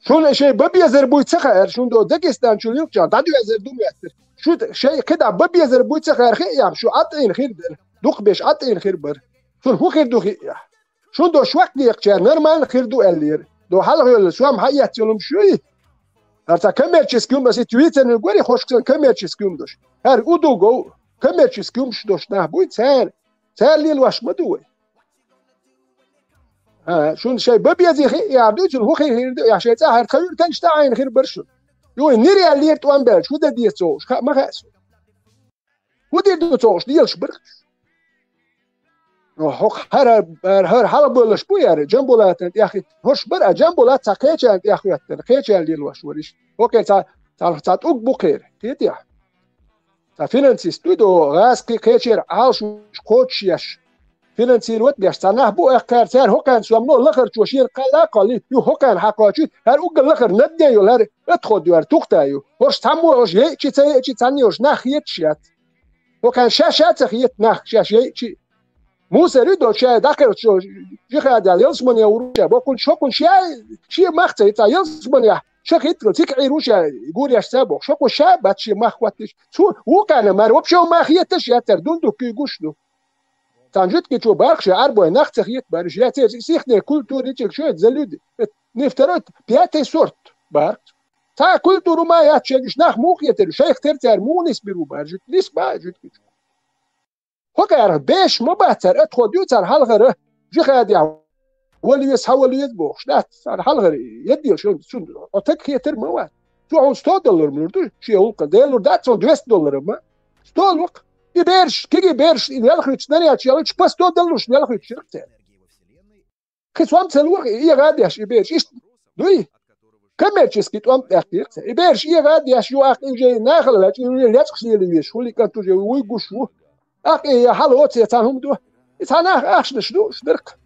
şun şey babiyezer bu çeker şun do Dagestan şu yok can da diyezer dumyatır şu şey keda babiyezer bu çeker ya şu atın khir duq beş atın khir bar şun hu khir du ya şun do şwak diyecek normal khir du ellir do hal yol şu am hayat yolum şu Arta komercijskim bas Twitter'ın gori hoşksan komercijskim doş. Her udugo komercijskim doş nah bu sen lil vaşmadı o. Ha şun şey babiyezi ya düçün hu khir ya şey her kayır kan işte aynı khir barşun. Yo nereye lir tuan bel şu da diye soğuş ma khas. Bu diye de soğuş diye şbır. her hal bölüş bu yer cembolatın ya hoş bir cembolat sakıçan ya khiyatın khiyçan lil vaşveriş. Okey ta uk bu khir. Tiyet ya. Ta finansist do raski khiyçer al şu koç yaş. Finansir wet beş sanah bu akar ser hokan suamno lakhar çoşir qala qali yu hokan haqaçı her uk lakhar nadde yolar etxod yor tuqtayu. Hoş tamu hoş ye çi taniyoş nakhiyet şiyat. Hokan şaşat khiyet nakh şaşye çi Museri do şey dakar şu jihad yalsman ya uruşa bakun şokun şey mahta ta yalsman ya şakit tik'i rusha يقول يا سابق شكو شابت شي مخوتش شو وكان مر وبشو ما خيتش يا تردوندو كي غشلو تنجد كي شو باخش اربو نخت خيت برج يا سيخني كولتور يجيك شو زلودي نفترض بياتي سورت بارك تا كولتور ما ياتش نخ موخيتر شيخ ترتر مونس بيرو برج ليس باجد هكذا بيش مباتر ادخل يوتر حلغره جهاد يا وليس حوليت بوش لا حلغره يدي شو اتك يتر مواد شو $100 ملردو شي هولق ديلور دات $200 ما ستولق يبيرش كي بيرش يلخرج ناني اتشالش بس $100 يلخرج شركته خصوام تلوق يغاديش يبيرش دوي коммерчески там тактикс يبيرش يغاديش يو اخ جاي ناخل لا يتخشي لي شو اللي كانت جاي ويغشو أخي حلوت يتهم دو يتنا أخش نشدو شدرك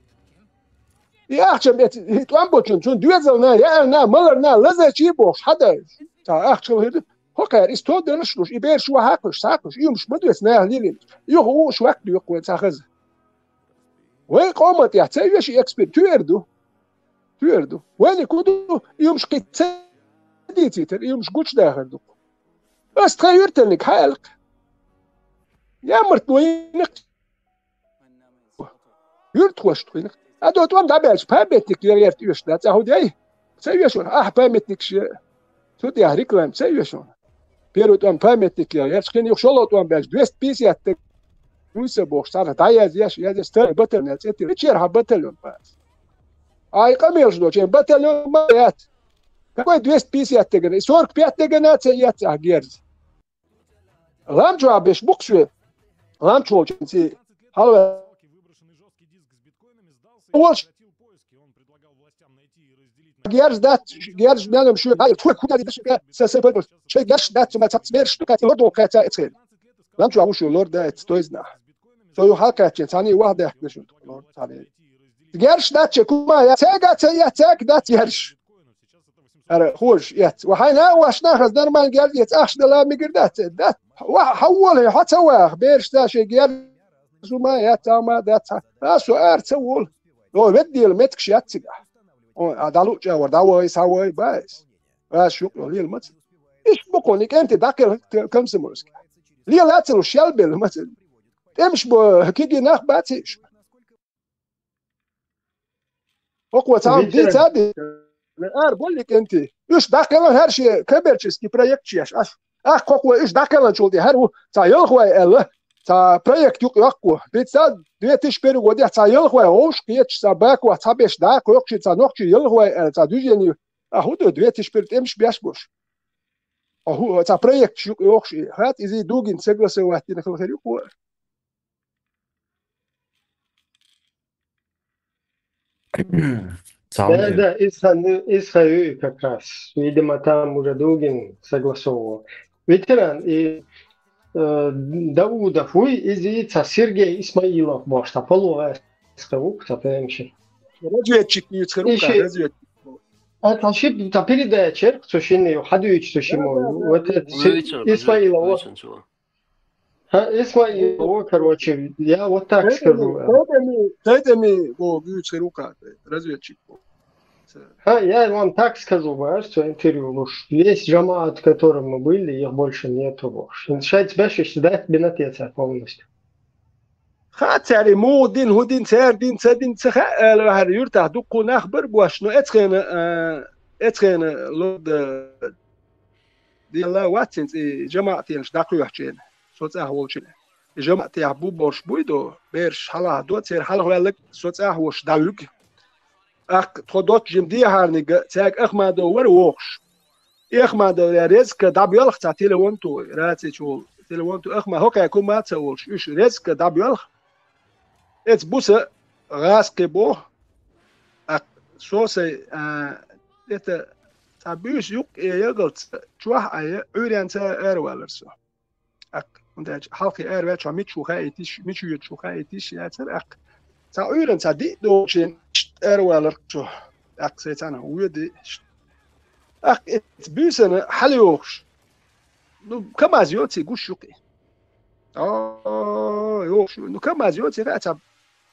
يا أخش بيت يتوان بوتشون شون دوزلنا يا أنا ملرنا لذا شيء بوش حدا تا أخش هيد هكذا استود نشلوش يبير شو هاكش ساكش يومش بدو يسنا ليلين يهو شو وقت يقوى تاخذ وين قومت يا تسوي شيء إكسبير تيردو وين يكودو يومش قيت ديتيتر يومش قوتش داخل دو بس تغيرت لك حالك يا مرتوينك يرتوش توينك ادو توم دابش بابتك يرت يشدا تاهودي سيوشون بامتك شي تودي ريكلام سيوشون بيرو توم بامتك يرشكن يخشلو توم باش 200 بيسيات روسا بوخ صار دايز ياش يا ستار باتل تي ريتشير باتلون باس اي قميلش دو تشين باتلون مات كوي 200 بيسيات تجن سورك بيات تجن تيات اغيرز لام جو باش بوكشو Ламчо ченси халва Олш Герж нанам шу ай твой куда диш сесепо шей гаш дат ма цмер штука ти лодо ката эцел Ламчо авушу лорда эцтойзна Сою халка чен сани вахда яхнеш лорд сани Герш дат чекума я цег дат герш ара خوش يات وحنا واشنا خز نرمان قال يت اخش لا مقردات دات حول حتى واخ بيرش تاشي قال زما يات ما دات اسو ارتول لو بدي المتكش ياتك ادالو جاور داو يساوي بايس شو لي المت ايش بكونك انت داك كم سموسك لي لا تلو شلبل مثلا امش بو كيجي ناخ باتيش اقوى تاع دي تابي بقول لك انت مش داخل هر شيء كبرتشسكي بروجكت قوة إيش داخل شولتي هرو تايلخوا إلا تا projekt يقوى بيتسا دويتش بيرو ودي تايلخوا أوش كيتش تباكوا تبيش داك ويقش تنوقش يلخوا تدوجني أهودو دويتش بيرت إمش بيشبوش أهو تا projekt يقش هات إذا دوجين سجلس وقتين خل خير يقوى Да, Исхаю как раз. Видимо, там уже Дугин согласовывал. Ветеран и Даудов, вы извините, Сергей Исмаилов, может, Аполло, Скавук, Тапемши. Разведчик не царука, разведчик. А талшип та передача, Сушини, Хадуич Сушиму, вот Исмаилов. Исмаилов, короче, я вот так скажу. Дайте царука, разведчик. Я вам так скажу, что интервью, уж весь джамаат, в котором мы были, их больше нету. Шать тебя считать бенатеца полностью. خاطر مودين هودين ساردين سادين تخا هر يرتاح دقو نخبر بواش نو اتخين لود دي الله واتين جماعتين داكو يحجين صوت اهولشين جماعتي ابو بوش بويدو بيرش حلا دو تير حلا ولك صوت اهوش داوك اق تودوت جمدي هارنيغ تاك اخمادو وروخش اخمادو رزق دابيلخ تا تيلونتو راتي شو تيلونتو اخما هوكا كوما تسولش ايش رزق دابيلخ اتس بوسه غاسكي بو اق سوسي ات تابيش يوك يغلط تشوح اي اورينتا ايروالرسو اق und halke wer schon mit schuhaitisch mit schuhaitisch jetzt اق تا اورينتا دي دوشين ايروالر تو اق سيتانا ودي اق ات بوسن حليوش نو كما زيوتي غشوقي يوش نو كما زيوتي فاتا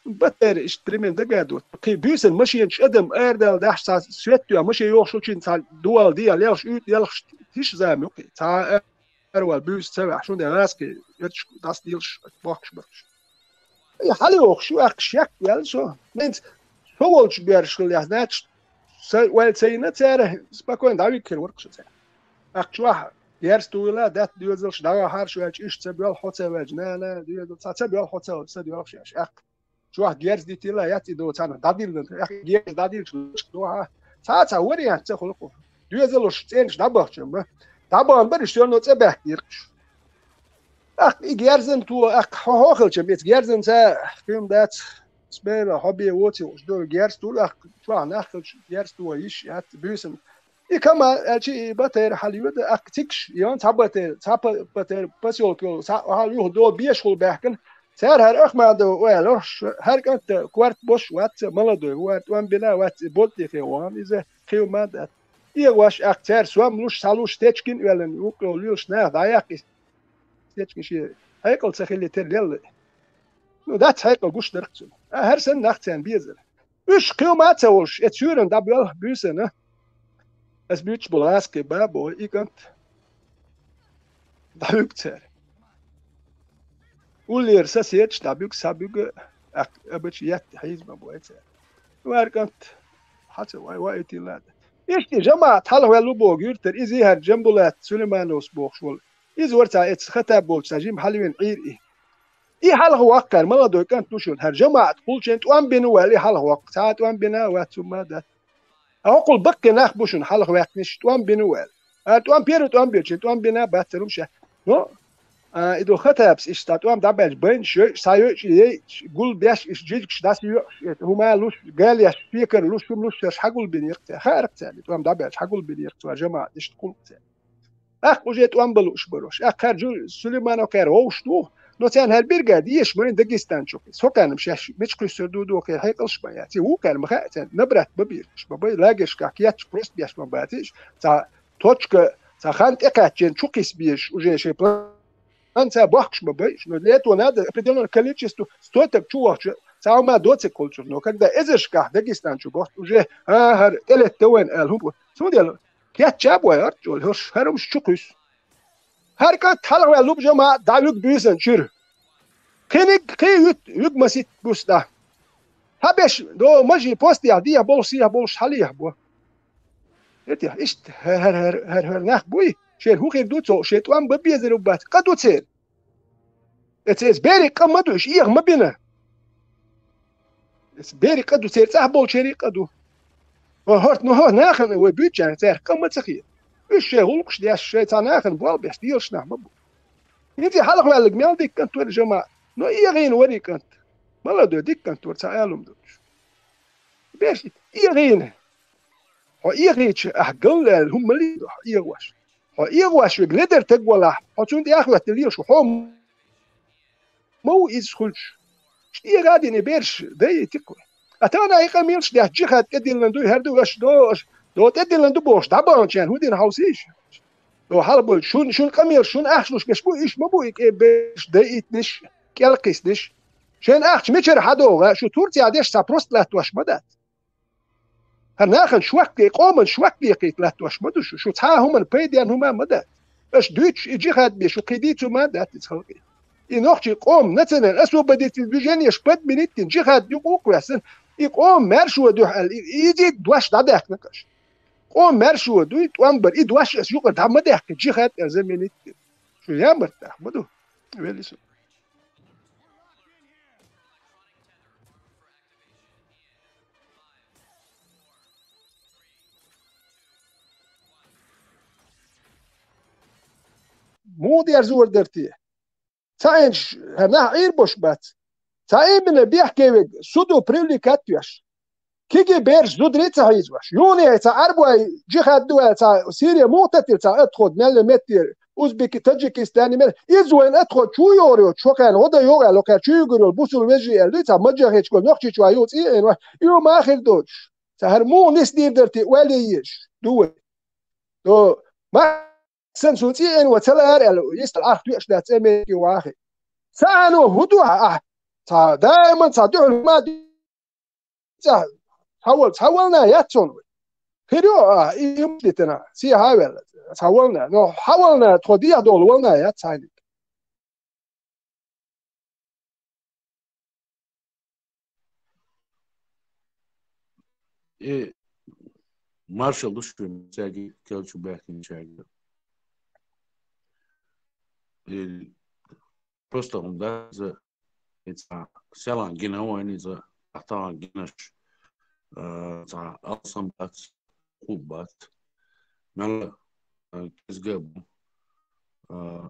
بتر اشتريمن دقادو كي بوسن ماشي ادم اردل داش سويتو ماشي يوش شين تا دول دي ليش يلخ تيش زعما اوكي تا اروال بوس تبع شو ده راسكي يتش داس ديلش باكش باكش يا حليوش شو اخشك يا شو منت فولش بيرش كل يحنات ويل سينا تاره سباكوين داوي كل ورقش تاره اخشوا يرستولا دات ديوزلش داغا هارش واج ايش تبيال حوته واجنا ديوزل تبيال حوته سديال شاش اخ شو جيرز دي تيلا ياتي دو تانا داديل اخ جيرز داديل شو تا وريا تخلقو ديوزلش تنش دابخشم دابان برش يونو تبه يرش اخ جيرزن تو اخ هوخلش بيت جيرزن تا فيلم دات سبيلا هوبي ووتي وش دو جيرز تو اخ شو ناخلش جيرز تو ايش يات بيسن كما شيء بتر حليود اكتكش يون تبتر بسيول كل هاليو دو بيشغل بحكن سعر هر اخمد ويلش هر كنت كوارت بوش وات ملدو وات وان بلا وات بولتي خيوان اذا خيو ماد يواش اكتر سوام لوش سالوش تشكين ولن وكلو ليش نه دايق تشكين شي هيكل تخلي ترلل نو دات هيكل غوش دركت هر سن نختن بيزل وش خيو ماد تولش اتشورن دبل بيسن Es büyük bulaske babo ikant dabükter. Uller sasiet dabük sabük abıç yat hizme bu etser. Varkant hatı vay etilad. İşte cemaat hal velu bo gürter izi her cembulat Süleymanos boğşul. İz varta et khatab bol sajim halwen ir. İ hal huwakkar mala do kant nuşun her cemaat kulçent wan binu wali hal huwak saat wan bina wa sumada. أقول بقى نخبوشون حلق وقتنش توان بنوال توان بيرو توان بيرشين توان بنا باتروم شه نو إذا خطابس إشتا توان دبل بين شيء سايوش يقول بيش إش جيكش داس يو هما لوش قال يا سبيكر لوش لوش حقول بنيرت خارق تاني توان دبل حقول بنيرت وجماعة إيش تقول تاني وجيت توان بلوش بروش خرجوا سليمان وكار ووشتو نو تان هر برقاد يش مرين دقيستان شوكي سو كان مش كسر دودو كي هيقلش بياتي هو كان مخاتن نبرت ببيرش بابي لاقش كاكياتش بروست بيش مباتيش تا توتشك تا خانت اقاتين شوكيس بيش وجي شي بلان تا بوخش بابيش نو ليتو نادا определенно количество стоток чувак تا ما دوتي كولتور نو когда ازشكا دقيستان شو уже هر الت توين الهو سوديل كياتشاب ويرجول هش هرمش شوكيس هر كان تلغ ولوب جماعة داوك بيسن شير كي يك مسيت بوستا هبش دو ماشي بوست يا بولسيا بولش حليه بو اتي اشت هر نخ بوي شين هو غير دوتو شيطان ببيزر وبات قدو تسير اتس بيري قمدوش إيه ما بينا اتس بيري قدو تسير صاحبو شيري قدو وهرت نهو ناخن وبيتشان تسير قمد سخير الشيغل قش دياش الشيطان ناخن بوال بيستيرش نعم بو يدي حلق بالك ميال ديك كنت ور جماعة نو إيه غين وري كنت مالا دو ديك كنت ور تعالم دوش بيش إيه غين هو إيه غيتش أحقل هم اللي إيه واش هو إيه واش وقلدر تقوله هو تون دي أخوة تليش وحوم مو يدخلش إيه غادي نبيرش داي تكوي أتانا إيه قميلش ده جيخات تدي لندو هردو واش دو تدي لندو بوش دابان كان هو دين هاوسيش دو حلبول شون قميل شون أحشلوش بيش بو إيش ما بو إيه بيش دايت نش كالقيس نش شين أحش ميشر حدوغا شو تورتي عديش سابروست لا توش مدات هناخن شوكي قومن شوكي قيت لا توش مدوش شو تاهم من بيديان هما مدات اش دوتش يجيخات بيش وقيديتو مدات تسخلقي ينوخشي قوم نتنا أسو بديت البيجان يشبت منيتين جيخات يقوق ويحسن يقوم مارشو دوح يجي دواش دادك نقش قوم مارشو دوي توامبر يدواش اس يقعد هم داك جيخات زمنيتين شو يا مرتاح بدو ويلي سو مو دير زور درتي ساينش هنا عير بوش بات ساين من بيحكي سودو بريليكاتياش كيجي بيرش دو دريتها هيزواش يوني تا أربعة جيخات دول تا سوريا مو تتل تا أدخل مليمتر أوزبيكي تاجيكستاني مل إزوين أدخل شو يوريو شو كان هذا يوري لو كان شو يقولوا البوسو الوجهي اللي تا مجهش كل نقطة شو عيوت إيه يو ما آخر دوش سهر مو نسدير درتي وليش دول دو ما سنسوت إيه وتلا يستل أخ تويش ده تأمي واحد سانو هدوء تا دائما تا دول ما تا حاولنا ياتون خيرو يمدتنا سي هاول حاولنا نو حاولنا توديا دول ولنا ياتسايد إيه مارشال دوشو مساجي كلشو باكين شاجي просто он да за это селан геноани за атан генаш за алсам бат кубат мал кизгаб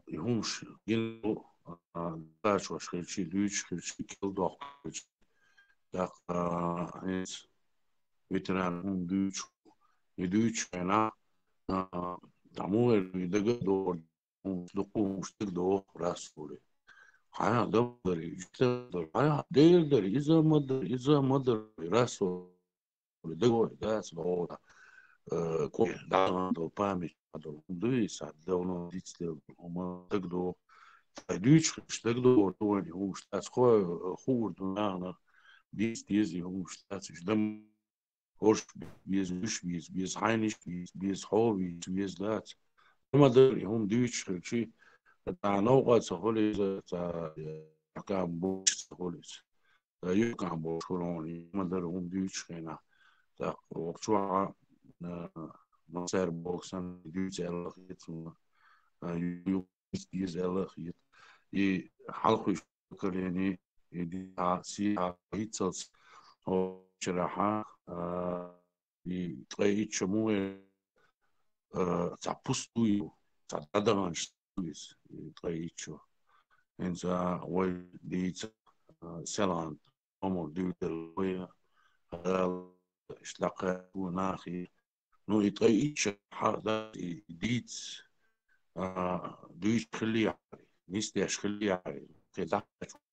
يهمش جنو باش واش خيرشي لوش خيرشي كل دوق داق هيس ويتران هم دوش أنا تعمل يدق دور دقو مشتق دور راسولي هاي دبر يشتغل هاي دير إذا مدر راسولي دقو داس دور كوي دعنا دو بامي دو دويس دو ديتل وما تقدو فدوش تقدو تواني هو شتاس خور دونانا ديز هو شتاس دم هورش بيز هاينش بيز هوي بيز دات ما دري هم دوش شي تاع نوقات سهولي تاع كان بوش سهولي يكان بوش كلوني ما دري هم دوش هنا تاع وقتوا مصير بوكسن دوش الخيط يوز الخيط حلقوا كليني دي سي هيتس او شراحة يتغير شموه تعبستوي تعدانش تويس يتغير شو إنسا وي ديت سلان أمور ديت الويا إشلاقة وناخي نو يتغير شو هذا ديت دويش خلي عاري نيستيش خلي عاري كذا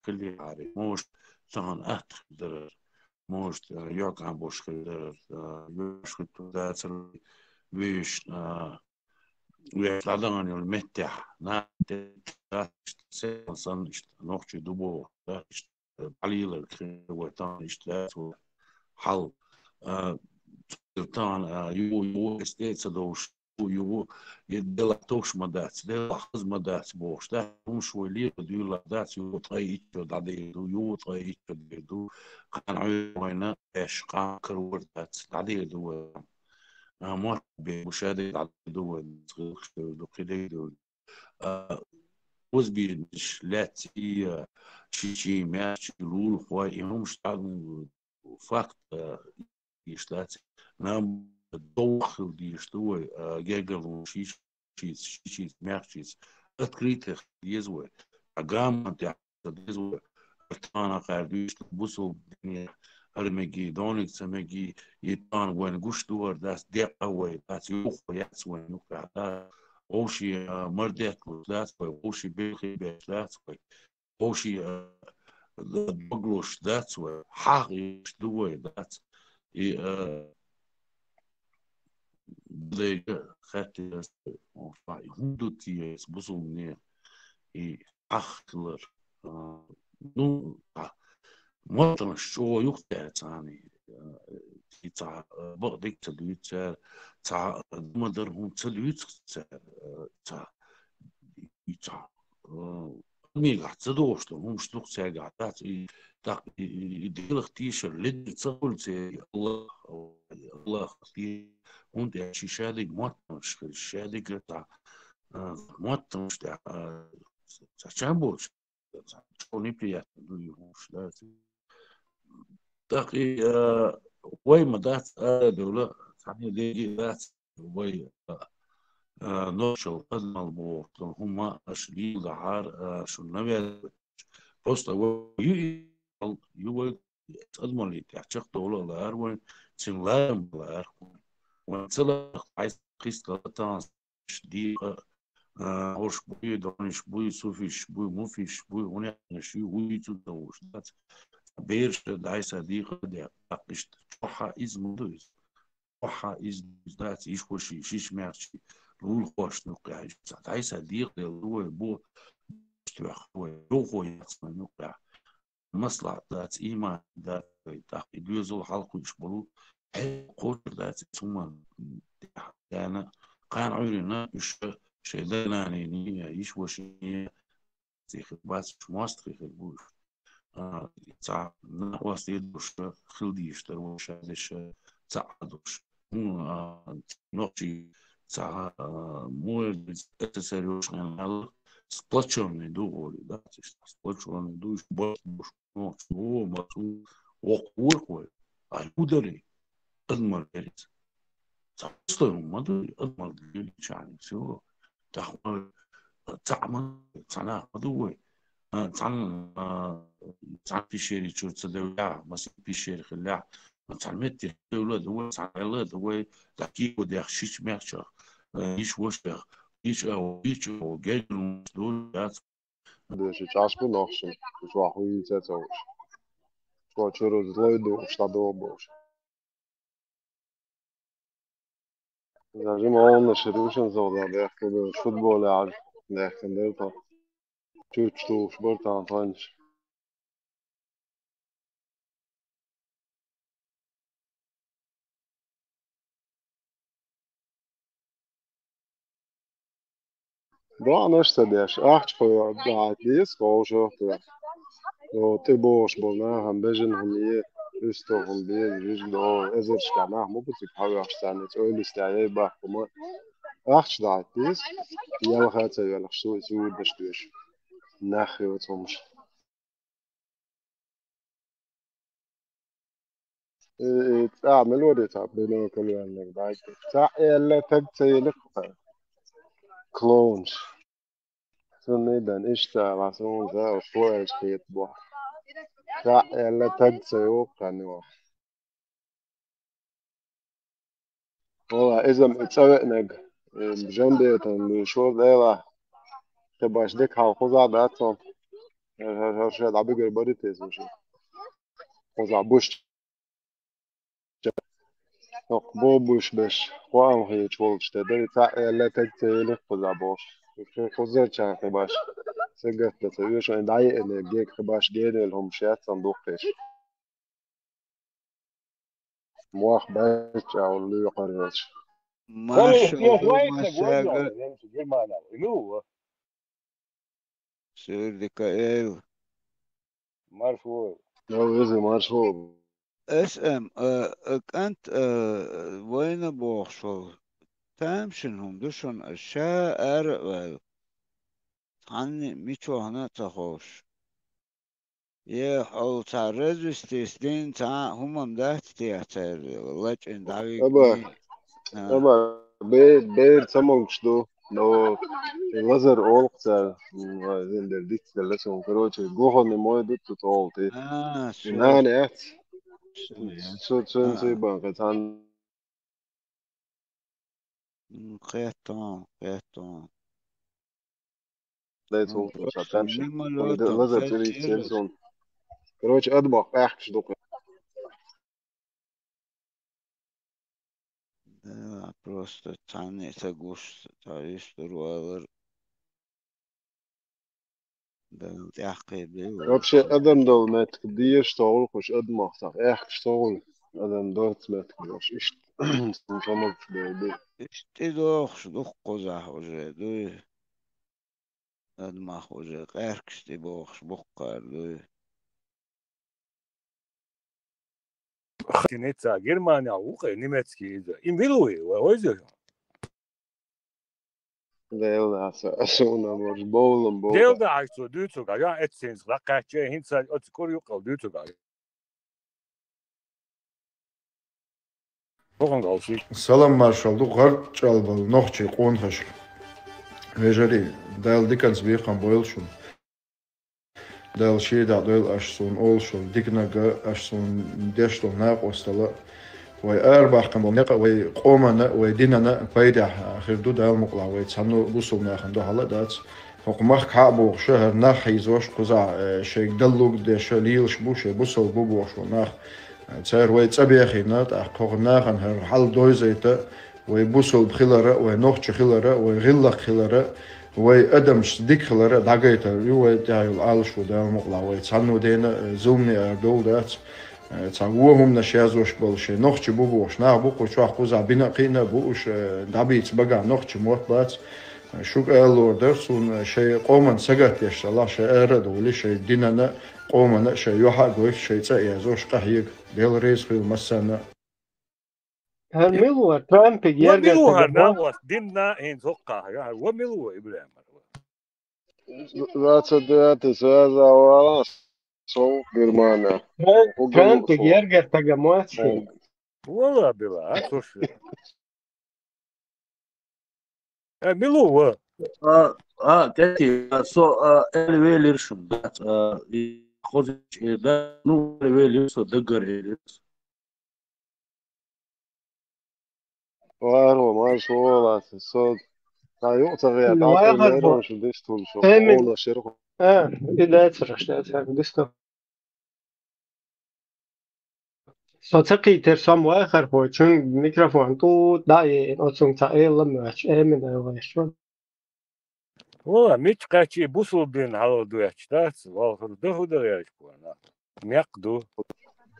خلي عاري موش سان أتخدر موش يوك عم بوش خدر يوش خدر ويش ويش لادان المتح نات سان نوخش دوبو قليل الكوتان اشتات حل تان يو استيتس دوش يو يدل توش مدات دل حز مدات بوش ده هم شوية ديولا دات يو طايت دادي يو طايت دو كان عيونا ايش قان كرور دات دادي دو ما بمشاهدة على دول دول وزبي لاتي شي ماشي لول خوي هم شتاغن فاكت يشتات نام الدوخ دي شتوي جيجل شي ماشي اتكريت يزوي اقام انت يزوي انا قاعد بوسو الدنيا هرمجي دونك سمجي يتان وين قش دور داس ديق قوي داس يوخ ياس وين نقطع اوشي مردك داس اوشي بيخي داس اوشي بقلوش داس حاقي دوي داس بدي خاتي هندوتي بوسو مني أخلر نو مطر شو يقطع تاني تاع بغدك تلويت تاع مدر هم تلويت تاع مي قاعد تدوش هم شتوق تاع قاعدات تاع يدير اختيشر لد تصل الله الله اختي وانت شي شادق مطر شادق تاع مطر تاع تشامبوش شوني بيا يوش تاقي وي مدات دولة ثانية دي ذات وي نوشل قد مالبور هما أشلي لعار شو نبي بوست يو أضمن لي تحقق دولة لعار وين تنلام لعار وين تلا عايز قيس لتانس دي هوش بوي دونش بوي سوفيش بوي موفيش بوي ونحن شو وي تدوش بيرش داي صديق دي أقشت صحة إز مدوز صحة إز ذات إيش خوشي شيش ماشي رول خوش نقع داي صديق دي هو بو اشتباه هو روحه يسمى نقع مصلحة ذات إيمان ذات تحقيق يوزو حلقو يشبرو قوش ذات ثم يعني كان عيرنا مش شيء داناني نية إيش وشي تيخ باس ماست تيخ بوش تاع نقص يدوش خلديش تروش هذاش تاع دوش نقطي تاع مو تسالوش يعني سبلاتشون يدو داتش سبلاتشون يدوش باش نوت هو ماتو وقور اي ودري اضمر ريت اصلا ما ادري اضمر يعني شو تاع تاع مدوي تعال تعال في شيء شو تسوي بس في شيء خلاع تعلمت الأولاد هو تعلمت هو تحكي وده شيش ماشى إيش وش إيش أو إيش أو جاي دول ده Dus ich acho noch schon. Ich war hui jetzt auch. Ich war schon das Leute, ich stand da. زي ما قلنا شروشن زودا بيحكوا بالفوتبول عارف بيحكوا دلتا تشوتشتو شبرتا عنطانش دا نشته دیش اخش خو بعد دیس خوشو تو تبوش بونا هم بجن هم يه استو هم بيه جيش دو ازرش كنا مو بتك حاجة عشان تقول استعياء بحكوا ما اخش دعت دیس يلا خاطر يلا شو يسوي بشتوش نخي وتمش تعمل ودي تعمل كل يوم بعد تعال تجتيلك كلونش سنيدن اشتغل سون ذا وشوية خيط بوا تعال تجتيو كانوا والله إذا متسوقنا بجنبي تنشور ذا تباش ديك هالخوزع داتهم هرشاد عبيقر بريتيز وشي خوزع بوش بوش بش خوام هي تشولش تدري تعال تجتيلك خوزع بوش خوزع كان خباش سجت بتسويش عند عيق اللي جيك خباش جيري لهم شات صندوق فيش مواخ باش أو اللي يقررش Masha Yes, Allah, wait, wait, Mashaga, no, Surikael, مرفوع لو يزي مشهور اسم أنت وين بوخشل تامشنهم دشون الشاعر عني ميتو هنا تخوش يا حول تعرض استيستين تاع هم مدات تياتر لج ان داوي أبا أبا بير سمونشدو no laser olksa den dit lesson короче гохоне мой dit tot alt شو nane echt شو يا so ban katan قيتون ليتون attention مما on لو the laser تنخيل series كيلو selson короче admach echt stok Да, просто тани тагуш таристур да تعقيد вообще adam dol met die stol kus admach sag echt stol adam dort met kus ist sommer de اشتدوخ شدوخ قزح وجه دوي أدمخ وجه قيركش تبوخ بقر دوي Netza Germania uche niemiecki im Wilui, oizo. Deel so na mos bolen boga Deel da aizu duzuga, ja, etsins lakache hinsa otskoriu qal duzuga. Bogan galsi. Salam marshal du gart çalbal noxçi qonxaş. Vejari dal dikans biqan boylşun. Dal şeda dal aşsun olşun diknaga aşsun deşton naqostala. Way arbaqan bom naqa way qomana way dinana fayda khirdu dal muqla way tsanu busul naxan hala dats. Hokmach kabo şehir nax hizoş quza şey dallug de şalilş bu şey busul bu bu şu nax تسير ويتسبيخي نات أحققناخن هر حل دويزيتا ويبوسل بخلرة ونوخش خلرة ويغلق خلرة ويأدمش ديك خلرة داقيتا يوي تايل آلش ودال مقلا ويتسانو دينا زومني أردول دات تساقوهم نشيازوش بلشي نوخش بوبوش ناقبوك وشواح قوزا بناقينا بوش دابيت بقى نوخش موت بات شوك ألور درسون شي قومن سقات يشتلا شي أرد ولي شي ديننا قومنا شي يوحا قويف شي تأيازوش قحيق ديل ريس في المسانة هالملوى ترامب يرجع وملوها تجمع ناقص دينا هين زقها يا وملوها إبراهيم. dat is wel so Germania ترامب يرجع تجمع والله بلا توش. ملوها. كاتي سو الويل يرشم دات خوزش دا نو الويل يرسو دقر يرس وارو ما شو والله so تايو تغيا اللي تعطي واخر ميرو شو ديش تول شو من قونا شرخو إذا ترشت دستو صدقي ترسم واخر هو چون میکروفون تو دای نوتسون تا ایلم ماش امن اوشون والله مش قاشي بوصل بين على دوياتش تاس والله ده ده يشكونا ميقدو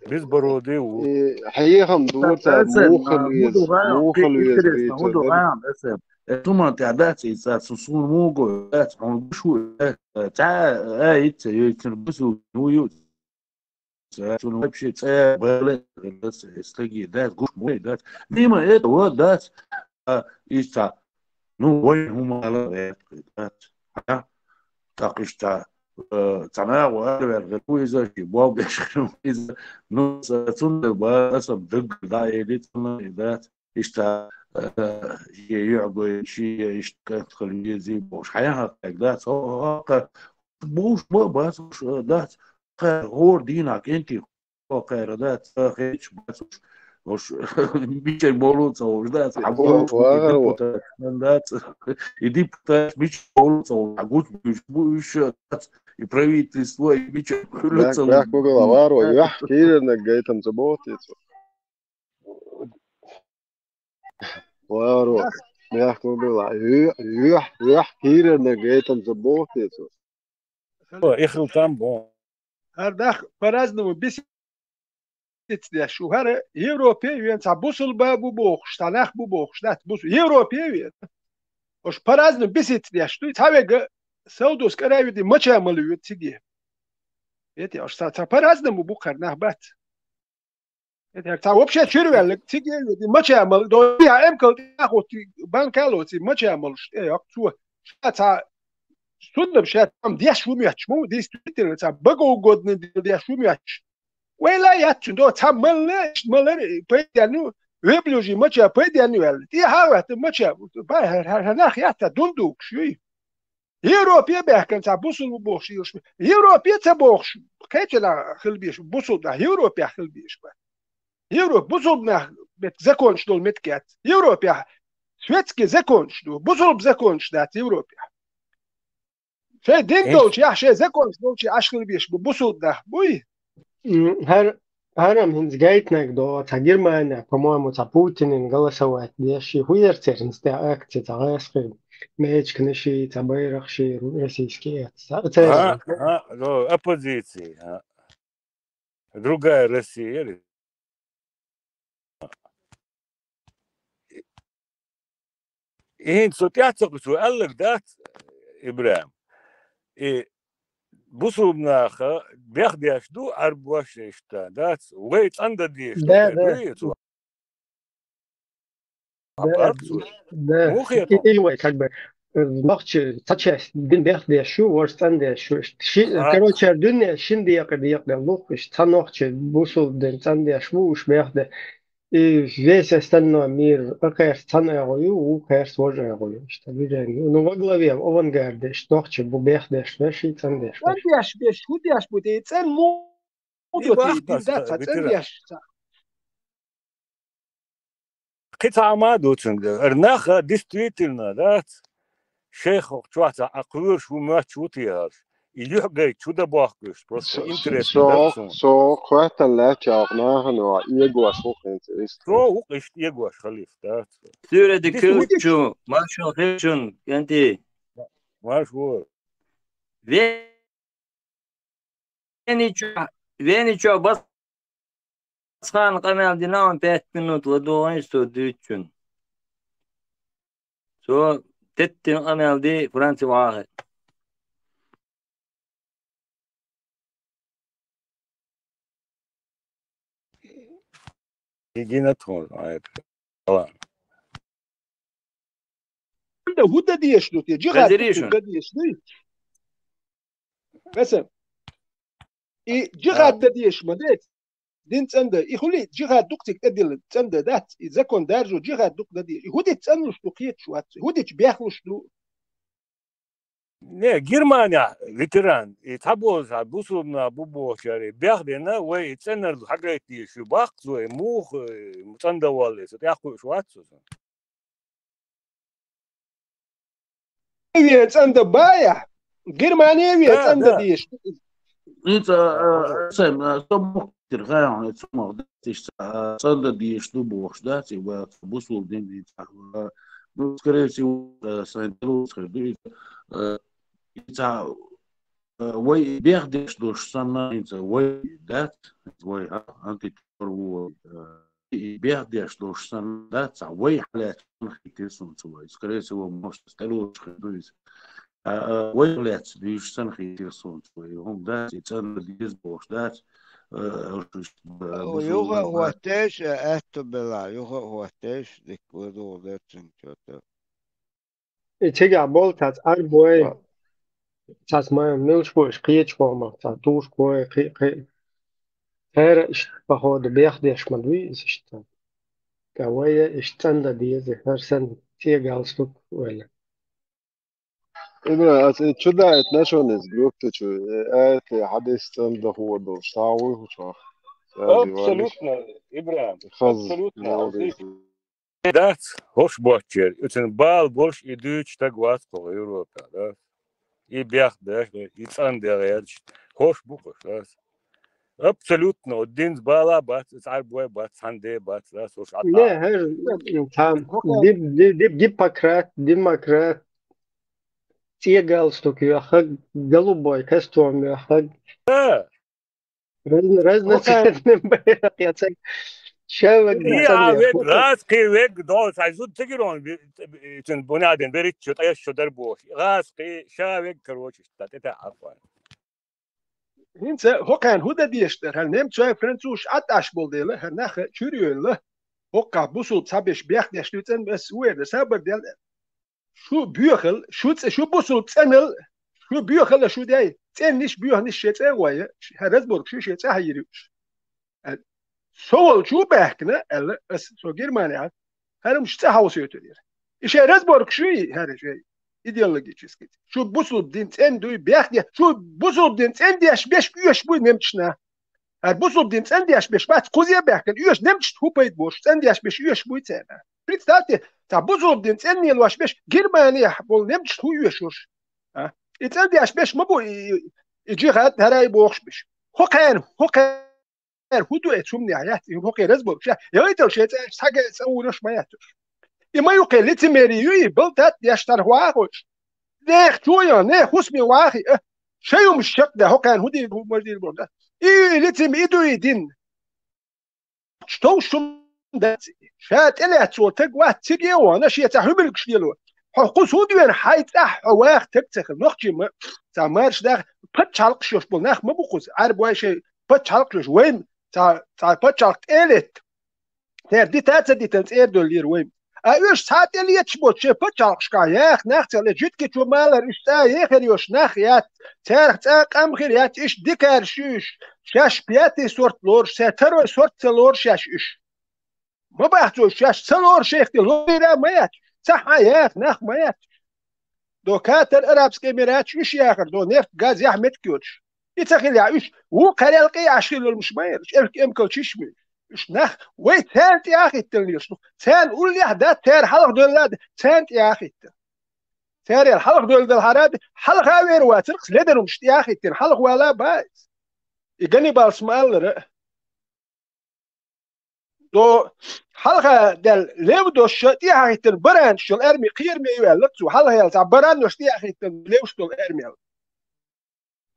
biz barodi u حقيقة دورتا موخلويز مودو غام اسم توما تعدات سوسون موغو on شو تاع ايت يتربسو نويو شنو بشي تاع بلا استجي ذات قوش موي ذات ديما ايه هو ذات ايش نو وين هما على ذات تاقيش تاع تمام وقال إذا جبوا بيشكلوا إذا نص تون بس بدق دايرة إذا إشتا يعقو شيء إشتا خليه زي بوش حياة ذات هو بوش ما بس ذات غور دينك أنت غير ذات خيش بس وش بيجي بولوت أو ذات عقول يديبوت ذات يديبوت بيجي بولوت أو عقول بيش ذات и правительство, и бича крыльца. Бях кугала вару, ях киренек гейтам заботиться. Вару, бях кугала, ях киренек гейтам заботиться. إخل تامبون. هردخ فرزنو بس شو هر Европеевен бусул бабу бохш, танах бу бохш, дат бусул Европеевен. Ош паразну бисит что тавега Saudosca Arábia macha maluet sidia. Eti, acho que tá parados não bubu carnar bat. تا вообще червяк тиги мача амал до я эмкал ахоти банкалоти мача амал акту та судным шат там дяшумяч му действительно та богоугодный дяшумяч ولا ياتشندو تملش ملر بيدانو ويبلوجي ماتشا بيدانو دي هاوت ماتشا باي هناخ ياتا دوندوك شوي يوروبيا بحكن تا بوسل بوخشي يوروبيا تبوخش كيتلا خلبيش بوسل دا يوروبيا خلبيش يوروب بوسل на законч дол меткет Европия светский законч до бузул законч да Европия фе диндолч я ше законч долч ашхил биш бусул да буй Харам хинзгейтнек до та Германия, по-моему, та Путин голосовать. Деши хуерцернс та акции та гаски мечкнеши та байрахши российские. Оппозиции. Другая Россия. إيه سوتياتك سؤالك دات إبراهيم إيه بصوا بناخا بياخد يشدو أربواش إشتا دات ويت عند دي إشتو تبريتو Да, и как бы ночью сейчас день бехде шу ворстande шу короче день şimdi yakada лук та ночью бусул день цанде шу уж бехде и весь остальной мир какая цана гою у кайс тоже гою что видели ну во главе авангарде что ночью бехде шу ши цанде шу Цандяш беш худяш буде цен мудоти дизда цандяш قطع ما دوتن ارناخا действительно да شيخ чуата акур шу мачутиар илюх гей чуда бахкуш просто интересно så sköten lät jag när några egos inte visst så уqist egos khalif да Syre de kulchu marshal hechun yanti marshal Venicho bas Схан канал динам 5 минут ладоин что дючун. So تتن канал دي فرنسي واحد. يجينا تون عيب. ده هو ده ديش دوت يجي غاد ده ديش دوت. مثلا يجي غاد ده ديش مدت دين تسند يخلي جهاد دكتك تدل تسند دات إذا كان دارجو جهاد دك دي هودي تسند شتوقيت شوات هودي تبيخلش دو نه Германия ветеран и табоз бусумна бубошари бяхдена вей ценер хагайти шубах зой мух мутандавалес яху шватсу ве тсанд бая Германия ве тсанд диш انت سام طب ترغى عن ثم تصدق دي شنو بوش ده تبقى بوصل دين دي سكريتي ساينتروس خدي تاع وي بيردش دوش سنه انت وي دات وي انت ترو بيردش دوش سنه دات تاع وي حالات نخيتسون سوي سكريتي هو مش تلوش خدوي ويلات ديش سنخي تيرسون شوي هم دات يتسنى ديز بوش دات يوغا وقتاش اهتو بلا يوغا وقتاش ديك ودو داتن كتا Чега болтат арбой час май милшбош киечвома та тушкой хэр иш поход бяхдеш мадви ишта кавая иштанда дизе херсен тегалстук вела Ibra, شو ده اتناشونز جروب تشو ات حدث تم ده هو ده شتاوي وشاخ абсолютно Ибрahim абсолютно дат хош бочер үтен бал бош и дүүч так ват по Европа да и бях да и цандер хош бухош да абсолютно один бала бат арбой бат санде бат да сош ата не хэр там демократ те галстук яхаг голубой костюм яхаг разноцветный байрак яцак шавак газ кивек дол сайзуд тегирон чин бунаден берит чот аяш шодар бош газ ки шавек короче штат это афа انت هو كان هو ديشتر هل نمت شوي فرنسوش عطاش بولديله هناخ شوريوله هو كابوسو تسابش بيخ دشتوتن بس هو ده سابر ديال شو بيخل شو بوسو تسنل شو بيخل شو داي تنش بيخ نش شيت واي هرزبورغ شو شيت هيروش سول شو بحكنا ال اس سو جيرمانيا هل مش تهاوس يوتير ايش هرزبورغ شو هذا شيء ideologически. Şu busul din sen duy biyakdi. Şu busul din sen diyaş beş üyeş bu nemçna. Her busul din sen diyaş beş bat kuziye biyakdi. Üyeş nemç hupayt boş. Sen diyaş beş üyeş bu tsena. Представьте, ta busul din sen niye luaş beş Germaniya bol nemç hu üyeş hoş. Ha? Sen diyaş beş ma bu icihat heray boş beş. Hokan hudu etum nihayat. Hokan razbor. Ya itel şey saga savunuş mayatır. ما يقل لتمريوي بلدات يشتر واخوش نيخ جويا نيخ اسمي واخي شيء مش شق ده هو كان هدي هو مدير بلدات لتم ايدو يدين شتو شم دات شات الا تو تقوا تجي وانا شي تحمل كشيلو حقوس هدي وين حيت واخ تكتخ نختي ما تمارش ده بتشالق شوش بلناخ ما بقوس عرب واي شيء بتشالق وين تا بتشالق الت تر دي تاتدي تنصير دولير وين ايش ساعات اللي يتشبوت شي بتشارك شكاياخ ناخت اللي جيت كي مالر اشتا يخريوش ناخيات تارخ تاق ام خريات ايش ديكار شوش شاش بياتي سورت لور ساتر سورت لور شاش ايش ما بحثو شاش سلور شيخ لورا مايات صح ياخ ناخ مايات دو كاتر ارابسكي ميرات ايش ياخر دو نفط غاز يحمد كيوش يتخيل ايش هو قرالقي عشيل المشمير امكن تشمي إيش نخ ويتانت يا أخي تلنيش تان قول لي هذا تار حلق دول تانت يا أخي تار الحلق دول الحراد حلق هاوير واترقس لدرهم مش يا أخي تن حلق ولا بايز يجني بالسمال دو حلقة دل ليو دو شت يا أخي تن بران شو الأرمي قير ميوال لتسو حلقة يلتع بران وش يا أخي تن ليو شو الأرمي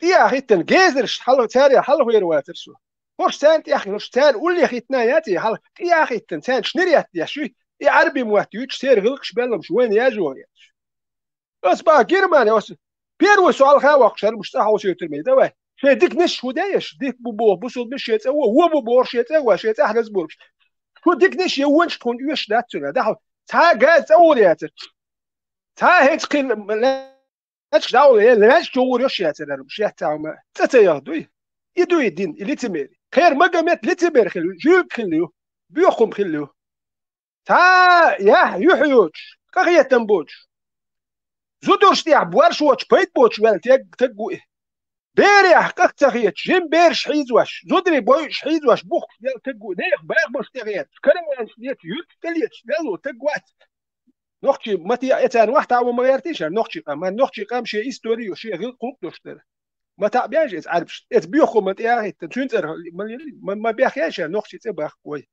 يا أخي تن جيزرش حلق تار حلق وير واترسو هوش تانت يا أخي هوش تان قول لي أخي تناياتي حلق يا أخي تنتان شنريات يا شو يا عربي مواتيوش سير غلقش بلهم شوين يا جوانيات بس بقى جيرمانيا بس بيرو سؤال خاوق شر مش صح وش يترمي دوا شي ديك نش ودايش ديك بوبو بوصل مش هو بوبو شي تسوى شي تحرز بورش شو ديك نش يوونش تكون يوش دات سنة ده تا جاز أوليات تا هيك قيل لا تشداول لا تشور يوش يا ترى مش يتعمى تتيهدوي يدو يدين اللي تميري خير ما قامت لتبر خلو جيب خلو بيخم خلو تا يا يحيوج كغيه تنبوج زودوش تاع بوارش واتش بيت بوتش ولا تقوي بيري حقق تغيت جيم بيرش حيز واش زودري بوش حيز واش بوخ تقوي نيخ باغ باش تغيت كلام نيت يوت تليت يلو تقوات نختي متي اتان واحد او ما غيرتيش نختي قام نختي قام شي هيستوري وشي غير قوقتوش ما تعبياش عارف بيخو ما تياهي تنتر ما بيخياش نختي تبخ كوي